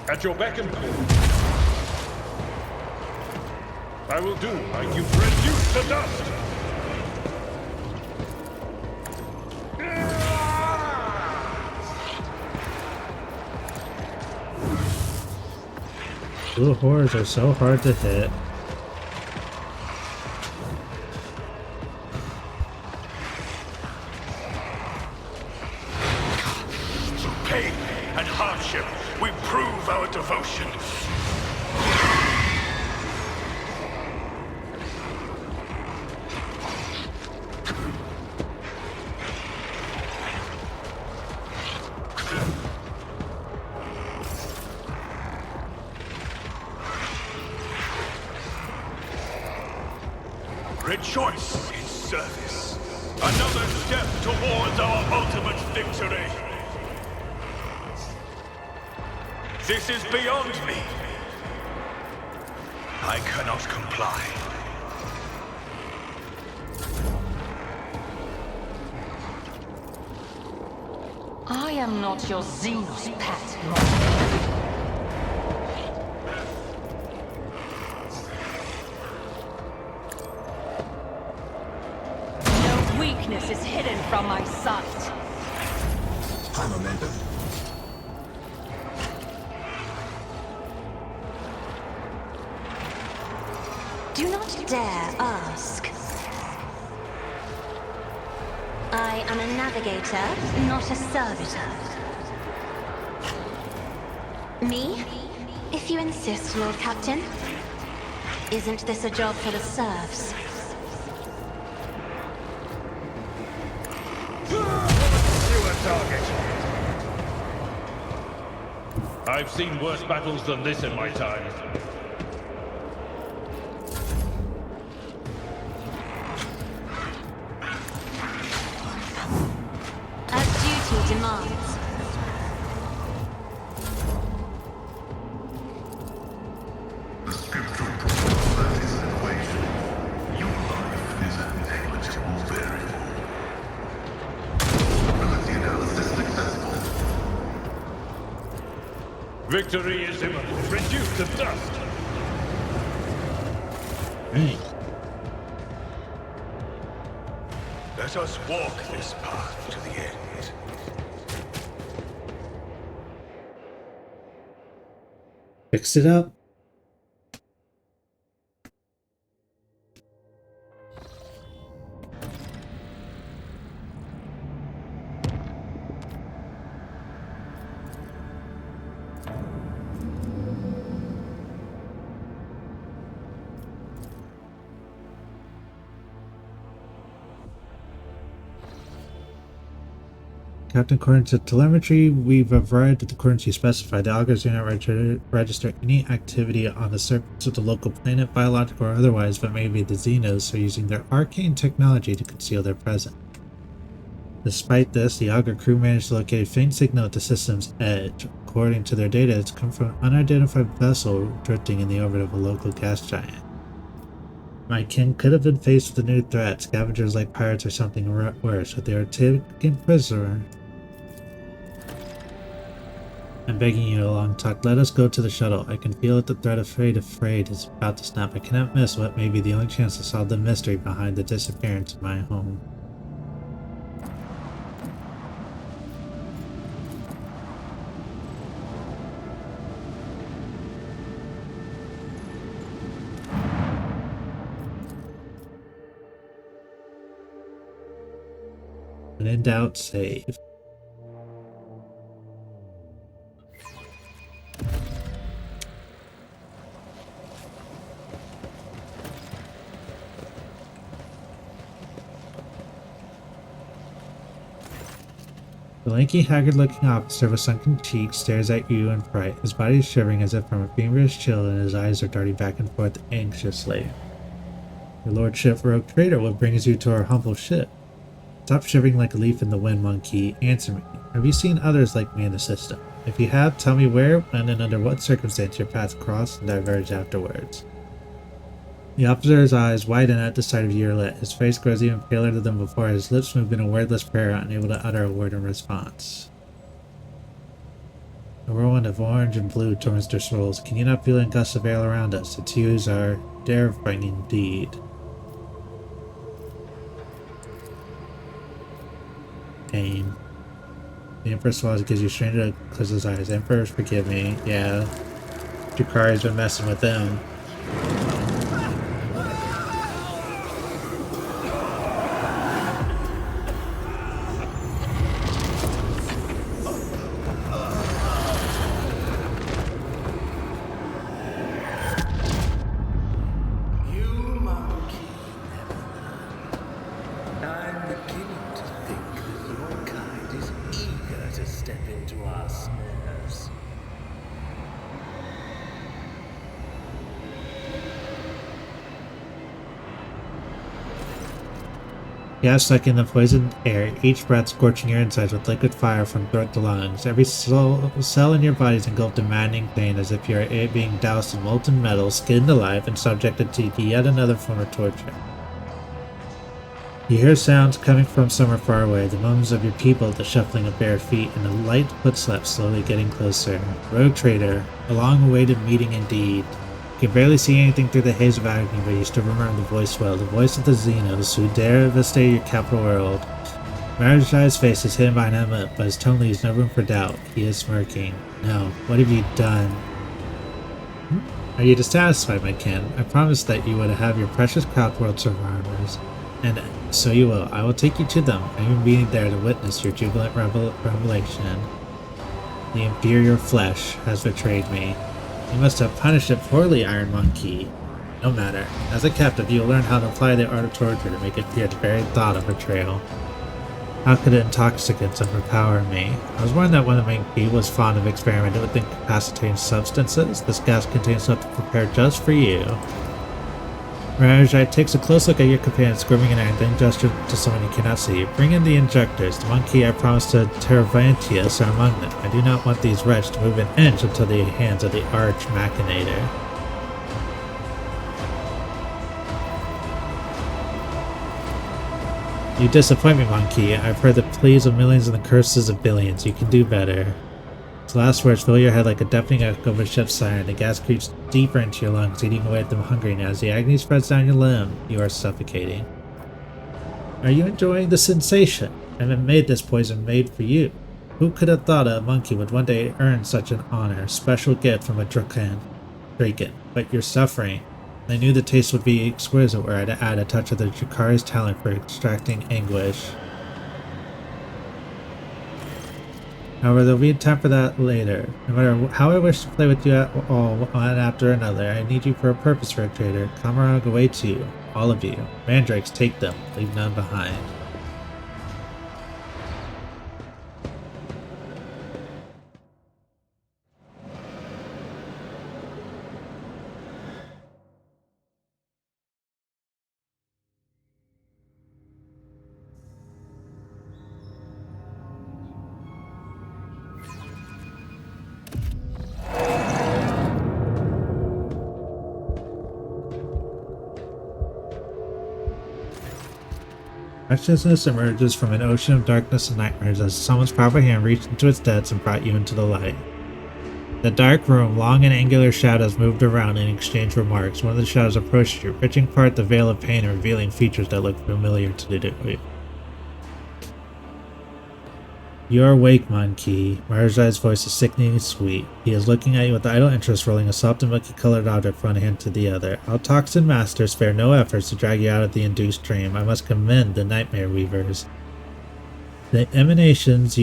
At your beck and call. I will do like you've reduced to dust.
Blue horrors are so hard to hit.
Through pain and hardship, we prove our devotion. Rejoice in service. Another step towards our ultimate victory. This is beyond me. I cannot comply.
I am not your Xenos pet, Morgan.
Weakness is hidden from my sight.
High momentum.
Do not dare ask. I am a navigator, not a servitor. Me? If you insist, Lord Captain. Isn't this a job for the serfs?
Target. I've seen worse battles than this in my time.
As duty demands.
The scriptural process is an equation. Your life is a negligible variable. Ability analysis successful.
Victory is imminent. Reduced to dust.
Hey.
Let us walk this path to the end.
Fixed it up. Captain, according to telemetry, we've arrived at the coordinates you specified. The augurs do not register any activity on the surface of the local planet, biological or otherwise, but maybe the Xenos are using their arcane technology to conceal their presence. Despite this, the augur crew managed to locate a faint signal at the system's edge. According to their data, it's come from an unidentified vessel drifting in the orbit of a local gas giant. My kin could have been faced with a new threat, scavengers like pirates or something worse, but they are taken prisoner. I'm begging you, Long Tuck, let us go to the shuttle. I can feel it, the threat of freight is about to snap. I cannot miss what may be the only chance to solve the mystery behind the disappearance of my home. When in doubt, save. The lanky, haggard-looking officer with sunken cheeks stares at you in fright. His body is shivering as if from a feverish chill, and his eyes are darting back and forth anxiously. Your lordship, rogue trader, what brings you to our humble ship? Stop shivering like a leaf in the wind, monkey. Answer me. Have you seen others like me in the system? If you have, tell me where, when, and under what circumstance your paths cross and diverge afterwards. The officer's eyes widen at the sight of Yerlet. His face grows even paler than before. His lips move in a wordless prayer, unable to utter a word in response. A whirlwind of orange and blue torments their souls. Can you not feel in gusts of air around us? Its hues are terrifying indeed. Pain. The Emperor swallows, gives you strength to close his eyes. Emperors, forgive me. Yeah. Drukhari's been messing with them. Gas sucking the poisoned air, each breath scorching your insides with liquid fire from throat to lungs. Every cell in your body is engulfed in maddening pain, as if you are being doused in molten metal, skinned alive, and subjected to yet another form of torture. You hear sounds coming from somewhere far away, the moans of your people, the shuffling of bare feet, and a light footstep slowly getting closer. Rogue trader, a long-awaited meeting indeed. You can barely see anything through the haze of agony, but you still remember the voice well, the voice of the Xenos who dare devastate your capital world. Marajai's face is hidden behind a lip, but his tone leaves no room for doubt. He is smirking. No, what have you done? Are you dissatisfied, my kin? I promised that you would have your precious craft world survivors, and so you will. I will take you to them. I am being there to witness your jubilant revelation. The inferior flesh has betrayed me. You must have punished it poorly, Iron Monkey. No matter. As a captive, you will learn how to apply the art of torture to make it fear the very thought of betrayal. How could intoxicants overpower me? I was warned that one of Monkey was fond of experimenting with incapacitating substances. This gas contains something prepared just for you. Marajai takes a close look at your companion squirming in air and then gestures to someone you cannot see. Bring in the injectors. The monkey I promised to Terravantius are among them. I do not want these wretches to move an inch until the hands of the arch machinator. You disappoint me, monkey. I've heard the pleas of millions and the curses of billions. You can do better. His last words fill your head like a deafening echo of a ship's siren. The gas creeps deeper into your lungs, eating away at them hungry, and as the agony spreads down your limb, you are suffocating. Are you enjoying the sensation? I have made this poison made for you. Who could have thought a monkey would one day earn such an honor, special gift from a Draken? But you're suffering. I knew the taste would be exquisite were I to add a touch of the Drukhari's talent for extracting anguish. However, there'll be time for that later. No matter how I wish to play with you at all, one after another, I need you for a purpose, Rogue Trader. Commorragh awaits you. All of you. Mandrakes, take them. Leave none behind. Consciousness emerges from an ocean of darkness and nightmares as someone's powerful hand reached into its depths and brought you into the light. In the dark room, long and angular shadows moved around and exchanged remarks. One of the shadows approached you, ripping apart the veil of pain and revealing features that looked familiar to you. You are awake, Monkey. Marajai's voice is sickeningly sweet. He is looking at you with idle interest, rolling a soft and milky-colored object from one hand to the other. Our toxin masters spare no efforts to drag you out of the induced dream. I must commend the Nightmare Weavers. The emanations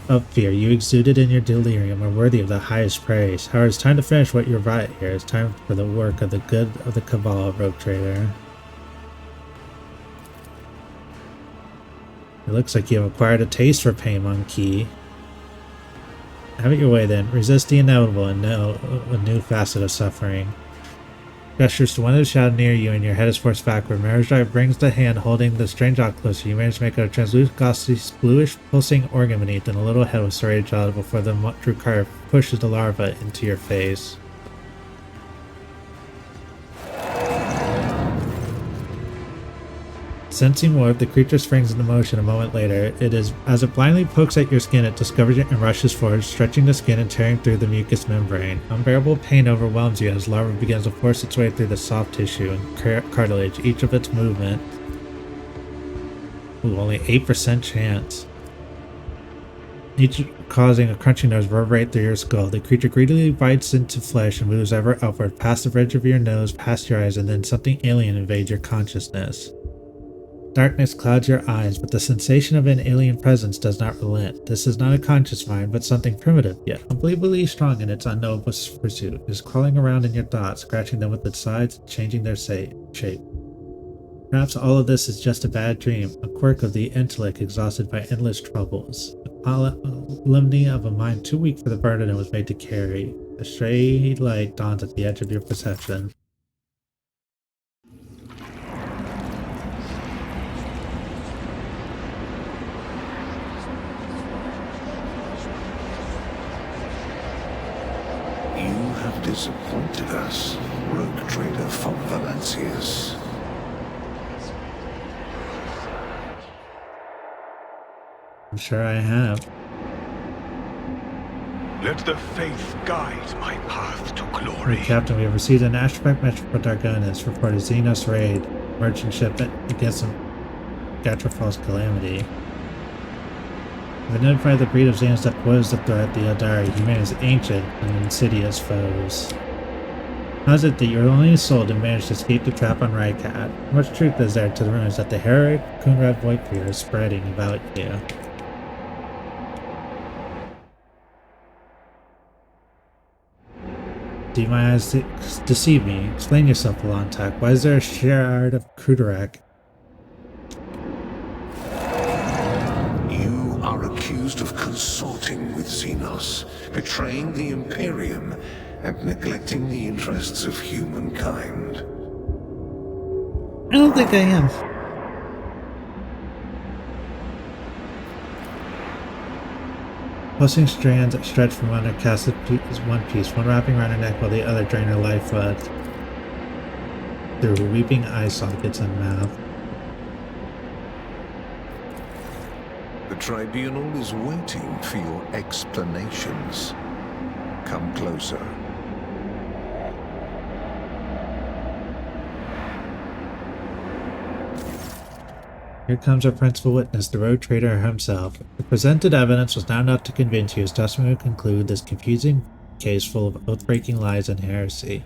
of fear you exuded in your delirium are worthy of the highest praise. However, it's time to finish what you're right here. It's time for the work of the good of the Cabal, Rogue Trader. It looks like you have acquired a taste for pain, monkey. Have it your way then. Resist the inevitable and know a new facet of suffering. Gestures to one of the shadow near you and your head is forced backward. Marriage Drive brings the hand holding the strange object closer. You manage to make out a translucent, ghostly, bluish, pulsing organ beneath and a little head with serrated jaws before the Drukhar pushes the larva into your face. Sensing warp, the creature springs into motion a moment later. It is as it blindly pokes at your skin, it discovers it and rushes forward, stretching the skin and tearing through the mucous membrane. Unbearable pain overwhelms you as larva begins to force its way through the soft tissue and cartilage, each of its movement. Ooh, only 8% chance. Each causing a crunchy noise reverberate through your skull. The creature greedily bites into flesh and moves ever upward, past the ridge of your nose, past your eyes, and then something alien invades your consciousness. Darkness clouds your eyes, but the sensation of an alien presence does not relent. This is not a conscious mind, but something primitive, yet unbelievably strong in its unknowable pursuit. It is crawling around in your thoughts, scratching them with its sides, changing their shape. Perhaps all of this is just a bad dream, a quirk of the intellect exhausted by endless troubles. A calamity of a mind too weak for the burden it was made to carry. A stray light dawns at the edge of your perception.
Disappointed us, rogue trader von Valancius.
I'm sure I have.
Let the faith guide my path to glory.
Captain, we have received an astromech message from Dargonis, reported Xenos raid, merchant ship against some Gatrafal's calamity. We've identified the breed of Xenos that pose the threat, the Eldari. Humanity's ancient and insidious foes. How is it that you're the only soul to manage to escape the trap on Rykat? How much truth is there to the rumors that the heroic Commorragh Voidfear is spreading about you? Do my eyes deceive me? Explain yourself, Alontak. Why is there a shard of Kudarak?
You are accused of consorting with Xenos, betraying the Imperium, and neglecting the interests of humankind.
I don't think I am. Pulsing strands stretch from one her cast one piece, one wrapping around her neck while the other drain her life blood through her weeping eye sockets and mouth.
The Tribunal is waiting for your explanations. Come closer.
Here comes our principal witness, the rogue trader himself. The presented evidence was not enough to convince you his testimony would conclude this confusing case full of oath-breaking lies and heresy.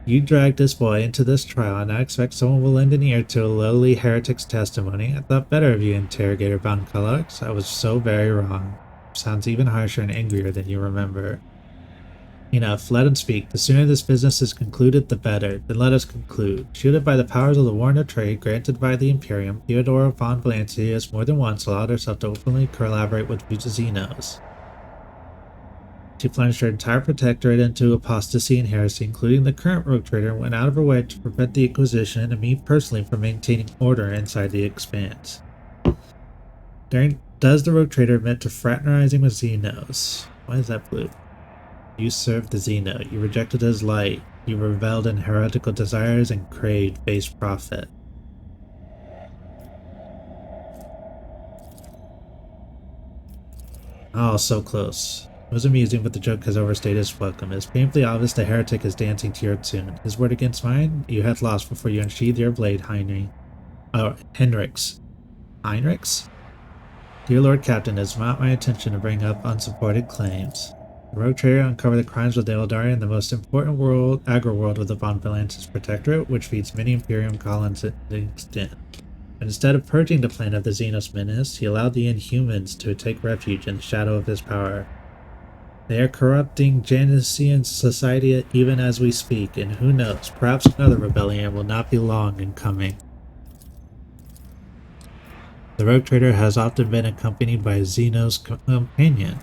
You dragged this boy into this trial, and I expect someone will lend an ear to a lowly heretic's testimony. I thought better of you, Interrogator Von Cullux. I was so very wrong. Sounds even harsher and angrier than you remember. Enough, let him speak. The sooner this business is concluded, the better. Then let us conclude. Shielded by the powers of the Warren of Trade granted by the Imperium, Theodora von Valancius more than once allowed herself to openly collaborate with Xenos. She plunged her entire protectorate into apostasy and heresy, including the current rogue trader, and went out of her way to prevent the Inquisition and me personally from maintaining order inside the Expanse. Does the rogue trader admit to fraternizing with Xenos? Why is that blue? You served the Xeno. You rejected his light. You reveled in heretical desires and craved base profit. Oh, so close. It was amusing, but the joke has overstayed its welcome. It is painfully obvious the heretic is dancing to your tune. His word against mine? You had lost before you unsheathed your blade, Henrix. Heinrichs? Dear Lord Captain, it is not my intention to bring up unsupported claims. The rogue trader uncovered the crimes of the Eldari in the most important agri-world of the Von Valancius Protectorate, which feeds many Imperium colonies in extent. But instead of purging the planet of the Xenos menace, he allowed the Inhumans to take refuge in the shadow of his power. They are corrupting Janician society even as we speak, and who knows, perhaps another rebellion will not be long in coming. The rogue trader has often been accompanied by Zeno's companion.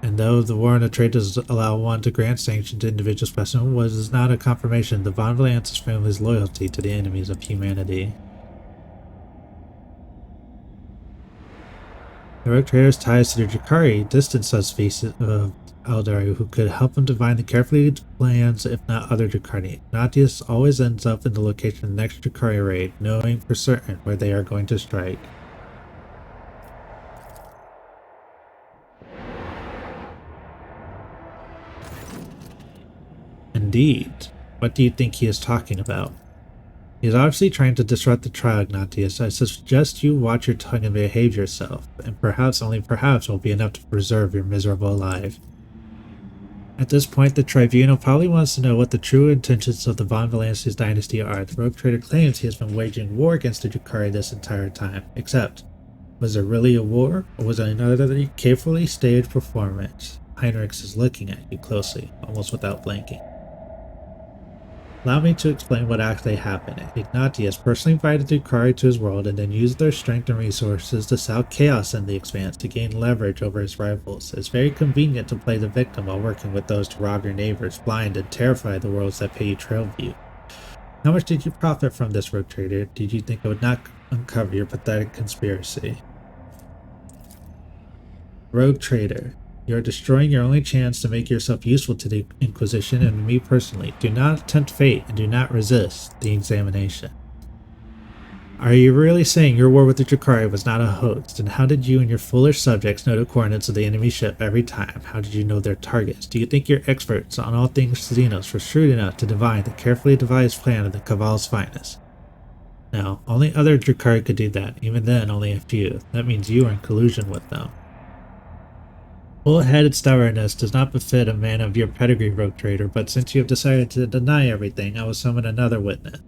And though the war on the trade does allow one to grant sanction to individual specimens, was not a confirmation of the Von Valances family's loyalty to the enemies of humanity. The rogue trader's ties to the Drakari distance us species of Eldari who could help him divine the carefully plans, if not other Drakari. Ignatius always ends up in the location of the next Drakari raid, knowing for certain where they are going to strike. Indeed. What do you think he is talking about? He is obviously trying to disrupt the trial, Ignatius. I suggest you watch your tongue and behave yourself, and perhaps, only perhaps, will be enough to preserve your miserable life. At this point, the tribunal probably wants to know what the true intentions of the Von Valances dynasty are. The rogue trader claims he has been waging war against the Drakari this entire time. Except, was there really a war, or was it another carefully staged performance? Heinrichs is looking at you closely, almost without blinking. Allow me to explain what actually happened. Ignatius personally invited the Drakari to his world and then used their strength and resources to sow chaos in the expanse to gain leverage over his rivals. It's very convenient to play the victim while working with those to rob your neighbors, blind and terrify the worlds that pay you tribute. How much did you profit from this, rogue trader? Did you think it would not uncover your pathetic conspiracy? Rogue trader. You are destroying your only chance to make yourself useful to the Inquisition and to me personally. Do not tempt fate and do not resist the examination. Are you really saying your war with the Drakari was not a hoax? And how did you and your foolish subjects know the coordinates of the enemy ship every time? How did you know their targets? Do you think your experts on all things Xenos were shrewd enough to divine the carefully devised plan of the Caval's finest? No, only other Drakari could do that. Even then, only a few. That means you are in collusion with them. Bull-headed stubbornness does not befit a man of your pedigree, rogue trader, but since you have decided to deny everything, I will summon another witness.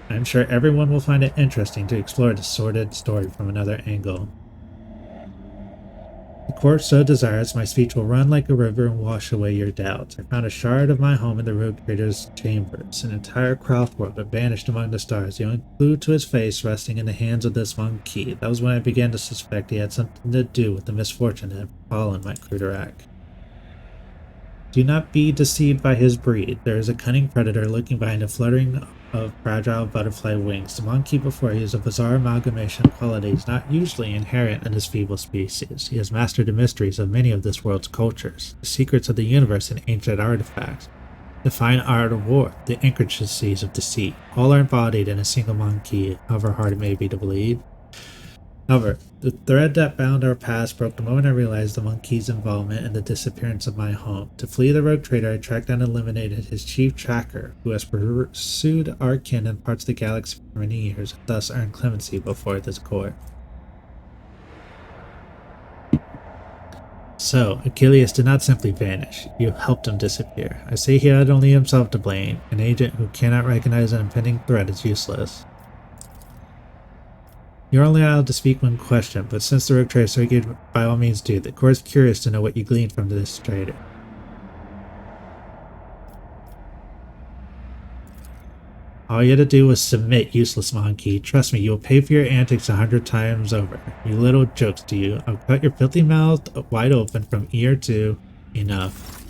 I am sure everyone will find it interesting to explore this sordid story from another angle. The court so desires, my speech will run like a river and wash away your doubts. I found a shard of my home in the rogue trader's chambers, an entire craft world that vanished among the stars, the only clue to his face resting in the hands of this monkey. That was when I began to suspect he had something to do with the misfortune that had befallen my Commorragh. Do not be deceived by his breed. There is a cunning predator lurking behind a fluttering of fragile butterfly wings. The monkey before you is a bizarre amalgamation of qualities not usually inherent in this feeble species. He has mastered the mysteries of many of this world's cultures, the secrets of the universe and ancient artifacts, the fine art of war, the intricacies of deceit. All are embodied in a single monkey, however hard it may be to believe. However, the thread that bound our past broke the moment I realized the monkey's involvement in the disappearance of my home. To flee the rogue trader, I tracked down and eliminated his chief tracker, who has pursued our kin in parts of the galaxy for many years, and thus earned clemency before this court. So, Achilles did not simply vanish. You helped him disappear. I say he had only himself to blame. An agent who cannot recognize an impending threat is useless. You're only allowed to speak when questioned, but since the rogue trader so you by all means do. The court is curious to know what you gleaned from this trader. All you had to do was submit, useless monkey. Trust me, you will pay for your antics 100 times over. You little jokes to you. I'll cut your filthy mouth wide open from ear to enough.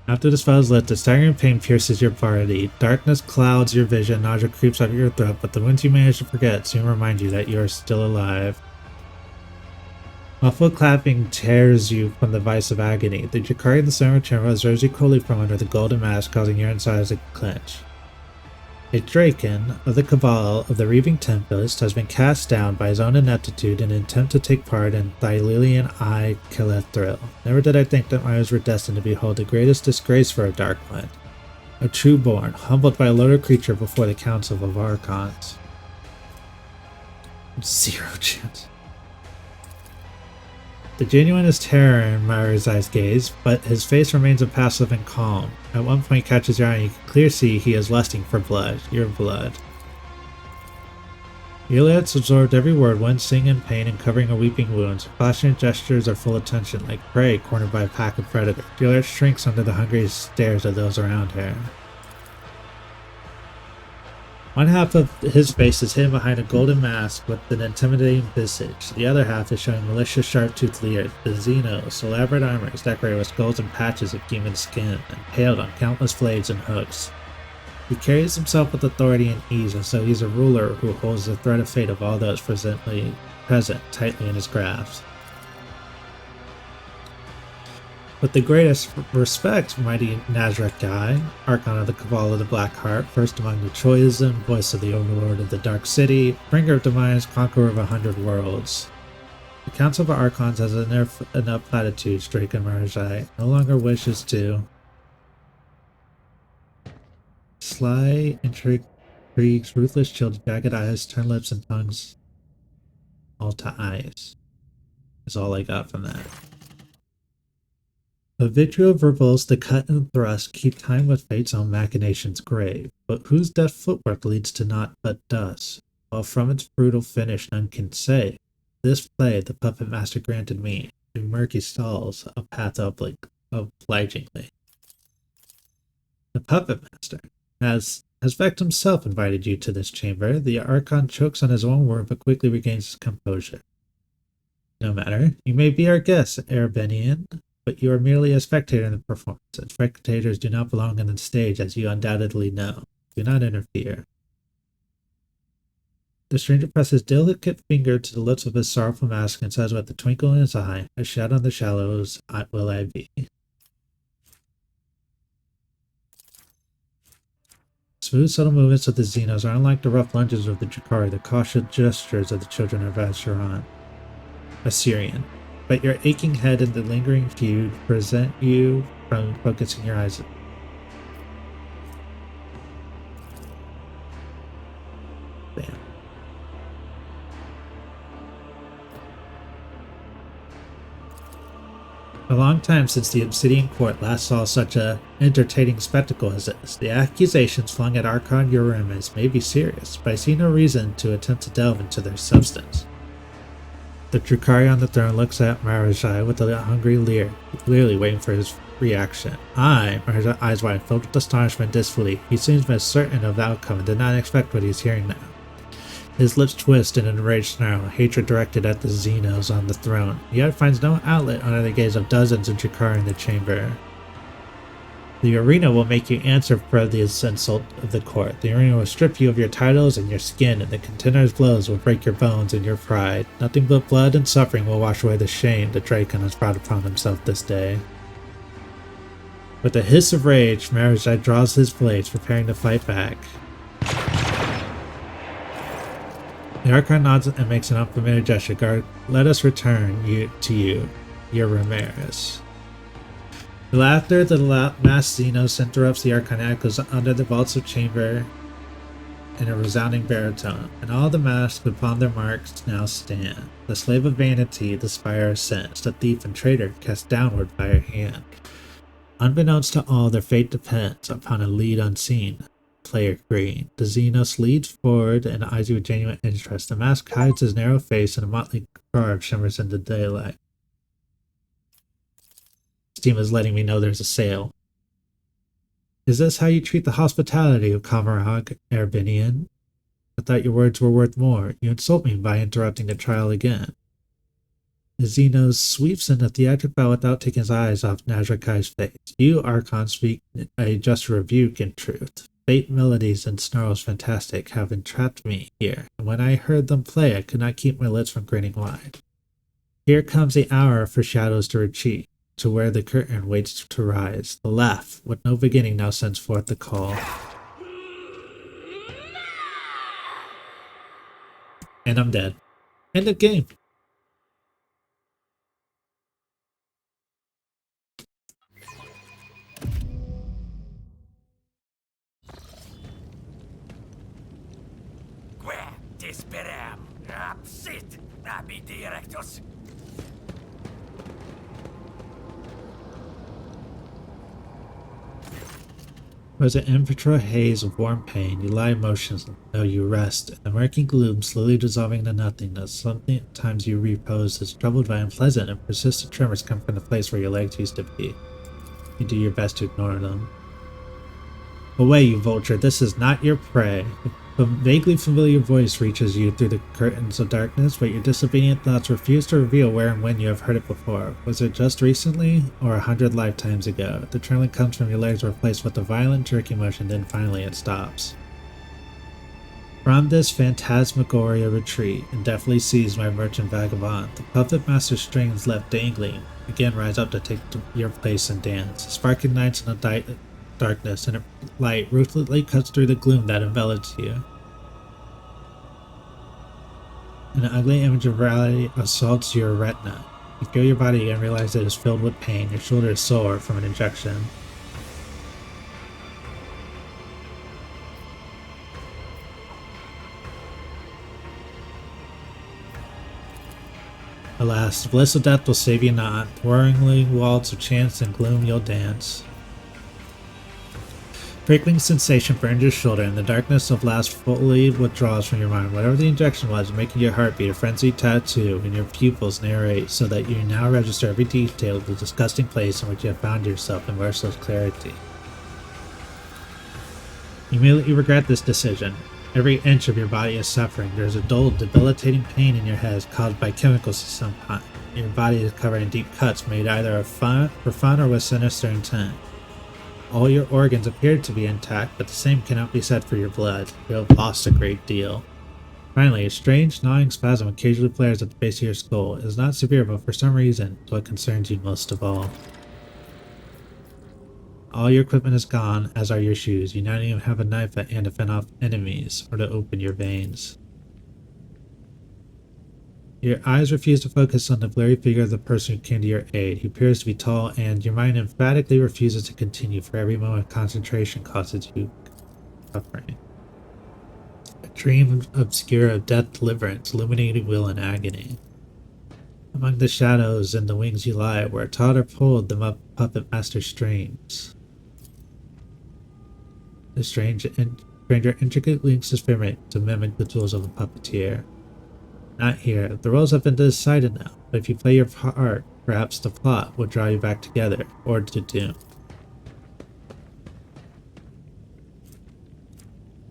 After the spell is lit, the staggering pain pierces your body. Darkness clouds your vision, nausea creeps out of your throat, but the wounds you manage to forget soon remind you that you are still alive. Muffled clapping tears you from the vice of agony. The Drakari in the center of the chamber observes you coolly from under the golden mask, causing your insides to clench. A Draken of the Cabal of the Reaving Tempest has been cast down by his own ineptitude in an attempt to take part in Thylelian Eye Calethril. Never did I think that I was destined to behold the greatest disgrace for a Dark One. A true born, humbled by a lower creature before the Council of Archons. 0 chance. The genuinest terror in Marizai's gaze, but his face remains impassive and calm. At one point catches your eye and you can clearly see he is lusting for blood. Your blood. Iliad's absorbed every word, wincing in pain and covering her weeping wounds. Her passionate gestures are full of tension, like prey cornered by a pack of predators. Iliad shrinks under the hungry stares of those around her. One half of his face is hidden behind a golden mask with an intimidating visage. The other half is showing malicious sharp-toothed leers. The Xenos' elaborate armor is decorated with skulls and patches of human skin, impaled on countless blades and hooks. He carries himself with authority and ease, as though he's a ruler who holds the thread of fate of all those present tightly in his grasp. With the greatest respect, mighty Nazrek, Archon of the Cabal of the Black Heart, first among the chosen, voice of the Overlord of the Dark City, bringer of demise, conqueror of 100 worlds. The Council of Archons has enough platitudes, Drake and Marizai no longer wishes to. Sly intrigues, ruthless chilled, jagged eyes, turn lips and tongues all to eyes. Is all I got from that. The vitriol verbals, the cut and thrust, keep time with fate's own machinations grave. But whose deft footwork leads to naught but dust? While from its brutal finish none can say. This play the puppet master granted me, through murky stalls, a path obligingly. The puppet master has Vect himself invited you to this chamber. The Archon chokes on his own word but quickly regains his composure. No matter, you may be our guest, Erebenian, but you are merely a spectator in the performance, and spectators do not belong on the stage, as you undoubtedly know. Do not interfere. The stranger presses delicate finger to the lips of his sorrowful mask and says with a twinkle in his eye, a shadow in the shallows will I be. Smooth, subtle movements of the Xenos are unlike the rough lunges of the Drakari, the cautious gestures of the children of Assyrian. But your aching head and the lingering feud prevent you from focusing your eyes. Damn. A long time since the Obsidian Court last saw such a entertaining spectacle as this. The accusations flung at Archon Urimus may be serious, but I see no reason to attempt to delve into their substance. The Drakari on the throne looks at Marizai with a hungry leer, clearly waiting for his reaction. Marizai's eyes wide, filled with astonishment and disbelief. He seems most certain of the outcome and did not expect what he's hearing now. His lips twist in an enraged snarl, hatred directed at the Xenos on the throne, yet finds no outlet under the gaze of dozens of Drakari in the chamber. The arena will make you answer for the insult of the court. The arena will strip you of your titles and your skin, and the contender's blows will break your bones and your pride. Nothing but blood and suffering will wash away the shame the Dracon has brought upon himself this day. With a hiss of rage, Marizai draws his blades, preparing to fight back. The Archon nods and makes an unfamiliar gesture. Guard, let us return to you, your Ramirez. The laughter of the masked Xenos interrupts the Archon echoes under the vaults of chamber in a resounding baritone, and all the masks upon their marks now stand. The slave of vanity, the spire ascends, the thief and traitor cast downward by her hand. Unbeknownst to all, their fate depends upon a lead unseen. Player green. The Xenos leads forward and eyes you with genuine interest. The mask hides his narrow face and a motley garb shimmers in the daylight. Steam is letting me know there's a sale. Is this how you treat the hospitality of Commorragh, Erebenian? I thought your words were worth more. You insult me by interrupting the trial again. The Xenos sweeps in a theatric bow without taking his eyes off Nazrakai's face. You, Archon, speak a just rebuke in truth. Fate melodies and snarls fantastic have entrapped me here, and when I heard them play I could not keep my lips from grinning wide. Here comes the hour for shadows to retreat, to where the curtain waits to rise. The laugh, with no beginning, now sends forth the call. And I'm dead. End of game.
Disperam, absit, abi directus.
Was an impetuous haze of warm pain, you lie motionless until you rest, and the murky gloom slowly dissolving into nothingness. Sometimes you repose as troubled by unpleasant and persistent tremors come from the place where your legs used to be. You do your best to ignore them. Away, you vulture, this is not your prey. A vaguely familiar voice reaches you through the curtains of darkness, but your disobedient thoughts refuse to reveal where and when you have heard it before. Was it just recently, or 100 lifetimes ago? The trembling comes from your legs replaced with a violent jerky motion, then finally it stops. From this phantasmagoria retreat, and deftly seized by merchant vagabond, the puppet master strings left dangling again rise up to take your place and dance. A spark ignites in the darkness, and a light ruthlessly cuts through the gloom that envelops you. An ugly image of reality assaults your retina. You feel your body again, realize it is filled with pain. Your shoulder is sore from an injection. Alas, the bliss of death will save you not. Whirling walls of chance and gloom you'll dance. Prickling sensation burns your shoulder, and the darkness of last fully withdraws from your mind. Whatever the injection was, making your heart beat a frenzied tattoo, and your pupils narrate so that you now register every detail of the disgusting place in which you have found yourself in merciless clarity. You immediately regret this decision. Every inch of your body is suffering. There is a dull, debilitating pain in your head caused by chemicals of some kind. Your body is covered in deep cuts made either for fun or with sinister intent. All your organs appear to be intact, but the same cannot be said for your blood. You have lost a great deal. Finally, a strange, gnawing spasm occasionally flares at the base of your skull. It is not severe, but for some reason, it's what concerns you most of all. All your equipment is gone, as are your shoes. You not even have a knife at hand to fend off enemies, or to open your veins. Your eyes refuse to focus on the blurry figure of the person who came to your aid. He appears to be tall, and your mind emphatically refuses to continue, for every moment of concentration causes you suffering. A dream obscure of death, deliverance, illuminating will and agony. Among the shadows and the wings you lie, where a toddler pulled the puppet master strings. The stranger intricately links his experiment to mimic the tools of a puppeteer. Not here. The roles have been decided now, but if you play your part, perhaps the plot will draw you back together, or to doom.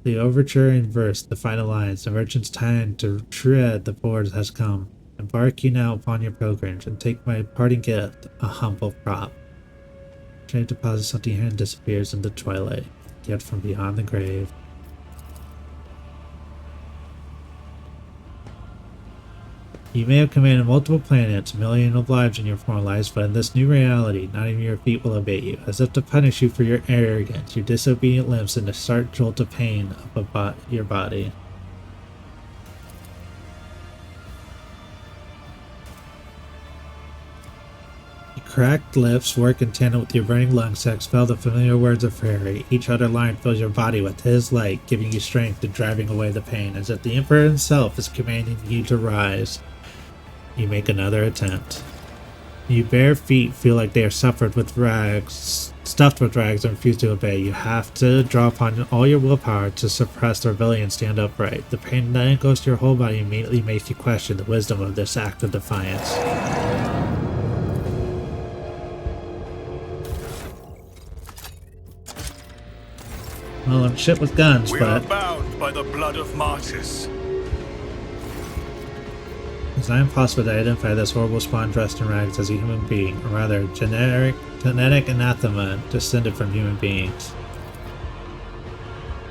The overture in verse, the final lines, the merchant's time to tread the boards has come. Embark you now upon your pilgrimage, and take my parting gift, a humble prop. Tray deposits empty hand disappears in the twilight, yet from beyond the grave. You may have commanded multiple planets, millions of lives in your former lives, but in this new reality, not even your feet will obey you. As if to punish you for your arrogance, your disobedient limbs send a sharp jolt of pain up your body. Your cracked lips work in tandem with your burning lungs to expel the familiar words of prayer. Each other line fills your body with his light, giving you strength and driving away the pain, as if the Emperor himself is commanding you to rise. You make another attempt. Your bare feet feel like they are stuffed with rags and refuse to obey. You have to draw upon all your willpower to suppress the rebellion and stand upright. The pain that goes to your whole body immediately makes you question the wisdom of this act of defiance. Well, I'm shit with guns,
we
but
are bound by the blood of martyrs.
It's not impossible to identify this horrible spawn dressed in rags as a human being, or rather, genetic anathema descended from human beings.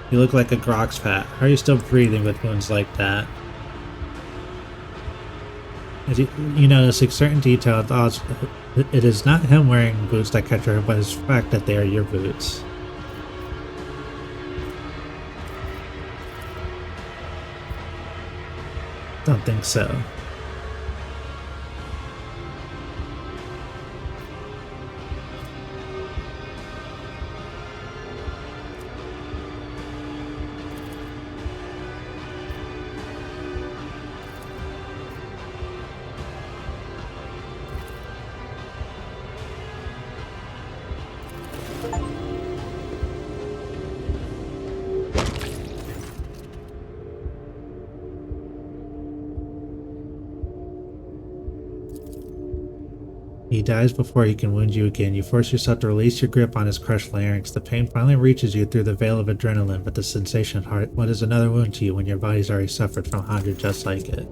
You look like a Grox Pat. How are you still breathing with wounds like that? As you notice a certain detail, it is not him wearing boots that catch her, but it's the fact that they are your boots. Don't think so. He dies before he can wound you again. You force yourself to release your grip on his crushed larynx. The pain finally reaches you through the veil of adrenaline, but the sensation of heart, what is another wound to you when your body's already suffered from 100 just like it?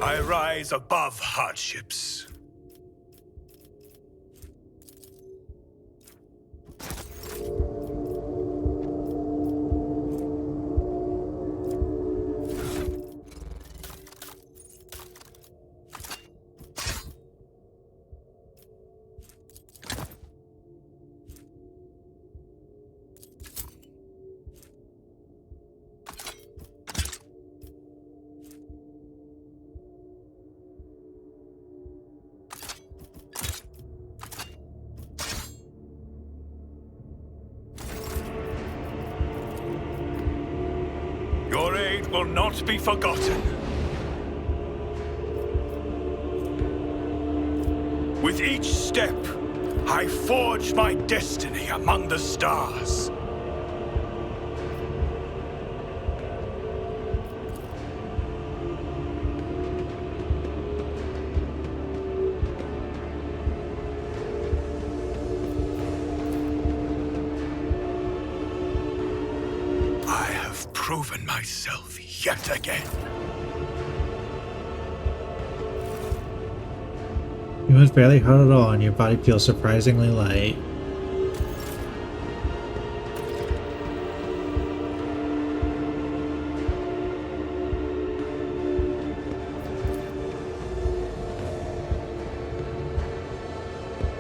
I rise above hardships. Your aid will not be forgotten. With each step, I forge my destiny among the stars. Proven myself yet again.
You must barely hurt at all and your body feels surprisingly light.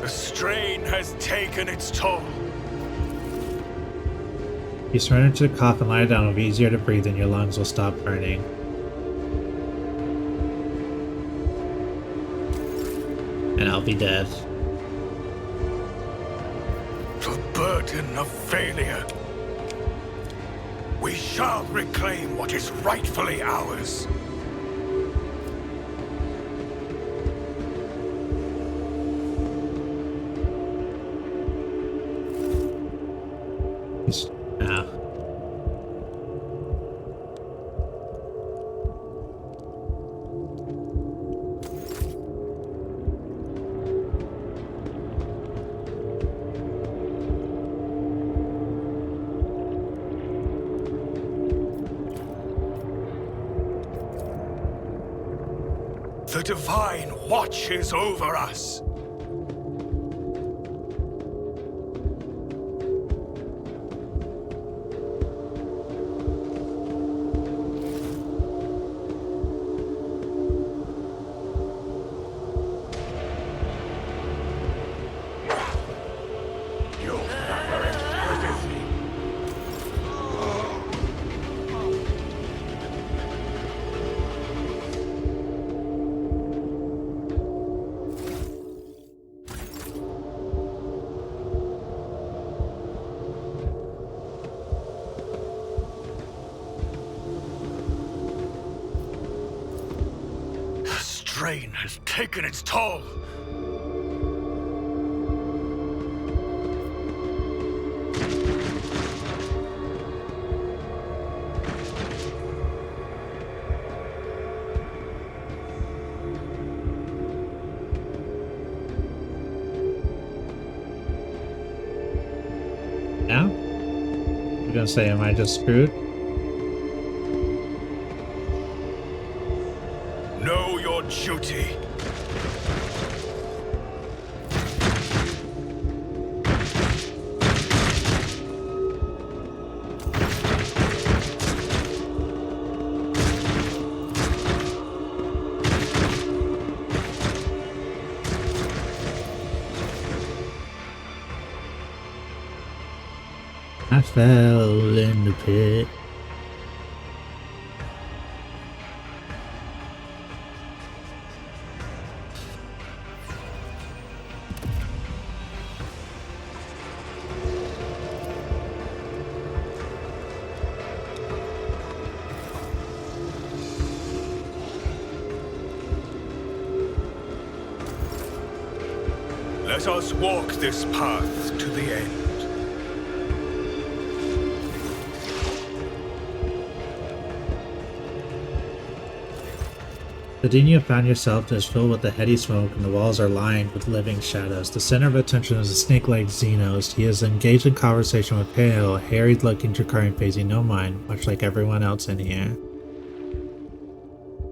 The strain has taken its toll.
You surrender to the cough and lie down, it'll be easier to breathe and your lungs will stop burning. And I'll be dead.
The burden of failure. We shall reclaim what is rightfully ours. The Divine watches over us. Strain has taken its toll.
Now? You're gonna say, am I just screwed?
Know your duty.
I fell in the pit.
Let us walk this path to the end.
The den you found yourself is filled with a heady smoke and the walls are lined with living shadows. The center of attention is a snake-like Xenos. He is engaged in conversation with pale, harried-looking Drakarian facing no mind, much like everyone else in here.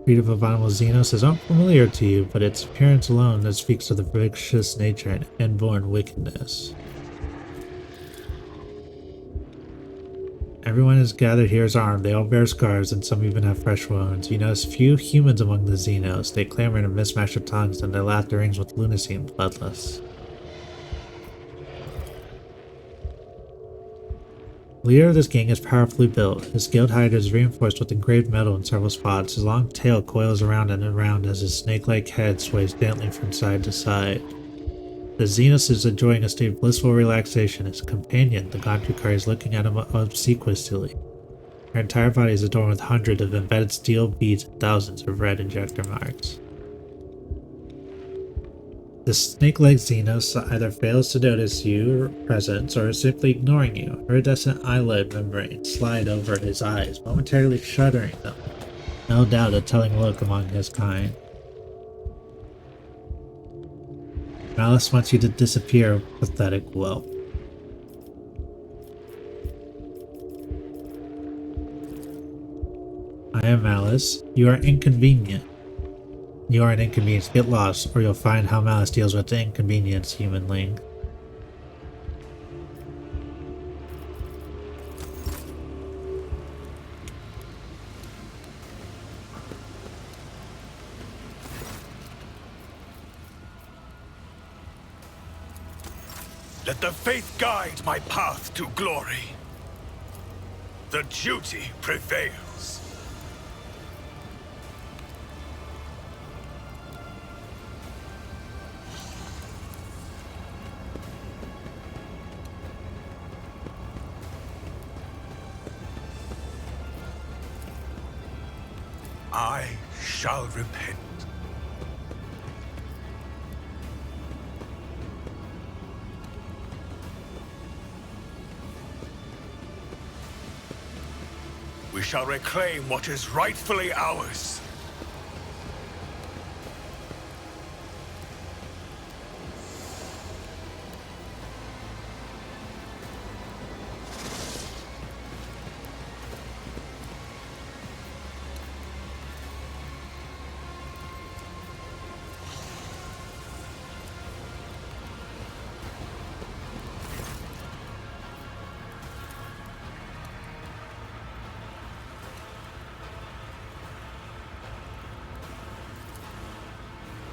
Breed of abominable Xenos is unfamiliar to you, but its appearance alone that speaks of the vicious nature and inborn wickedness. Everyone is gathered here is armed. They all bear scars, and some even have fresh wounds. You notice few humans among the Xenos. They clamor in a mismatch of tongues, and their laughter rings with lunacy and bloodlust. The leader of this gang is powerfully built. His scaled hide is reinforced with engraved metal in several spots. His long tail coils around and around as his snake-like head sways gently from side to side. The Xenos is enjoying a state of blissful relaxation. His companion, the god Drakari, is looking at him obsequiously. Her entire body is adorned with hundreds of embedded steel beads and thousands of red injector marks. The snake-like Xenos either fails to notice your presence or is simply ignoring you. Iridescent eyelid membranes slide over his eyes, momentarily shuttering them. No doubt a telling look among his kind. Malice wants you to disappear, pathetic whelp. I am Malice. You are inconvenient. You are an inconvenience. Get lost, or you'll find how Malice deals with the inconvenience, humanling.
Let the faith guide my path to glory. The duty prevails. I shall repent. We shall reclaim what is rightfully ours.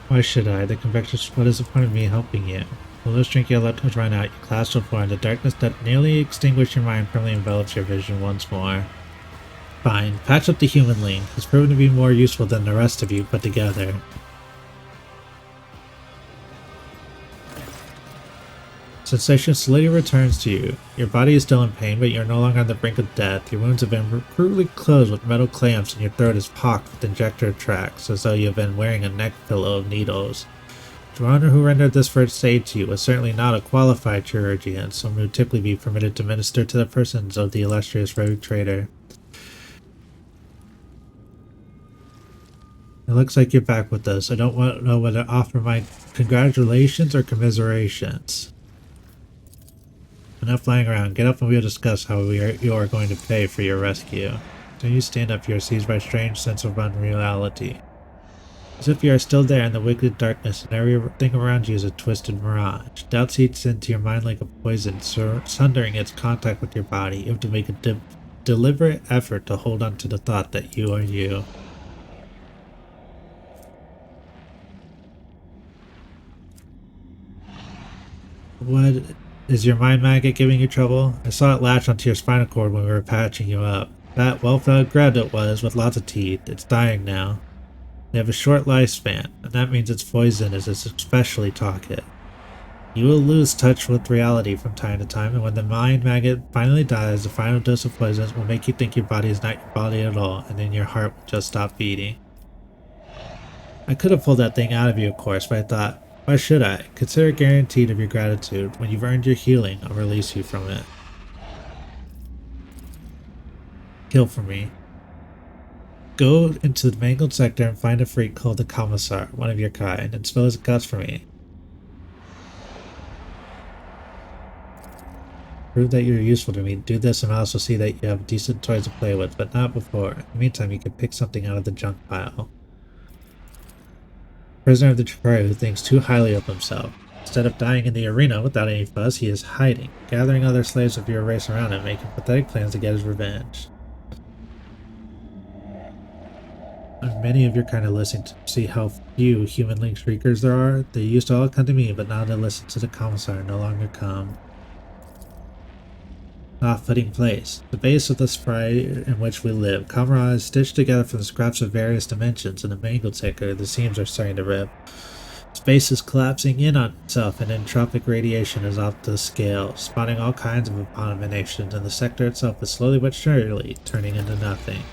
Why should I? The convection, what is the point of me helping you? The little strength you allowed to run out, you clasp the floor, and the darkness that nearly extinguished your mind permanently envelops your vision once more. Fine, patch up the humanling. He's proven to be more useful than the rest of you put together. Sensation slowly returns to you. Your body is still in pain, but you're no longer on the brink of death. Your wounds have been crudely closed with metal clamps, and your throat is pocked with injector tracks, as though you have been wearing a neck pillow of needles. The runner who rendered this first aid to you was certainly not a qualified chirurgeon, someone who would typically be permitted to minister to the persons of the illustrious rogue trader. It looks like you're back with us. I don't know whether to offer my congratulations or commiserations. Enough lying around. Get up and we'll discuss how you are going to pay for your rescue. Don't you stand up, you are seized by a strange sense of unreality. As if you are still there in the wicked darkness and everything around you is a twisted mirage. Doubt seeps into your mind like a poison, sundering its contact with your body. You have to make a deliberate effort to hold on to the thought that you are you. What? Is your mind maggot giving you trouble? I saw it latch onto your spinal cord when we were patching you up. That well-fed grub it was, with lots of teeth. It's dying now. They have a short lifespan, and that means its poison is especially toxic. You will lose touch with reality from time to time, and when the mind maggot finally dies, the final dose of poison will make you think your body is not your body at all, and then your heart will just stop beating. I could have pulled that thing out of you, of course, but I thought, Why should I? Consider it guaranteed of your gratitude. When you've earned your healing, I'll release you from it. Kill for me. Go into the mangled sector and find a freak called the Commissar, one of your kind, and spill his guts for me. Prove that you're useful to me. Do this and I'll also see that you have decent toys to play with, but not before. In the meantime, you can pick something out of the junk pile. Prisoner of the Tripari who thinks too highly of himself. Instead of dying in the arena without any fuss, he is hiding, gathering other slaves of your race around him, making pathetic plans to get his revenge. And many of your kind are listening to see how few human-link shriekers there are. They used to all come to me, but now they listen to the Commissar no longer come. Fitting place. The base of the spire in which we live. Commorragh is stitched together from the scraps of various dimensions. In the mangled sector, the seams are starting to rip. Space is collapsing in on itself, and entropic radiation is off the scale, spawning all kinds of abominations, and the sector itself is slowly but surely turning into nothing.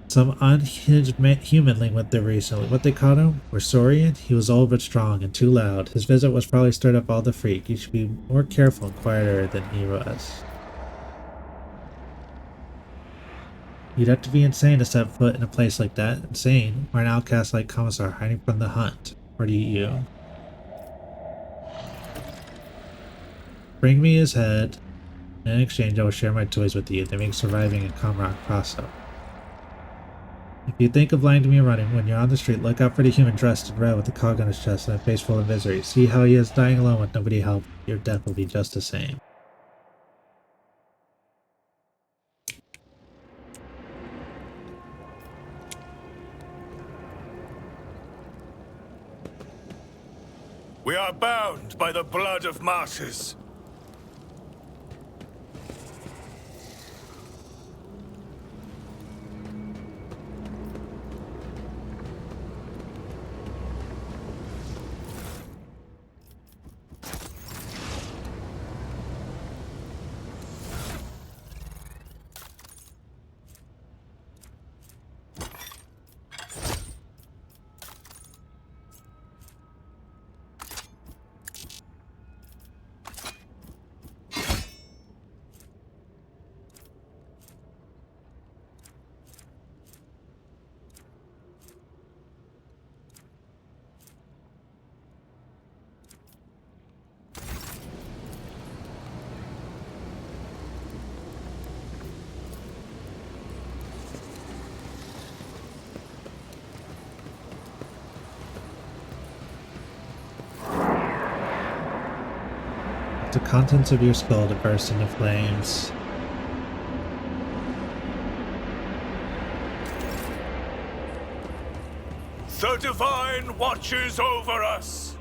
Some unhinged humanling went there recently. What they called him? Warsorian? He was old but strong and too loud. His visit was probably stirred up all the freak. You should be more careful and quieter than he was. You'd have to be insane to set foot in a place like that. Insane? Or an outcast like Commissar hiding from the hunt? Or do you? Bring me his head. In exchange, I will share my toys with you. They make surviving in Commorragh possible. If you think of lying to me and running, when you're on the street, look out for the human dressed in red with a cog on his chest and a face full of misery. See how he is dying alone with nobody help. Your death will be just the same.
We are bound by the blood of martyrs.
The contents of your skull to burst into flames.
The Divine watches over us.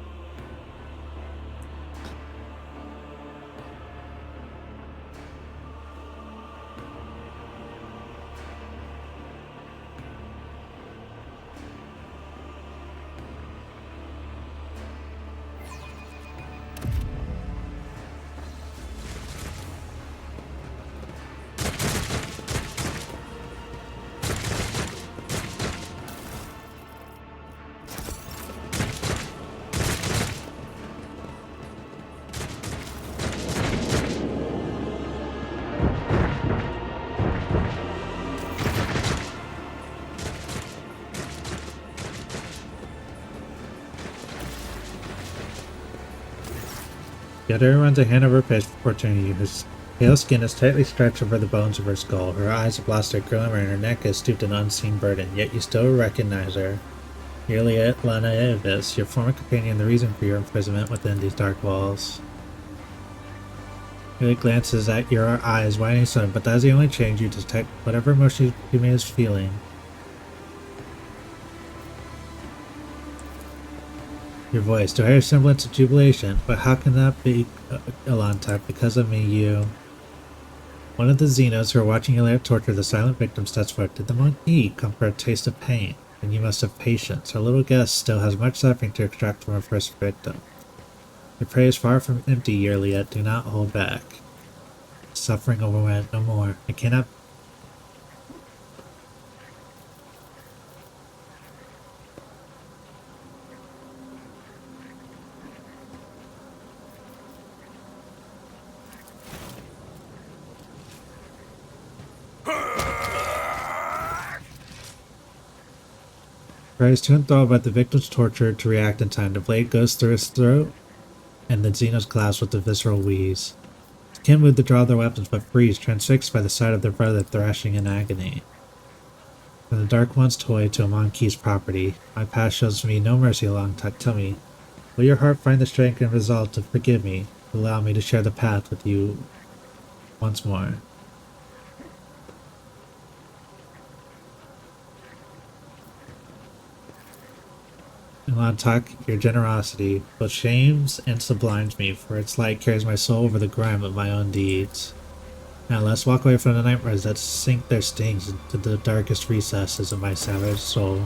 The other runs a hand over her face before turning to you. Her pale skin is tightly stretched over the bones of her skull. Her eyes have lost their glimmer and her neck is stooped an unseen burden, yet you still recognize her. Juliet Lana Avis, your former companion, the reason for your imprisonment within these dark walls. Juliet glances at your eyes, widening some, but that is the only change. You detect whatever emotion you may is feeling. Your voice. Do I hear a semblance of jubilation? But how can that be, Elantak? Because of me, you... One of the Xenos who are watching Juliet torture the silent victim steps forward. Did the monkey come for a taste of pain? And you must have patience. Our little guest still has much suffering to extract from her first victim. Your prey is far from empty, Juliet. Do not hold back. Suffering overwhelmed no more. I cannot... cries to and fro about the victim's torture to react in time. The blade goes through his throat, and the Xenos collapse with a visceral wheeze. The kin move to draw their weapons, but freeze, transfixed by the sight of their brother thrashing in agony. From the Dark One's toy to a Monkey's property, my past shows me no mercy along. Tell me, will your heart find the strength and resolve to forgive me, to allow me to share the path with you once more? Lantak, your generosity both shames and sublimes me, for its light carries my soul over the grime of my own deeds. Now let's walk away from the nightmares that sink their stings into the darkest recesses of my savage soul.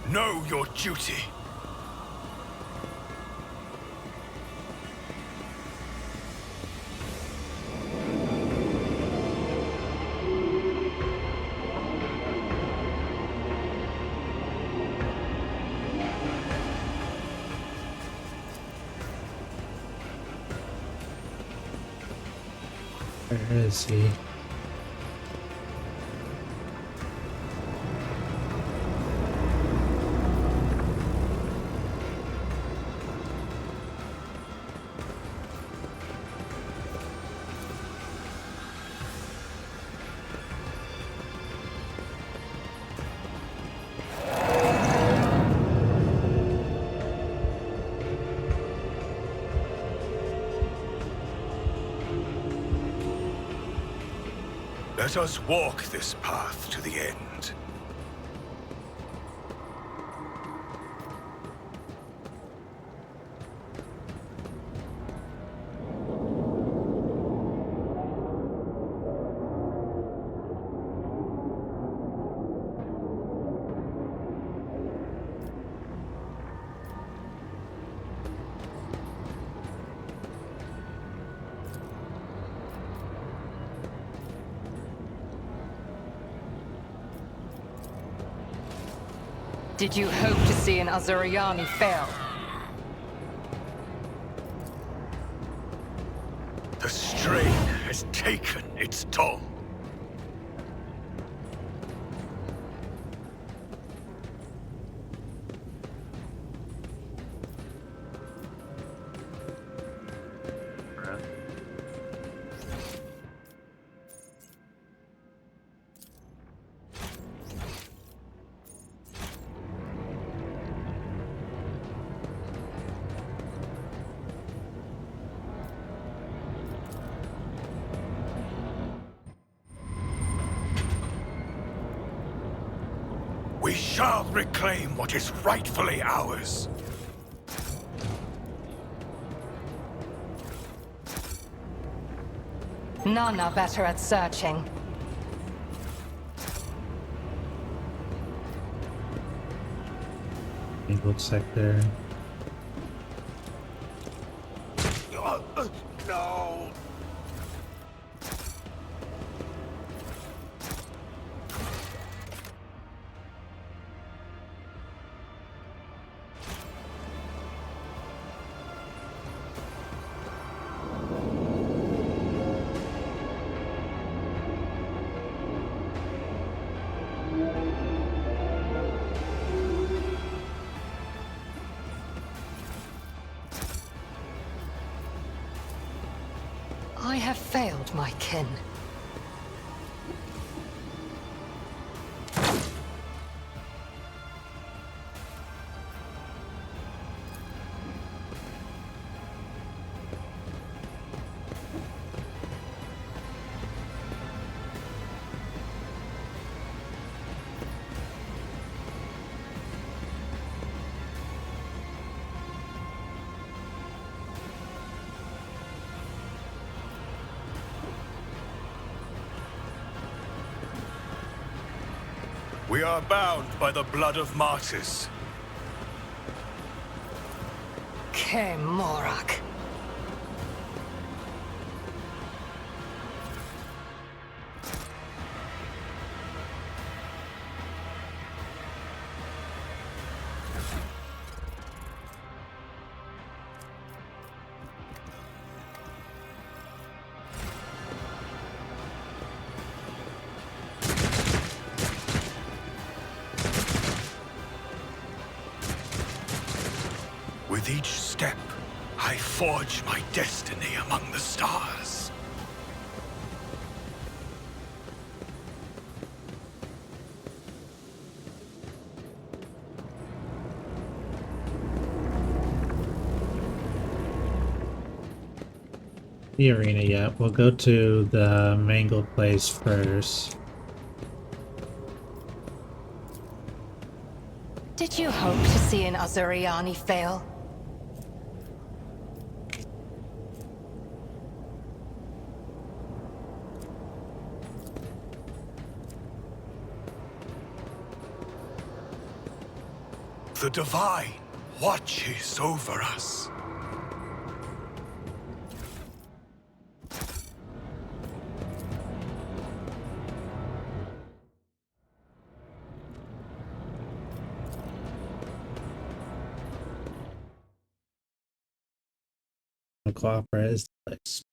Know your duty.
Where is he?
Let us walk this path to the end.
Did you hope to see an Azuriani fail?
The strain has taken its toll. We shall reclaim what is rightfully ours.
None are better at searching.
It looks like they're...
No!
I have failed my kin.
We are bound by the blood of martyrs.
Commorragh.
With each step, I forge my destiny among the stars.
The arena yet. We'll go to the mangled place first.
Did you hope to see an Azuriani fail?
The Divine watches over us.
Commorragh is the place.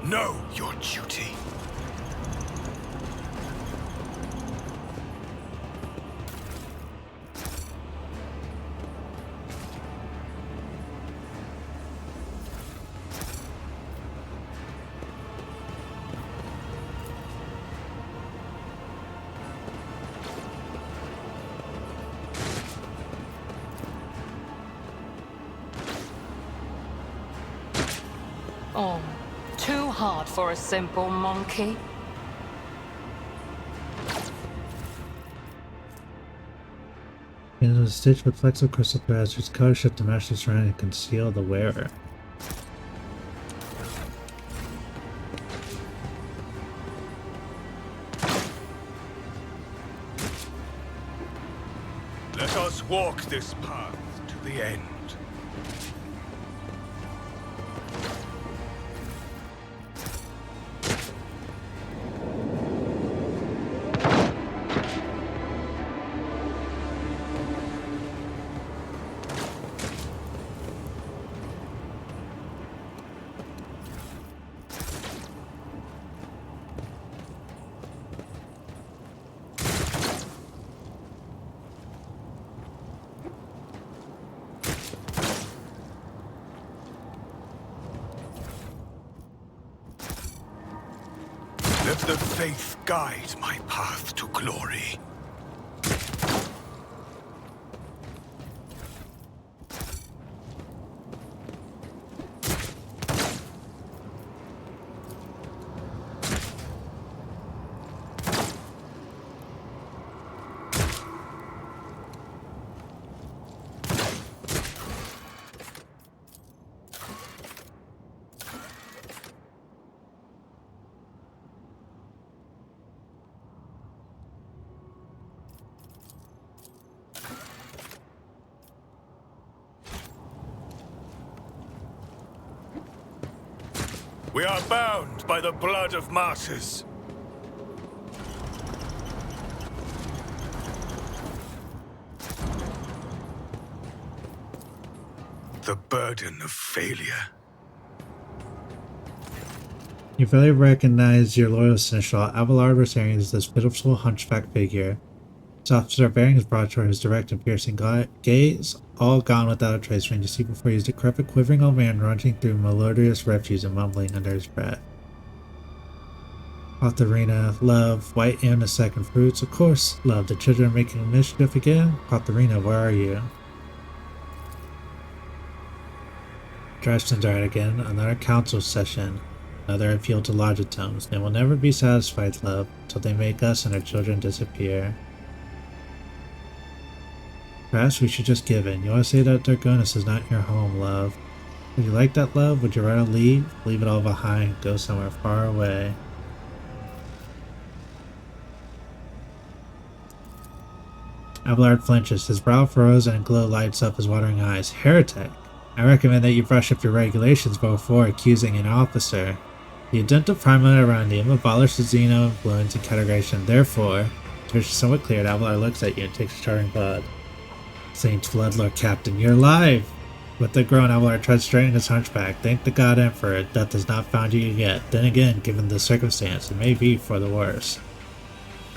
Know your duty.
Oh, too hard for a simple monkey.
It is stitched with flexible crystal threads whose color shift to match the surrounding and conceal the wearer.
Let us walk this path to the end. Let the faith guide my path to glory. We are bound by the blood of martyrs. The burden of failure.
You fairly recognize your loyal seneschal. Abelard Rosarian is this pitiful hunchback figure. His officer bearing his broadsword, his direct and piercing gaze, all gone without a trace when you see before you is a decrepit, quivering old man runging through melodious refuse and mumbling under his breath. Potharina, love, white and the second fruits, of course. Love, the children are making mischief again? Potharina, where are you? Dresden's right again, another council session. Another appeal to logitomes. They will never be satisfied, love, till they make us and our children disappear. Perhaps we should just give in. You always say that Dargonus is not your home, love. Would you like that, love? Would you rather leave? Leave it all behind, go somewhere far away. Abelard flinches. His brow furrows and a glow lights up his watering eyes. Heretic! I recommend that you brush up your regulations before accusing an officer. The Addenda Primum Arandium abolished the Xeno influence and categorization. Therefore, to be somewhat clear, Abelard looks at you and takes a charring blood. Saint's blood, Lord Captain, you're alive! With the groan, Abelard treads straight in his hunchback. Thank the God Emperor, death has not found you yet. Then again, given the circumstance, it may be for the worse.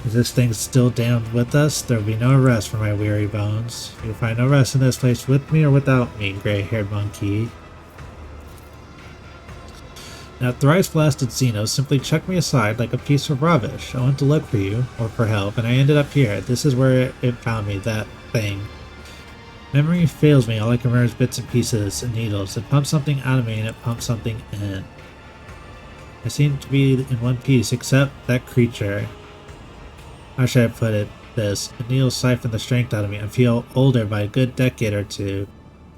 Is this thing still damned with us? There will be no rest for my weary bones. You'll find no rest in this place with me or without me, gray-haired monkey. That thrice-blasted Xeno simply chucked me aside like a piece of rubbish. I went to look for you, or for help, and I ended up here. This is where it found me, that thing. Memory fails me. All I can remember is bits and pieces and needles. It pumped something out of me and it pumped something in. I seem to be in one piece, except that creature. How should I put it? This. The needles siphon the strength out of me. I feel older by a good decade or two.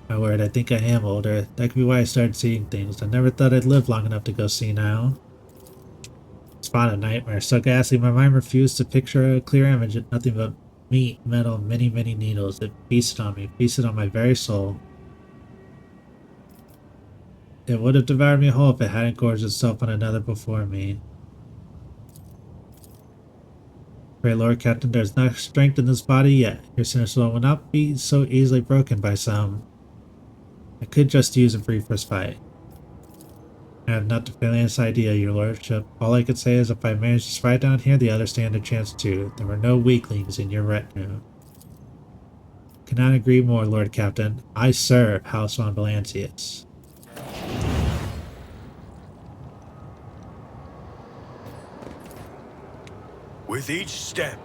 My word, I think I am older. That could be why I started seeing things. I never thought I'd live long enough to go see now. Spawn a nightmare. So ghastly, my mind refused to picture a clear image of nothing but meat, metal, many, many needles. It feasted on me, feasted on my very soul. It would have devoured me whole if it hadn't gorged itself on another before me. Pray, Lord Captain, there's not strength in this body yet. Your sinister soul will not be so easily broken by some. I could just use a brief respite. I have not the faintest idea, your lordship. All I could say is if I manage to survive down here, the others stand a chance too. There were no weaklings in your retinue. Cannot agree more, Lord Captain. I serve House von Valancius.
With each step,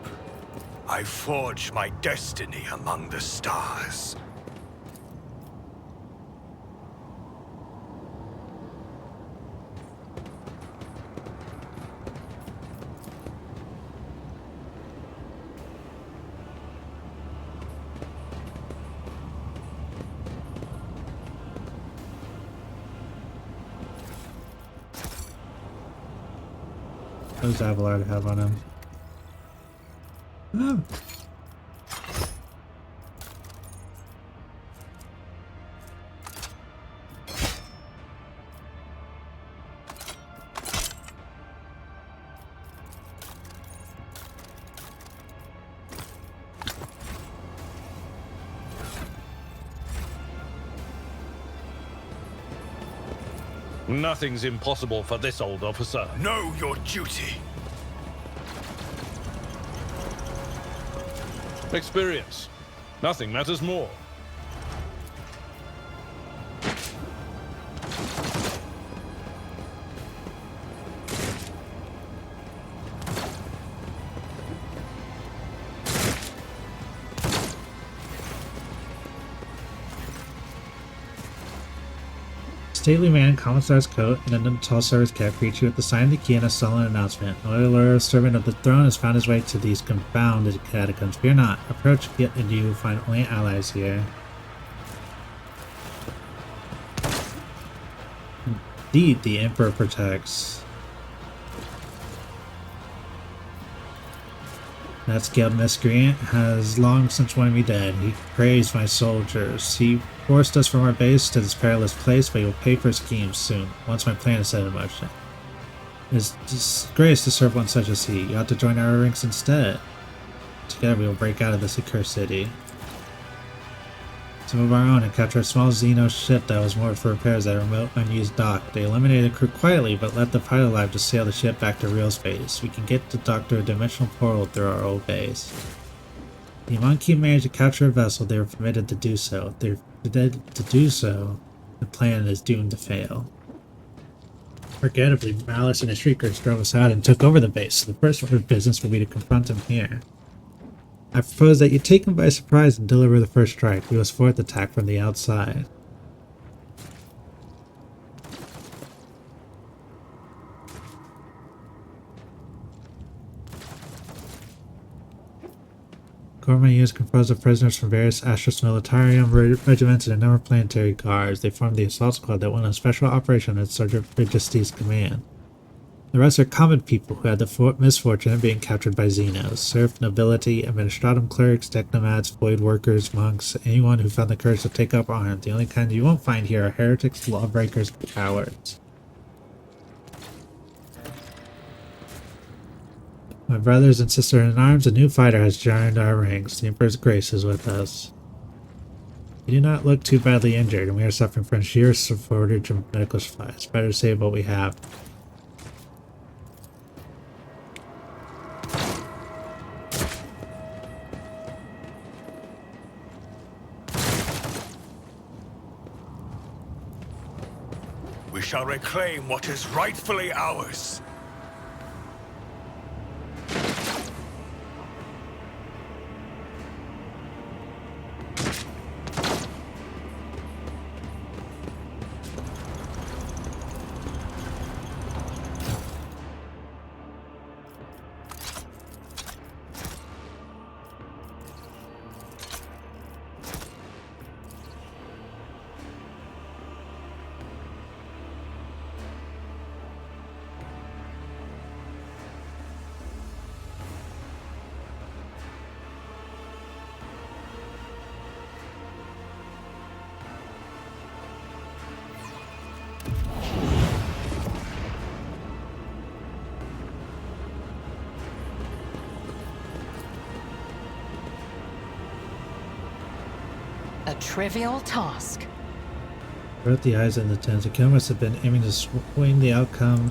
I forge my destiny among the stars.
What does Abelard have on him? Oh.
Nothing's impossible for this old officer.
Know your duty.
Experience. Nothing matters more.
Stately man in commissar's coat and a tall service cap greets you with the sign of the key and a sullen announcement. A loyal servant of the throne has found his way to these confounded catacombs. Fear not. Approach, get, and you will find only allies here. Indeed, the Emperor protects. That scaled miscreant has long since wanted me dead. He praised my soldiers. He forced us from our base to this perilous place, but he will pay for his schemes soon, once my plan is set in motion. It is disgrace to serve one such as he. You ought to join our ranks instead. Together we will break out of this accursed city. Some of our own and capture a small Xeno ship that was moored for repairs at a remote, unused dock. They eliminated the crew quietly, but let the pilot alive to sail the ship back to real space. We can get the dock through a dimensional portal through our old base. The monkey managed to capture a vessel. They were permitted to do so. If they're permitted to do so, the plan is doomed to fail. Regrettably, Malice and his Shriekers drove us out and took over the base, so the first order of business will be to confront him here. I propose that you take him by surprise and deliver the first strike. We will support the attack from the outside. Commorragh is composed of prisoners from various Astros Militarium regiments and a number of planetary guards. They form the assault squad that went on a special operation at Sergeant Majesty's command. The rest are common people who had the misfortune of being captured by Xenos, serf, nobility, administratum clerics, technomats, void workers, monks, anyone who found the courage to take up arms. The only kind you won't find here are heretics, lawbreakers, and cowards. My brothers and sisters in arms, a new fighter has joined our ranks. The Emperor's grace is with us. We do not look too badly injured, and we are suffering from sheer shortage of medical supplies. Better save what we have.
We shall reclaim what is rightfully ours.
A trivial task.
Throughout the eyes and the tens, the killer must have been aiming to swing the outcome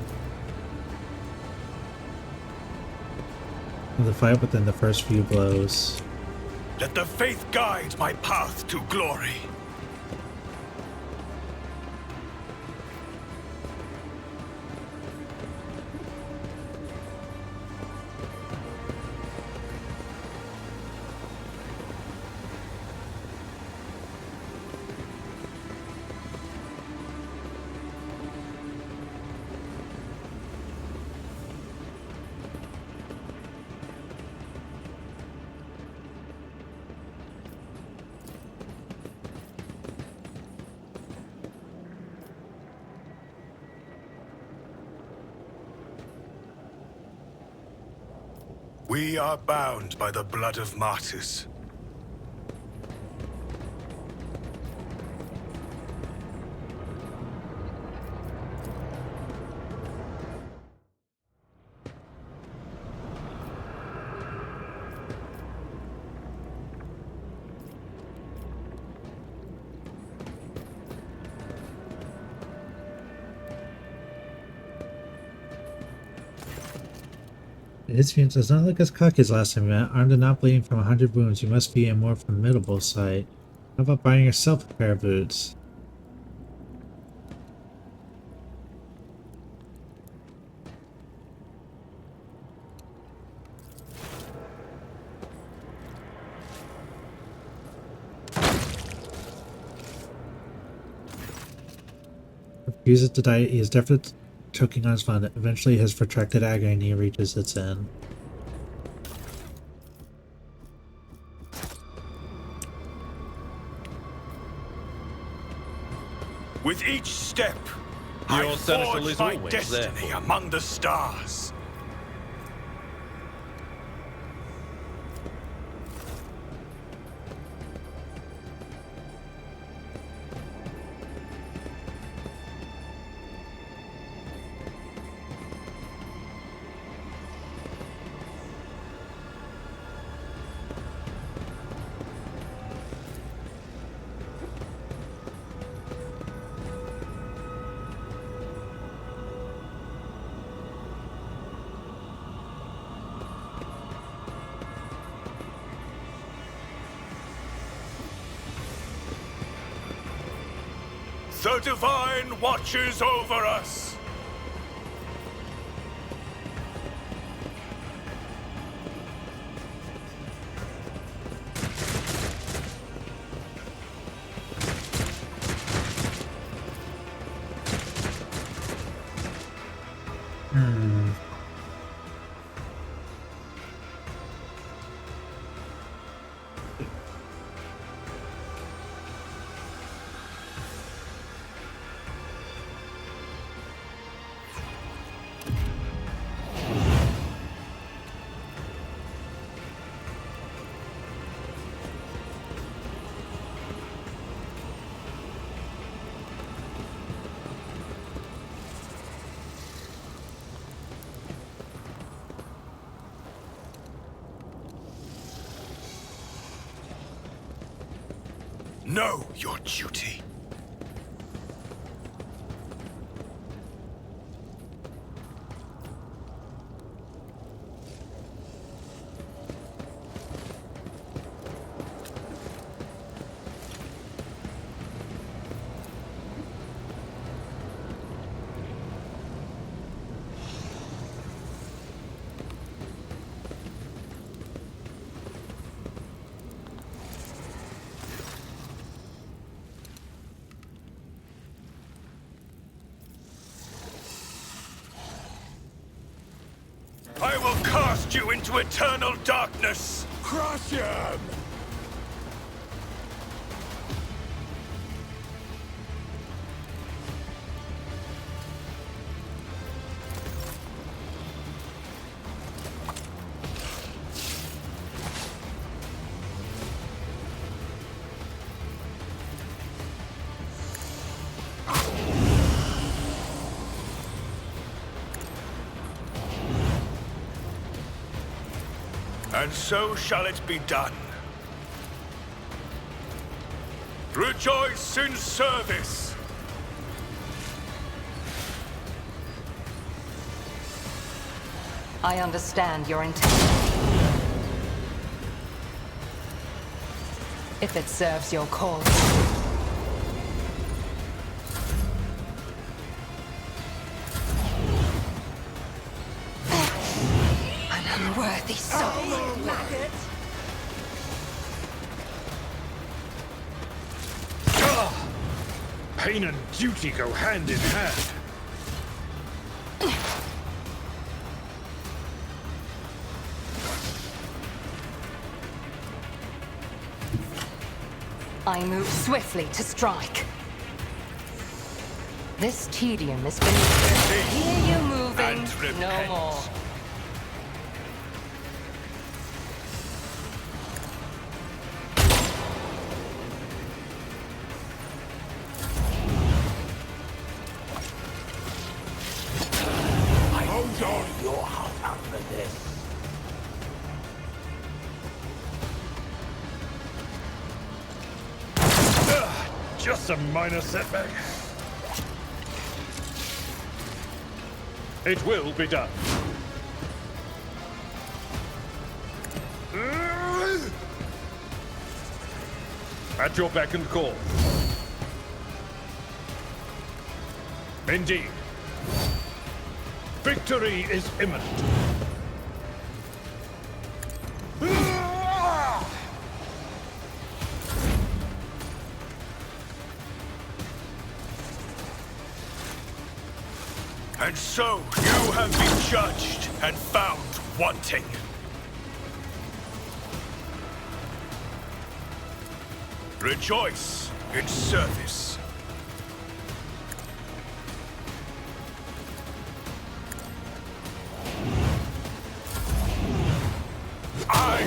of the fight within the first few blows.
Let the faith guide my path to glory. We are bound by the blood of martyrs.
His fiance does not look as cocky as last time we met. Armed and not bleeding from 100 wounds, you must be a more formidable sight. How about buying yourself a pair of boots? Refuses to die. He is definitely choking on his vomit. Eventually, his protracted agony reaches its end.
With each step,
Your
I
seneschal
forge
is
my
always
destiny
there.
among the stars. The Divine watches over us. Know your duty. I will cast you into eternal darkness! Crush him! And so shall it be done. Rejoice in service!
I understand your intent. If it serves your cause. Unworthy soul.
Pain and duty go hand in hand.
I move swiftly to strike. This tedium is beneath me. Hear you moving, no more.
Just a minor setback. It will be done. At your beck and call. Indeed. Victory is imminent.
And so you have been judged and found wanting. Rejoice in service. I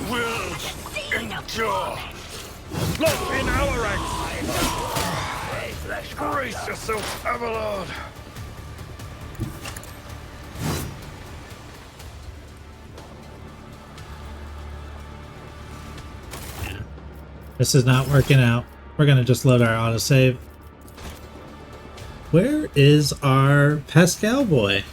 will endure.
Love in our ranks. Brace yourself, Abelard.
This is not working out. We're gonna just load our autosave. Where is our Pascal boy?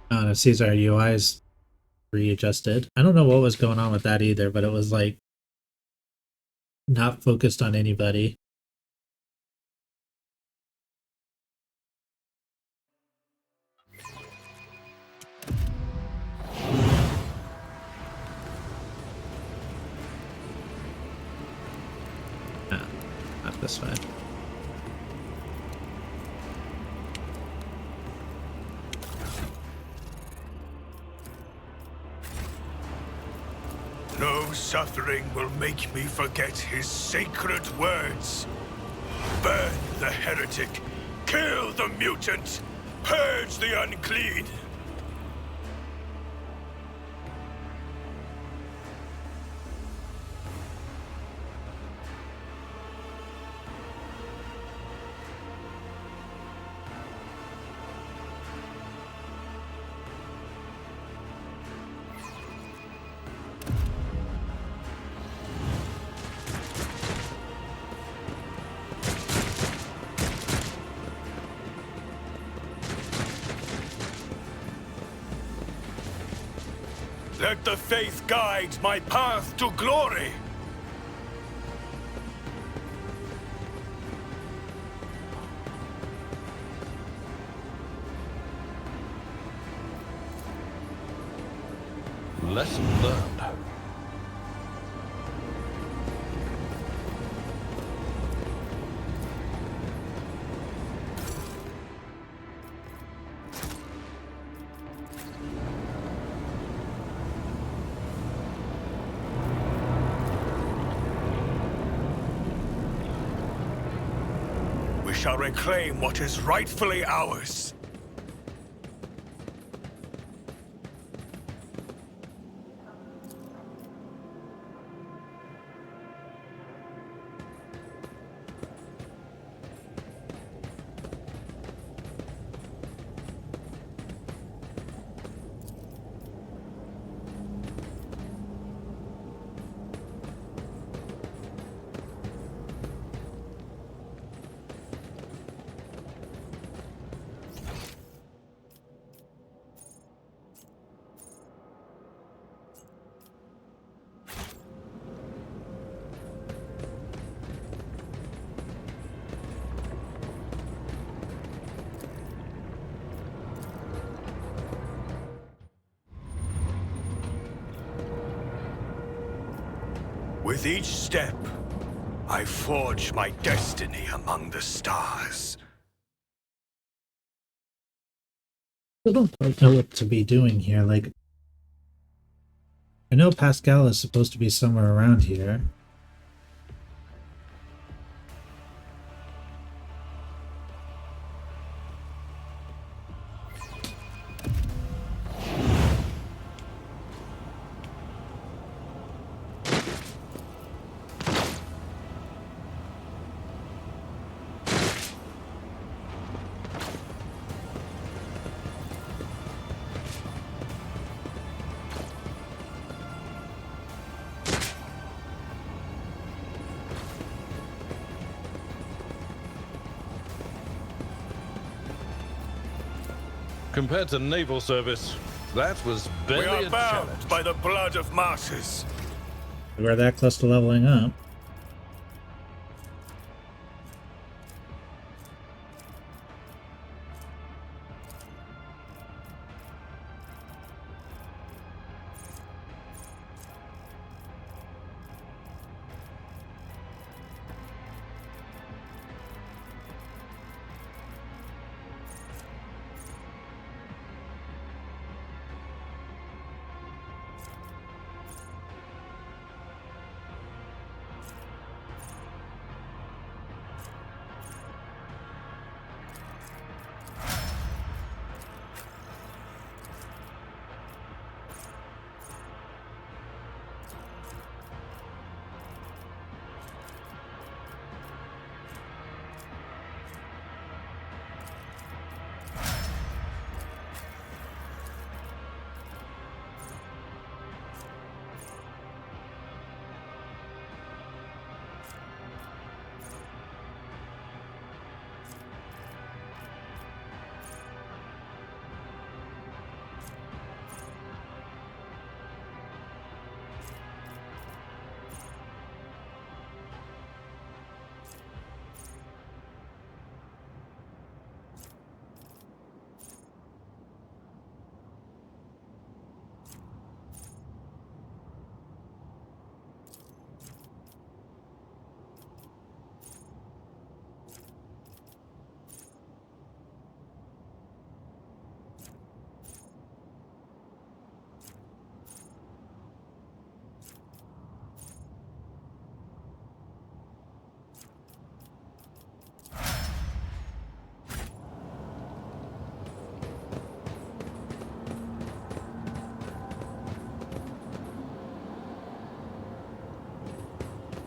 Oh, no, sees our UI's readjusted. I don't know what was going on with that either, but it was like not focused on anybody. No, not this way.
No suffering will make me forget his sacred words. Burn the heretic, kill the mutant, purge the unclean. Let the faith guide my path to glory.
Lesson learned.
We shall reclaim what is rightfully ours. With each step, I forge my destiny among the stars.
I don't quite know what to be doing here. Like, I know Pascal is supposed to be somewhere around here.
Compared to naval service, that was
We
barely
are
a
bound
challenge.
by the blood of martyrs.
We're that close to leveling up.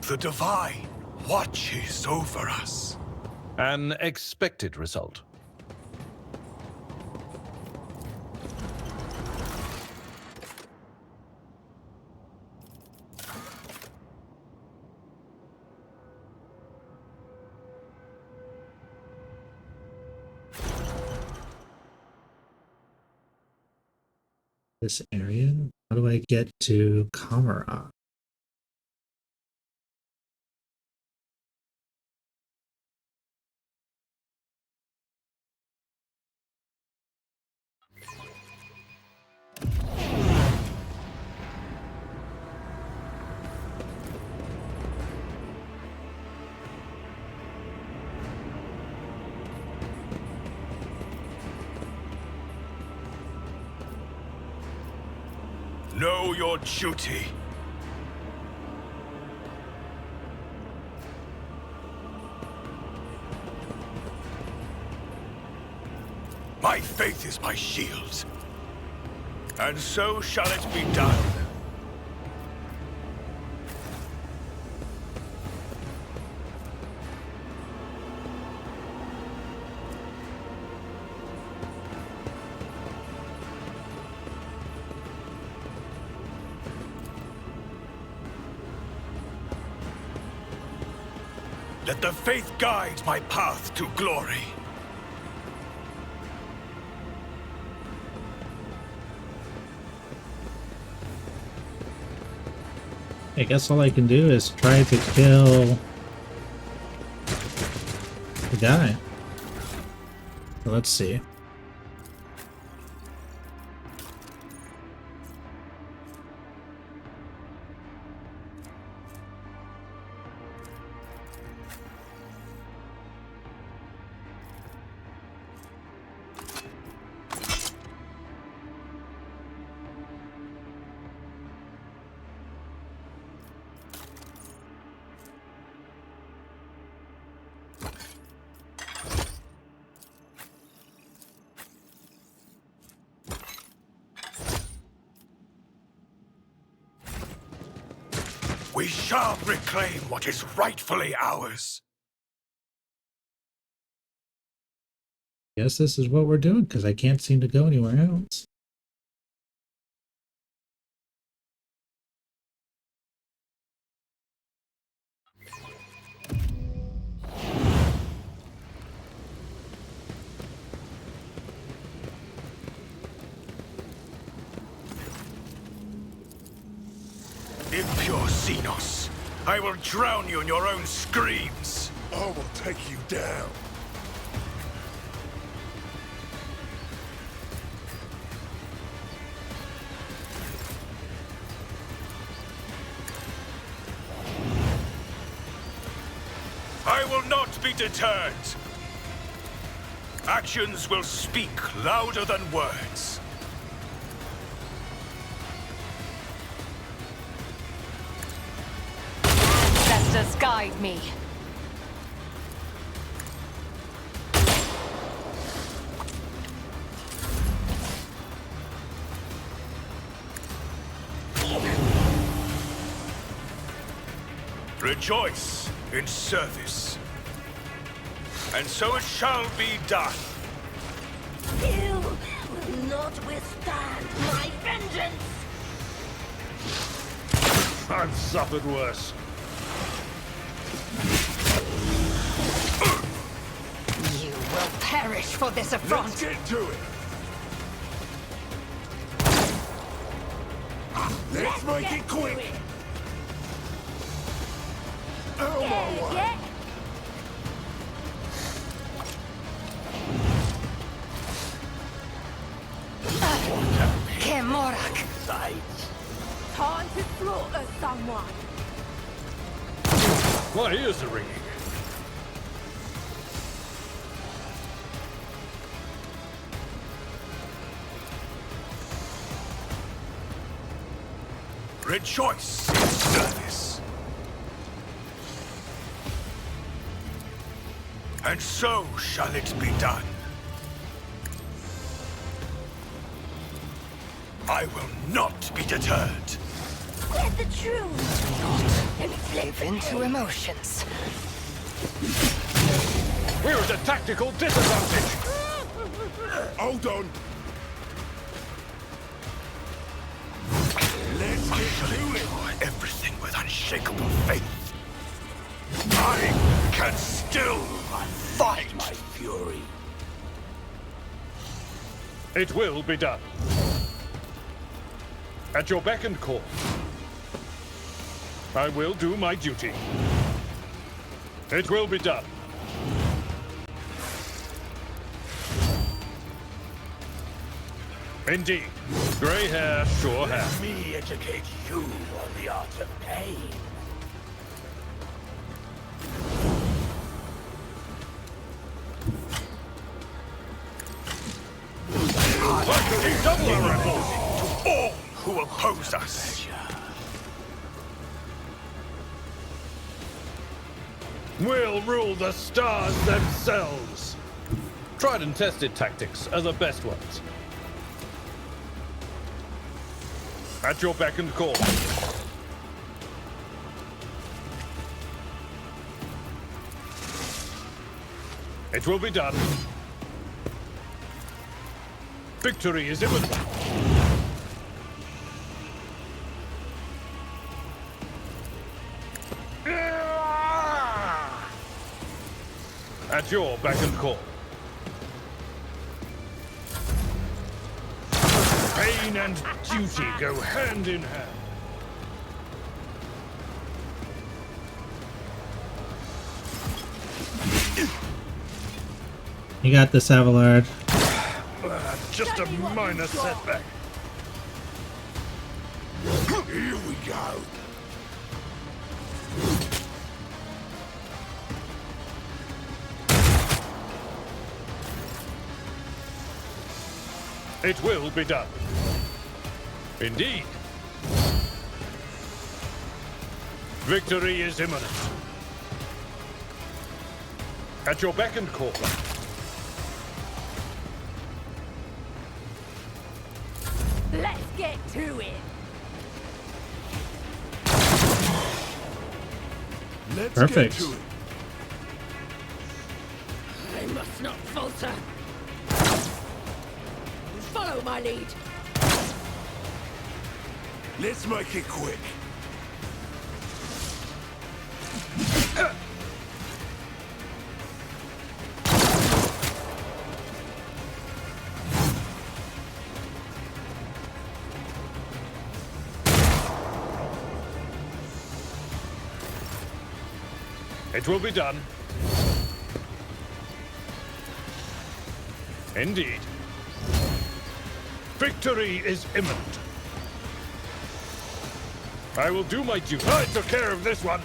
The Divine watches over us.
An expected result.
This area? How do I I get to Commorragh?
Know your duty. My faith is my shield. And so shall it be done. Let the faith guide my path to glory.
I guess all I can do is try to kill the guy. So let's see.
We shall reclaim what is rightfully ours.
Guess this is what we're doing, because I can't seem to go anywhere else.
Impure Xenos, I will drown you in your own screams.
I will take you down.
I will not be deterred. Actions will speak louder than words.
Ancestors guide me.
Rejoice in service. And so it shall be done.
You will not withstand my vengeance!
I've suffered worse.
You will perish for this affront.
Let's get to it. Let's make it quick. Out of my way.
Commorragh.
Time to slaughter someone!
My ears are ringing.
Rejoice in service. And so shall it be done. I will not be deterred.
Get the truth!
Live into emotions.
We're at a tactical disadvantage.
Hold on. Let's get to it.
Everything with unshakable faith. I can still fight my fury.
It will be done.
At your beck and call. I will do my duty. It will be done. Indeed. Grey hair, sure hair.
Let me educate you on the art of pain.
Double our rifles!
To all who oppose us.
We'll rule the stars themselves. Tried and tested tactics are the best ones. At your beck and call. It will be done. Victory is imminent. At your beck and call. Pain and duty go hand in hand.
You got this, Abelard.
Just a minor setback.
Here we go.
It will be done. Indeed. Victory is imminent. At your beck and call.
Let's get to it.
Let's
Perfect.
get to it.
I must not falter. Follow my lead.
Let's make it quick.
It will be done. Indeed. Victory is imminent. I will do my duty. I took care of this one.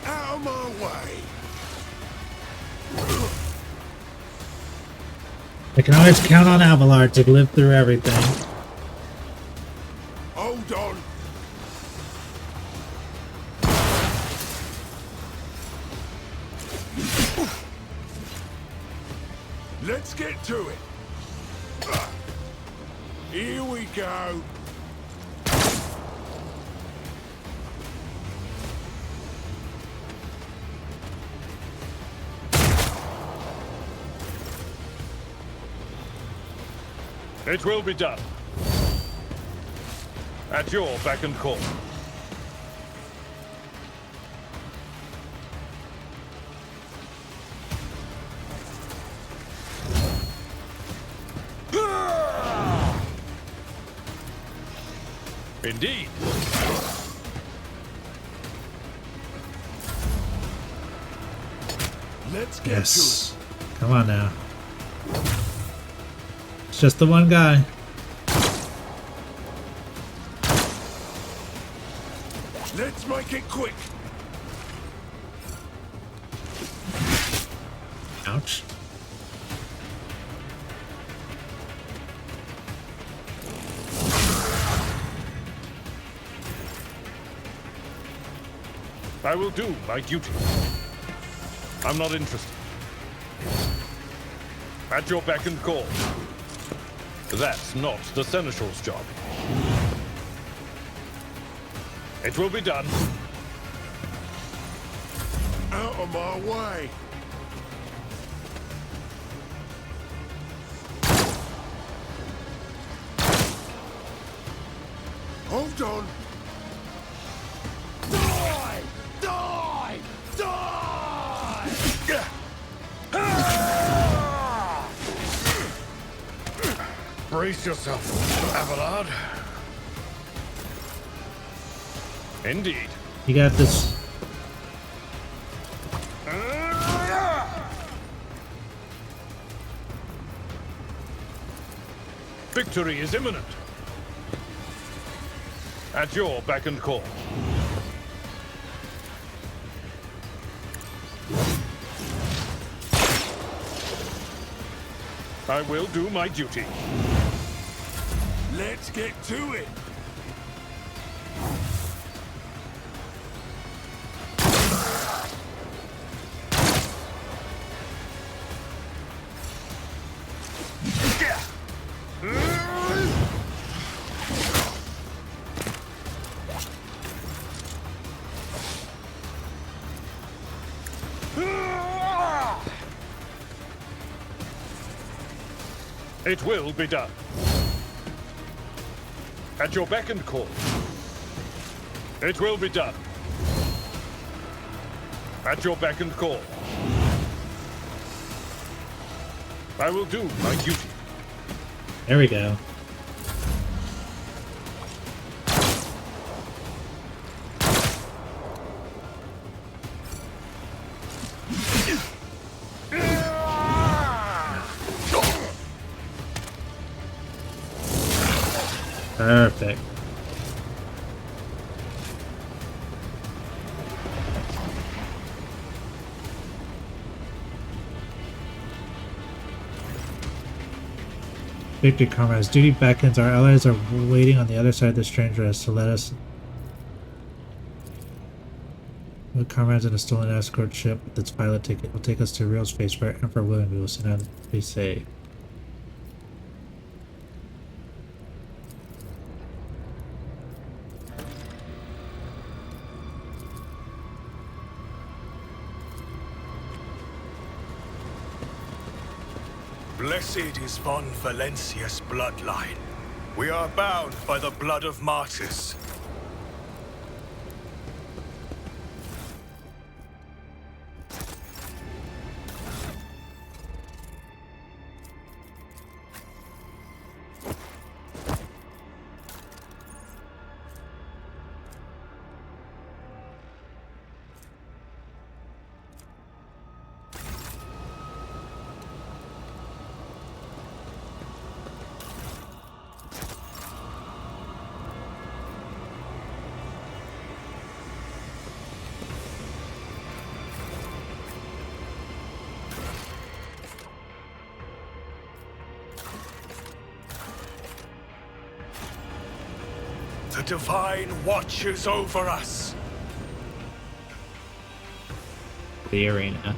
Out of my way.
I can always count on Abelard to live through everything.
Hold on. Let's get to it. Here we go.
It will be done. At your beck and call. Indeed.
Let's get
Yes. Come on now. It's just the one guy.
to it. Let's make it quick.
Ouch.
I will do my duty. I'm not interested. At your beck and call. That's not the Seneschal's job. It will be done.
Out of my way. Hold on. Die! Die! Die!
Brace yourself, Abelard. Indeed.
You got this.
Victory is imminent. At your beck and call. I will do my duty.
Let's get to it.
It will be done. At your beck and call. It will be done. At your beck and call. I will do my duty.
There we go. Perfect. Victory, comrades. Duty beckons. Our allies are waiting on the other side of the strange rest to let us. With comrades in a stolen escort ship with its pilot ticket will take us to real space where Emperor William will send out to be safe.
Blessed is von Valencia's bloodline. We are bound by the blood of martyrs. The Divine watches over us.
The arena.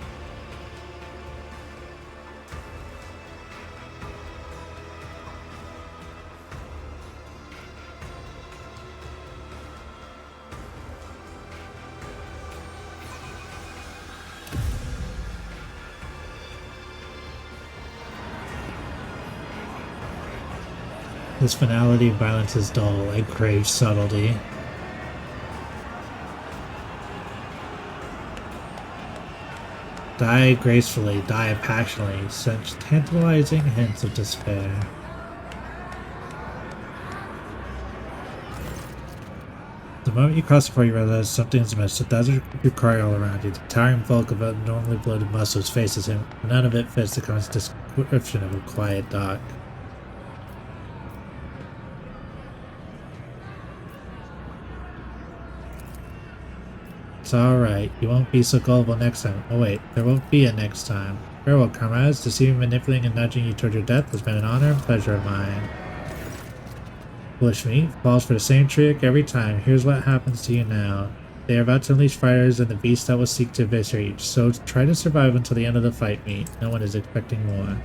This finality of violence is dull. I crave subtlety. Die gracefully, die passionately, such tantalizing hints of despair. The moment you cross before you realize something is amiss, 1,000 you cry all around you. The towering bulk of abnormally bloated muscles faces him. None of it fits the common description of a quiet dock. It's alright, you won't be so gullible next time. Oh wait, there won't be a next time. Farewell, comrades. Deceiving, manipulating, and nudging you toward your death has been an honor and pleasure of mine. Foolish me, falls for the same trick every time. Here's what happens to you now. They are about to unleash fires and the beast that will seek to eviscerate you, so try to survive until the end of the fight meet. No one is expecting more.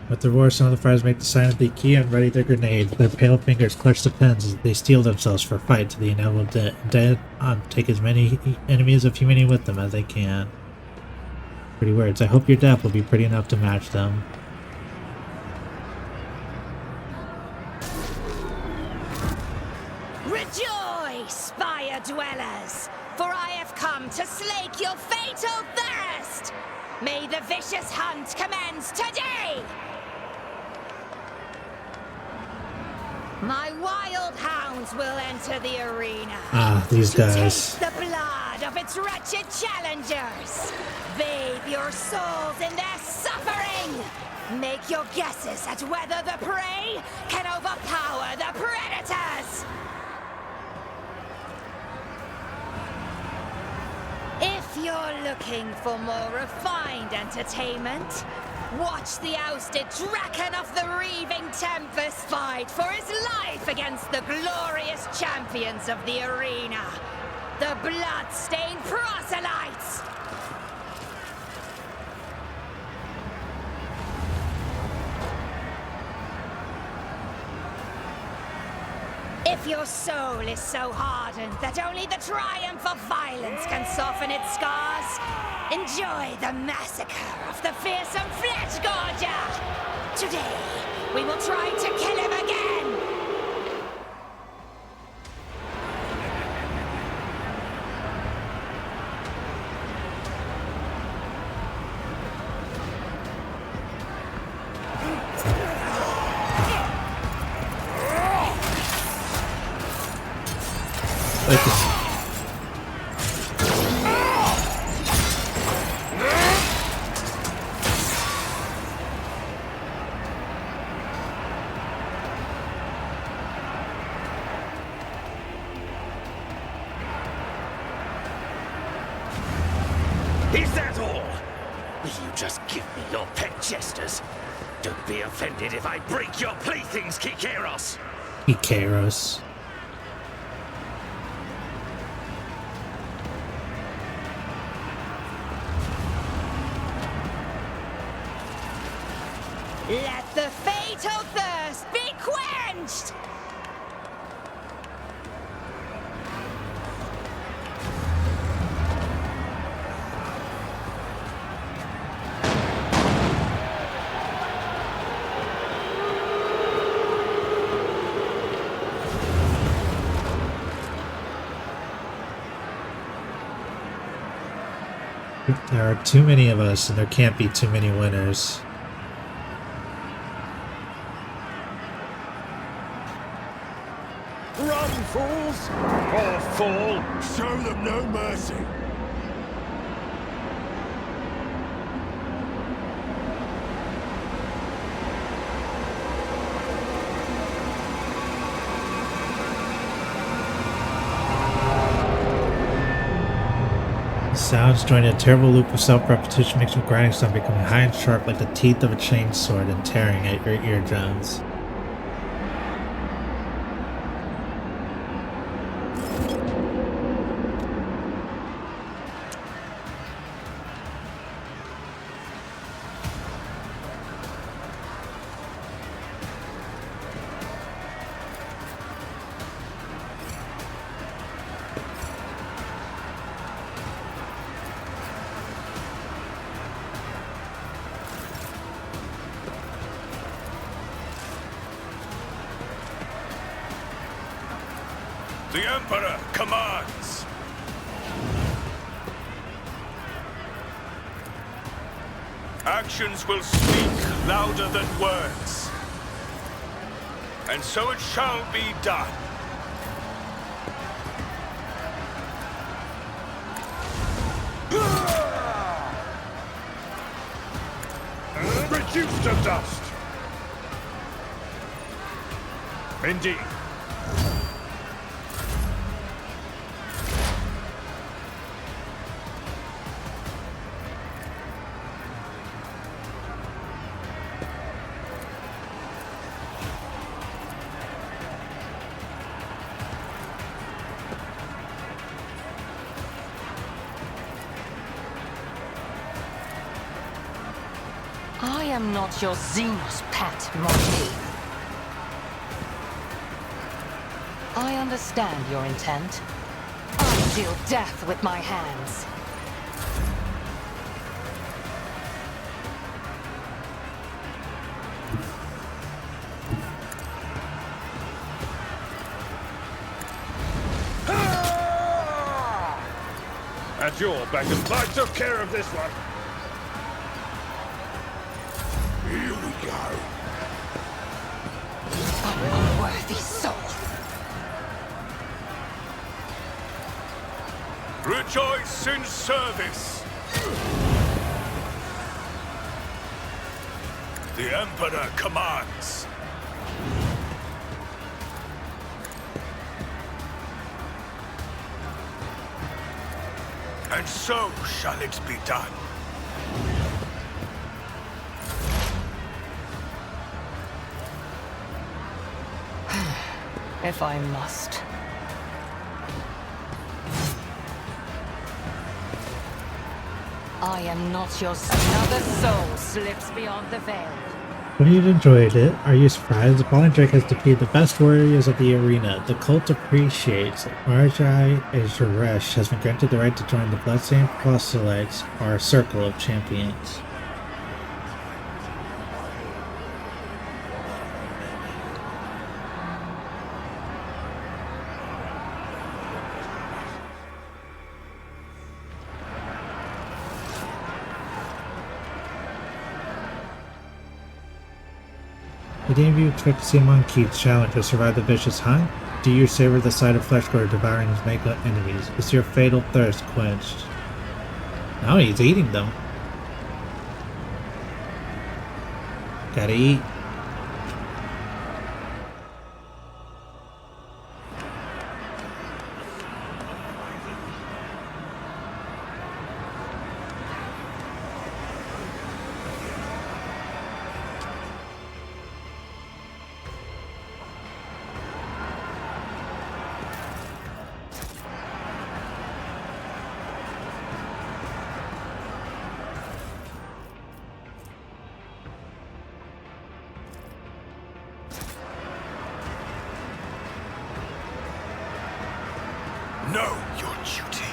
With the roar, some of the fighters make the sign of the key and ready their grenade. Their pale fingers clutch the pens as they steel themselves for a fight to the inevitable dead on. Take as many enemies of humanity with them as they can. Pretty words. I hope your death will be pretty enough to match them.
Rejoice, spire dwellers! for I have come to slake your fatal thirst! May the vicious hunt commence today! My wild hounds will enter the arena.
Ah, these
to
guys.
taste the blood of its wretched challengers. Bathe your souls in their suffering. Make your guesses at whether the prey can overpower the predators. If you're looking for more refined entertainment, watch the ousted Draken of the Reaving Tempest fight for his life against the glorious champions of the arena, the blood-stained proselytes! If your soul is so hardened that only the triumph of violence can soften its scars, enjoy the massacre of the fearsome Flesh Gorger! Today, we will try to kill him again!
Is that all? Will you just give me your pet jesters? Don't be offended if I break your playthings, Kikeros!
Ikeros.
Let the fatal thirst be quenched!
There are too many of us, and there can't be too many winners.
Run, fools! Or fall! Show them no mercy!
Sounds join a terrible loop of self-repetition makes your grinding sound becoming high and sharp like the teeth of a chainsword and tearing at your eardrums.
The Emperor commands! Actions will speak louder than words. And so it shall be done.
Reduced to dust! Indeed.
I am not your Xenos pet, Monty. I understand your intent. I deal death with my hands.
Mind your banging. I took care of this one.
Here we go.
Unworthy soul.
Rejoice in service. The Emperor commands. And so shall it be done.
If I must. I am not your another soul slips beyond the veil.
When you enjoyed it, are you surprised? Drake has defeated the best warriors of the arena. The cult appreciates it. Commorragh Azaresh has been granted the right to join the Bloodstained Proselytes, our circle of champions. Did any of you expect to see among Keith's challengers survive the vicious hunt? Do you savor the sight of Fleshgore devouring his mega enemies? Is your fatal thirst quenched? No, he's eating them. Gotta eat.
Know your duty.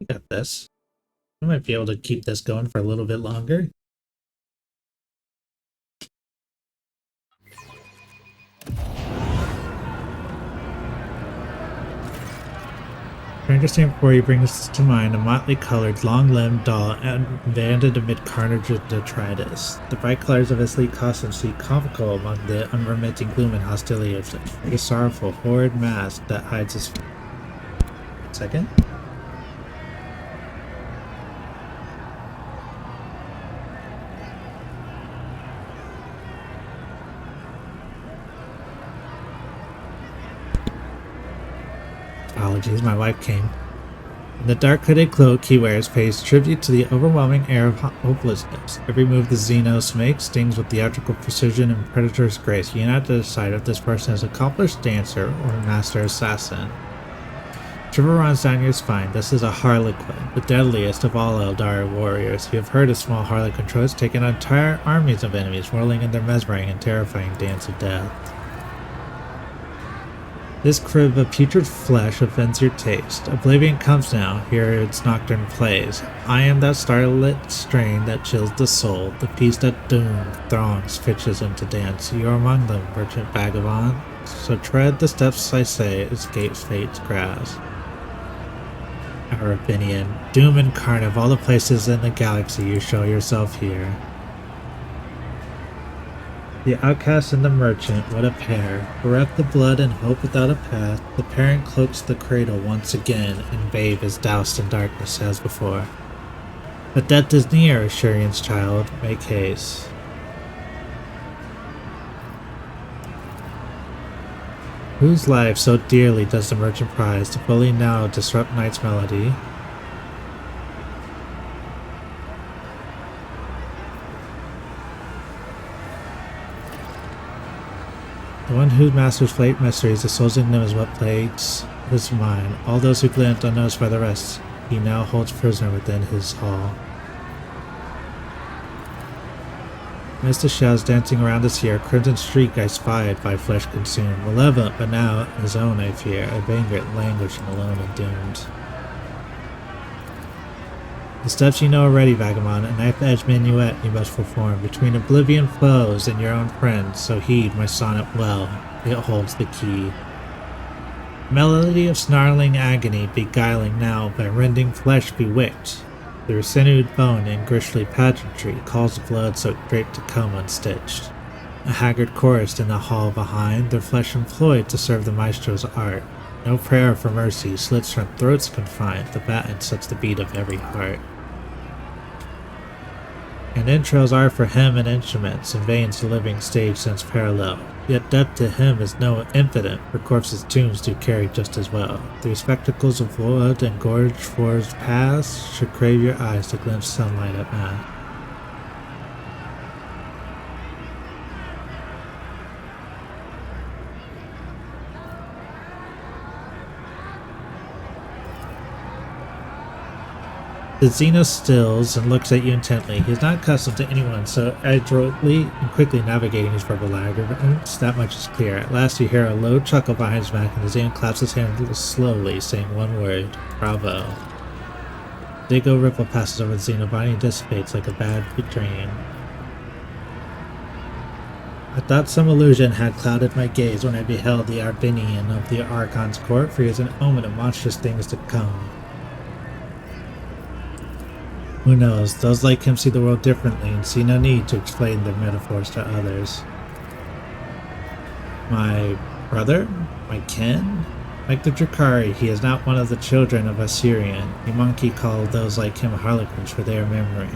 Got this. I might be able to keep this going for a little bit longer. Understand before you bring this to mind a motley colored, long-limbed doll abandoned amid carnage and detritus. The bright colors of his sleek costume seem comical among the unremitting gloom and hostility of a sorrowful, horrid mask that hides his... Second? Apologies, my wife came. The dark hooded cloak he wears pays tribute to the overwhelming air of hopelessness. Every move the Xenos makes stings with theatrical precision and predator's grace. You cannot decide if this person is an accomplished dancer or a master assassin. Shiver runs down your spine. This is a Harlequin, the deadliest of all Eldar warriors. You have heard of small Harlequin trolls taking entire armies of enemies, whirling in their mesmerizing and terrifying dance of death. This crib of putrid flesh offends your taste. Oblivion comes now, hear its nocturne plays. I am that starlit strain that chills the soul, the piece that doomed throngs pitches into dance. You are among them, merchant vagabond. So tread the steps I say, escape fate's grasp. Our opinion, doom incarnate of all the places in the galaxy, you show yourself here. The outcast and the merchant, what a pair. Bereft the blood and hope without a path, the parent cloaks the cradle once again, and babe is doused in darkness as before. But death is near, Shurian's child, make haste. Whose life so dearly does the merchant prize, to fully now disrupt night's melody? The one who masters fate mysteries, the soul's enigma is what plagues his mind. All those who glint unnoticed by the rest. he now holds prisoner within his hall. Amidst the shadows dancing around us here, a crimson streak I spied by flesh consumed, malevolent but now his own I fear, a vagrant languishing alone and doomed. The steps you know already, vagabond, a knife-edged minuet you must perform between oblivion foes and your own friends, so heed my sonnet well, it holds the key. Melody of snarling agony beguiling now by rending flesh bewicked. Through sinewed bone and gristly pageantry calls the blood-soaked drape to come unstitched. A haggard chorus in the hall behind, their flesh employed to serve the maestro's art. No prayer for mercy slits from throats confined, the baton sets the beat of every heart. And intros are for him and instruments, and veins the living stage sends parallel. Yet death to him is no infinite, for corpses' tombs do carry just as well. Through spectacles of blood and gorged forged past, should crave your eyes to glimpse sunlight at mass. The Xeno stills and looks at you intently. He is not accustomed to anyone so adroitly and quickly navigating his verbal labyrinths. That much is clear. At last you hear a low chuckle behind his back, and the Xeno claps his hands slowly, saying one word, "Bravo." Digo ripple passes over the Xeno body and dissipates like a bad dream. I thought some illusion had clouded my gaze when I beheld the Arbinian of the Archon's court, for he is an omen of monstrous things to come. Who knows, those like him see the world differently and see no need to explain their metaphors to others. My brother? My kin? Like the Drakari, he is not one of the children of Assyrian. The monkey called those like him harlequins for their memory.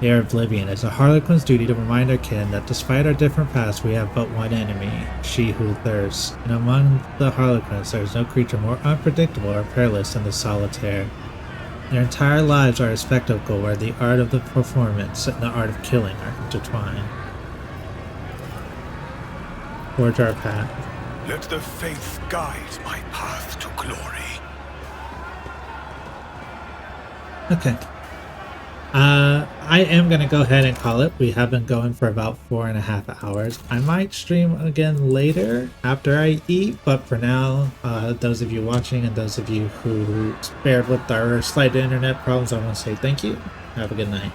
They are oblivion. It's a harlequin's duty to remind our kin that despite our different pasts, we have but one enemy, she who thirsts. And among the harlequins, there is no creature more unpredictable or perilous than the solitaire. Their entire lives are a spectacle where the art of the performance and the art of killing are intertwined. Forge our path.
Let the faith guide my path to glory.
Okay. I am going to go ahead and call it. We have been going for about 4.5 hours. I might stream again later after I eat, but for now, those of you watching and those of you who spared with our slight internet problems, I want to say thank you. Have a good night.